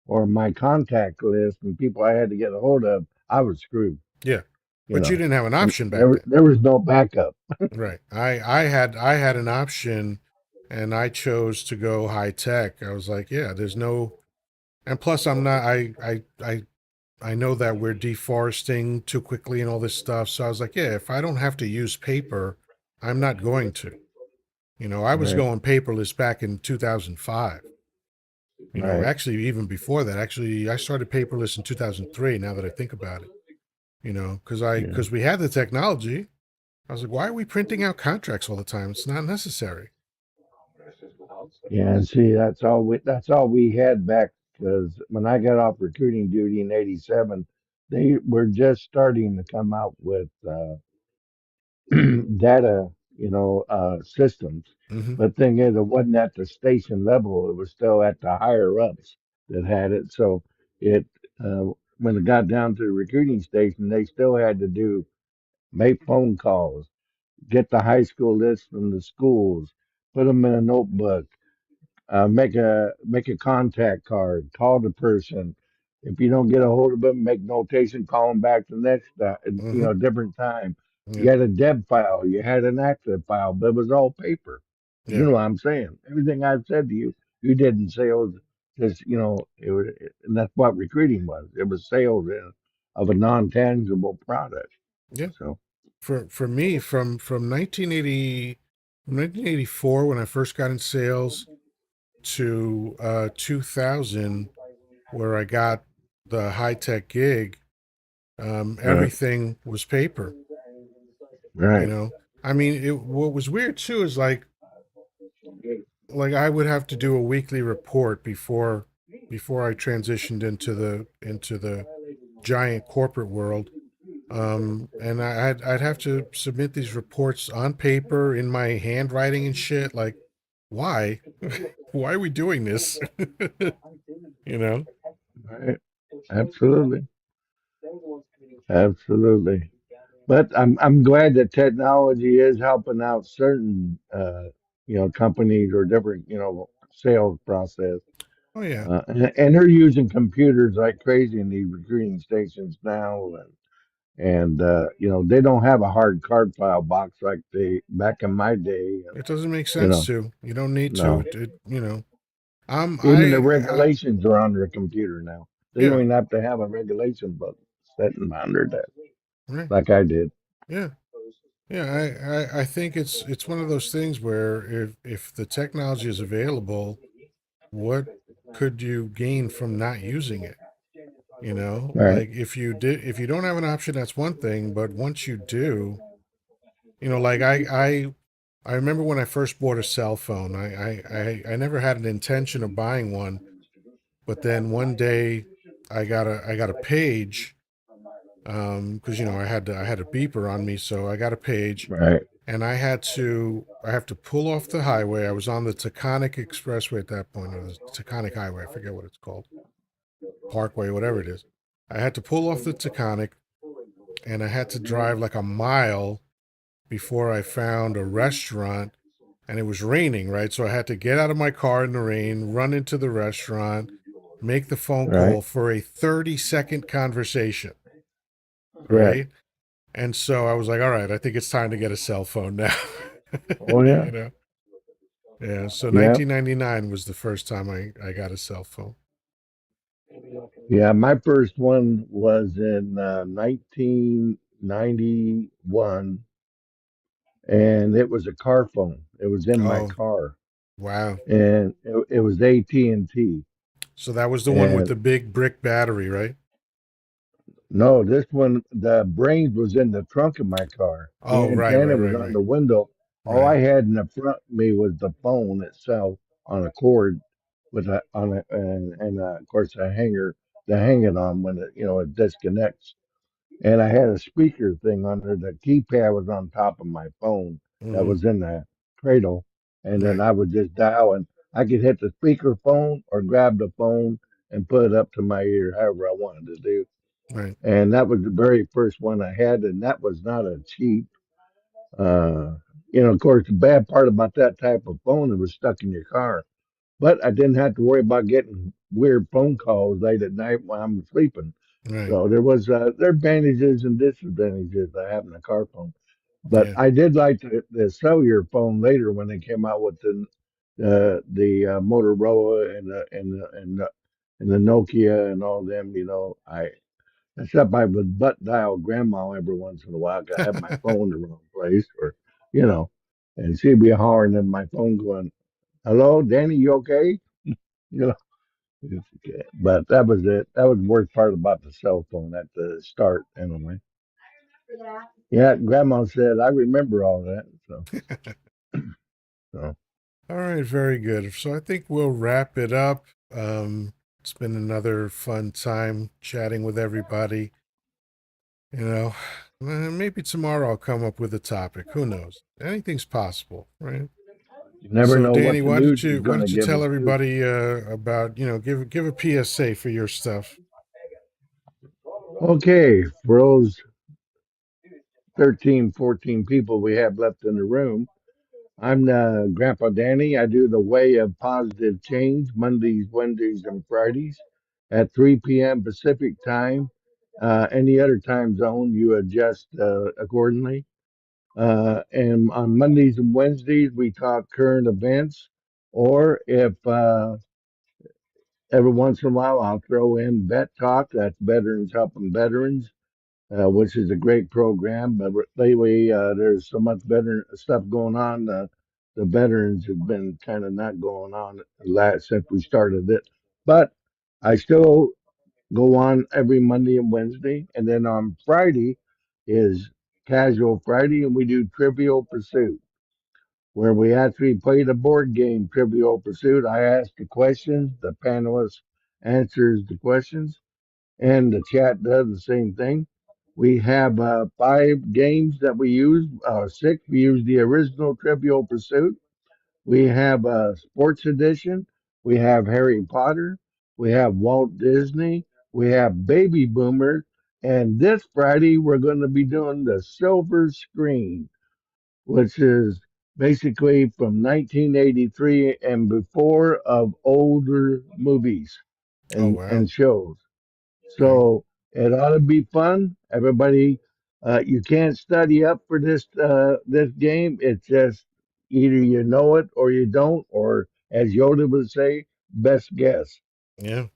B: or my contact list and people I had to get a hold of, I was screwed.
A: yeah.
B: You
A: But you
B: know,
A: didn't have an
B: and
A: option back then,
B: there was no backup.
A: right? I had an option, and I chose to go high tech. I was like, yeah, there's no, and plus I'm not. I know that we're deforesting too quickly and all this stuff. So I was like, yeah, if I don't have to use paper, I'm not going to. I was
B: Right.
A: going paperless back in 2005.
B: Right.
A: Actually, even before that, actually, I started paperless in 2003. Now that I think about it,
B: Yeah.
A: because we had the technology. I was like, why are we printing out contracts all the time? It's not necessary.
B: Yeah. And see, that's all we had back because when I got off recruiting duty in '87, they were just starting to come out with data, systems.
A: Hmm.
B: But thing is, it wasn't at the station level; it was still at the higher ups that had it. So it, when it got down to the recruiting station, they still had to make phone calls, get the high school list from the schools, put them in a notebook, make a contact card, call the person. If you don't get a hold of them, make notation, call them back the next
A: Hmm.
B: different time.
A: Yeah.
B: You had a deb file, you had an active file, but it was all paper. You
A: Yeah.
B: know what I'm saying? Everything I've said to you, you did in sales, because and that's what recruiting was. It was sales of a non tangible product.
A: Yeah.
B: So
A: For me, from 1984 when I first got in sales to 2000 where I got the high tech gig,
B: right,
A: everything was paper. You
B: right,
A: know, I mean, what was weird too is like I would have to do a weekly report before I transitioned into the giant corporate world. And I'd have to submit these reports on paper in my handwriting and shit. Like, why? Why are we doing this? you know?
B: right. Absolutely, absolutely. But I'm glad that technology is helping out certain companies or different sales process.
A: Oh yeah.
B: And they're using computers like crazy in these recruiting stations now, and they don't have a hard card file box like they back in my day. And,
A: It doesn't make
B: you
A: sense
B: know,
A: to. You don't need to.
B: no,
A: I'm
B: even the
A: I
B: regulations are on their computer now. They don't
A: yeah,
B: even have to have a regulation book sitting under that,
A: right.
B: like I did.
A: Yeah. Yeah, I think it's one of those things where if the technology is available, what could you gain from not using it?
B: Right,
A: Like if you don't have an option, that's one thing, but once you do, like I remember when I first bought a cell phone, I never had an intention of buying one, but then one day I got a page, because I had a beeper on me, so I got a page,
B: right,
A: and I have to pull off the highway. I was on the Taconic Expressway at that point, or the Taconic Highway, I forget what it's called, Parkway, whatever it is. I had to pull off the Taconic, and I had to drive like a mile before I found a restaurant, and it was raining, right? So I had to get out of my car in the rain, run into the restaurant, make the phone
B: Right.
A: call for a 30-second conversation,
B: Correct.
A: right? And so I was like, all right, I think it's time to get a cell phone now.
B: Oh yeah.
A: You know? Yeah. So
B: Yeah.
A: 1999 was the first time I got a cell phone.
B: Yeah. My first one was in 1991, and it was a car phone. It was in my
A: Oh,
B: car,
A: wow.
B: and it was AT&T.
A: So that was the one with
B: And
A: the big brick battery, right?
B: no, this one, the brains was in the trunk of my car. The
A: Oh, right, right,
B: antenna was
A: right,
B: on
A: right,
B: the window. All I
A: right,
B: had in the front of me was the phone itself on a cord with a on a and of course a hanger to hang it on when it disconnects. And I had a speaker thing under the keypad was on top of my phone that
A: hmm
B: was in the cradle, and then
A: right,
B: I would just dial and I could hit the speaker phone or grab the phone and put it up to my ear, however I wanted to do.
A: right.
B: And that was the very first one I had, and that was not a cheap. Uh, of course, the bad part about that type of phone, it was stuck in your car. But I didn't have to worry about getting weird phone calls late at night when I'm sleeping.
A: Right.
B: So there are advantages and disadvantages of having a car phone. But
A: Yeah.
B: I did like the cellular phone later when they came out with the Motorola and the Nokia and all them. Except I would butt dial grandma every once in a while. 'Cause I have my phone in the wrong place, or you know, and she'd be hollering in my phone, going, "Hello, Danny, you okay?" You know. It's okay. But that was it. That was the worst part about the cell phone at the start, anyway. Yeah, Grandma said I remember all that. So
A: All right, very good. So I think we'll wrap it up. It's been another fun time chatting with everybody. You know, maybe tomorrow I'll come up with a topic. Who knows? Anything's possible, right?
B: you never
A: So
B: know
A: Danny,
B: what the
A: why don't
B: news
A: you
B: is
A: why
B: going to
A: don't you
B: give
A: tell
B: us too.
A: everybody about give a PSA for your stuff?
B: Okay, for those 13, 14 people we have left in the room, I'm Grandpa Danny. I do the Way of Positive Change Mondays, Wednesdays, and Fridays at 3 p.m. Pacific time. Any other time zone, you adjust accordingly. And on Mondays and Wednesdays, we talk current events, or if every once in a while, I'll throw in Vet Talk. That's Veterans Helping Veterans, which is a great program. But lately, there's so much better stuff going on. The veterans have been kind of not going on last since we started it. But I still go on every Monday and Wednesday. And then on Friday is Casual Friday, and we do Trivial Pursuit, where we actually play the board game Trivial Pursuit. I ask the questions, the panelist answers the questions, and the chat does the same thing. We have 5 games that we use, 6. We use the original Trivial Pursuit. We have a sports edition. We have Harry Potter. We have Walt Disney. We have Baby Boomers. And this Friday, we're going to be doing the Silver Screen, which is basically from 1983 and before of older movies
A: Oh
B: and
A: wow.
B: shows.
A: Okay.
B: So it ought to be fun. Everybody, you can't study up for this game. It's just either you know it or you don't, or as Yoda would say, best guess,
A: Yeah.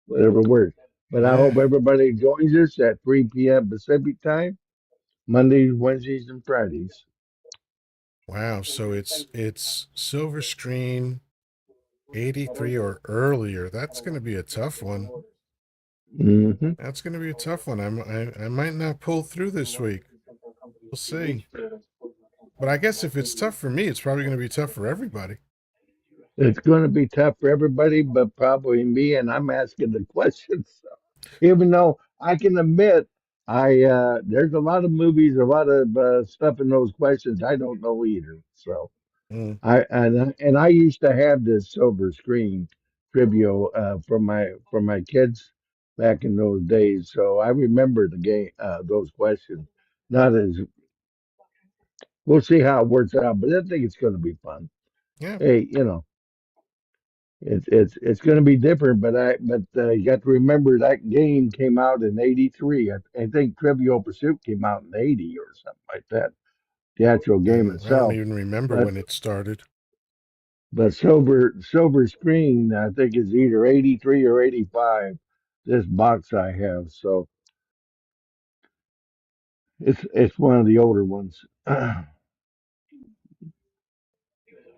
B: whatever works. But I
A: Yeah.
B: hope everybody joins us at 3 p.m. Pacific time, Mondays, Wednesdays, and Fridays.
A: Wow. So it's silver screen 83 or earlier. That's going to be a tough one.
B: Hmm.
A: That's going to be a tough one. I might not pull through this week. We'll see. But I guess if it's tough for me, it's probably going to be tough for everybody.
B: It's going to be tough for everybody, but probably me, and I'm asking the questions. Even though I can admit, I there's a lot of movies, a lot of stuff in those questions I don't know either. So
A: Mm,
B: I used to have this silver screen trivia for my kids back in those days. So I remember the game, those questions. Not as We'll see how it works out, but I think it's going to be fun.
A: yeah.
B: Hey, It's going to be different, but you got to remember that game came out in '83. I think Trivial Pursuit came out in '80 or something like that. The actual game
A: I don't
B: itself,
A: even remember
B: but
A: when it started.
B: Silver Screen I think is either '83 or '85. This box I have, so it's one of the older ones.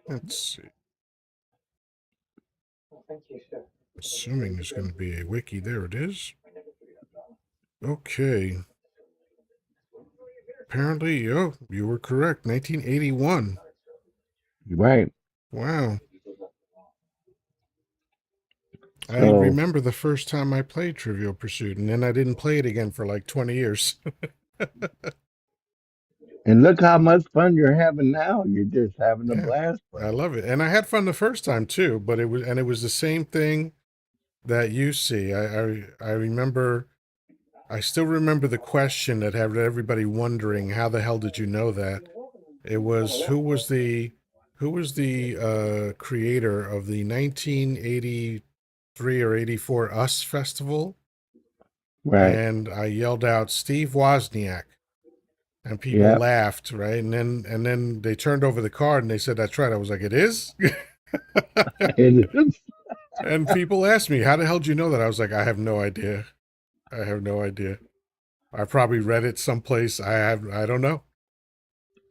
A: Let's see. Assuming there's going to be a wiki. There it is. Okay. Apparently, oh, you were correct. 1981.
B: Right.
A: Wow. I
B: So
A: remember the first time I played Trivial Pursuit, and then I didn't play it again for like 20 years.
B: and look how much fun you're having now. You're just having a
A: Yeah,
B: blast
A: I
B: playing.
A: love it. And I had fun the first time too, but it was the same thing that you see. I remember, I still remember the question that had everybody wondering, how the hell did you know that? It was who was the creator of the 1983 or 84 US Festival?
B: Right.
A: And I yelled out Steve Wozniak, and people
B: Yeah.
A: laughed, right? And then they turned over the card and they said, "That's right." I was like, "It is."
B: It is.
A: And people asked me, "How the hell did you know that?" I was like, "I have no idea. I have no idea. I probably read it someplace. I don't know."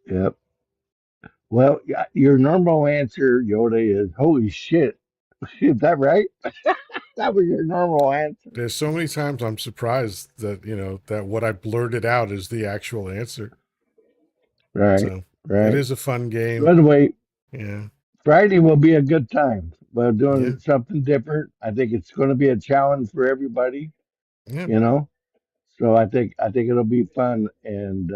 B: Yep. Well, your normal answer, Yoda, is holy shit. Is that right? That was your normal answer.
A: There's so many times I'm surprised that, that what I blurted out is the actual answer.
B: Right.
A: So it
B: Right.
A: is a fun
B: So
A: game.
B: anyway,
A: Yeah.
B: Friday will be a good time. We're
A: Yeah.
B: doing something different. I think it's going to be a challenge for everybody,
A: Yeah.
B: you know. So I think it'll be fun, and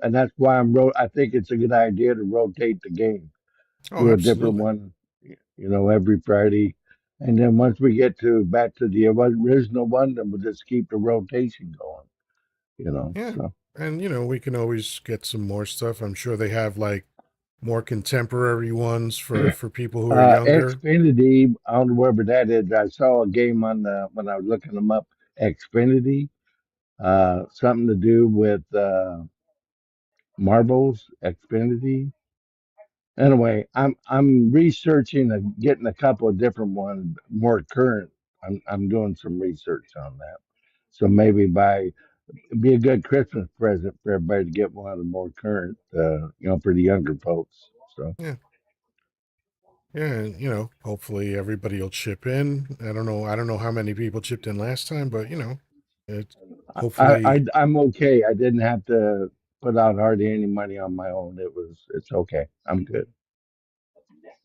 B: that's why I think it's a good idea to rotate the game,
A: Oh,
B: do a different
A: absolutely.
B: one, every Friday, and then once we get to back to the original one, then we'll just keep the rotation going,
A: Yeah.
B: So
A: And, we can always get some more stuff. I'm sure they have like more contemporary ones for people who are younger.
B: Xfinity, I don't know wherever that is. I saw a game on the when I was looking them up. Xfinity, something to do with marbles. Xfinity. Anyway, I'm researching and getting a couple of different ones more current. I'm doing some research on that. So maybe it'd be a good Christmas present for everybody to get one of the more current, for the younger folks. So
A: Yeah. Yeah. And, hopefully everybody will chip in. I don't know how many people chipped in last time, but, it hopefully
B: I'm okay. I didn't have to put out hardly any money on my own. It's okay. I'm good.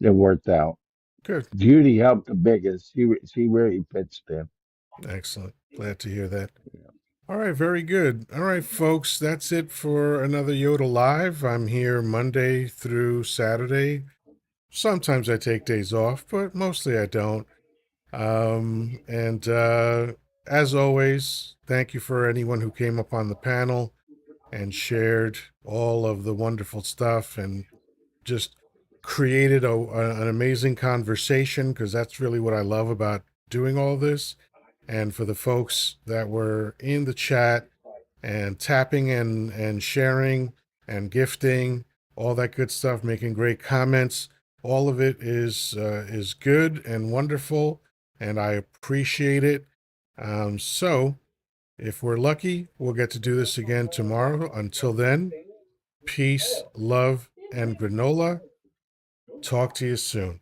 B: It worked out.
A: good.
B: Judy helped the biggest. She really pitched in.
A: Excellent. Glad to hear that. All right, very good. All right, folks, that's it for another Yoda Live. I'm here Monday through Saturday. Sometimes I take days off, but mostly I don't. And as always, thank you for anyone who came up on the panel and shared all of the wonderful stuff and just created an amazing conversation, because that's really what I love about doing all this. And for the folks that were in the chat and tapping and sharing and gifting, all that good stuff, making great comments, all of it is good and wonderful, and I appreciate it. So if we're lucky, we'll get to do this again tomorrow. Until then, peace, love, and granola. Talk to you soon.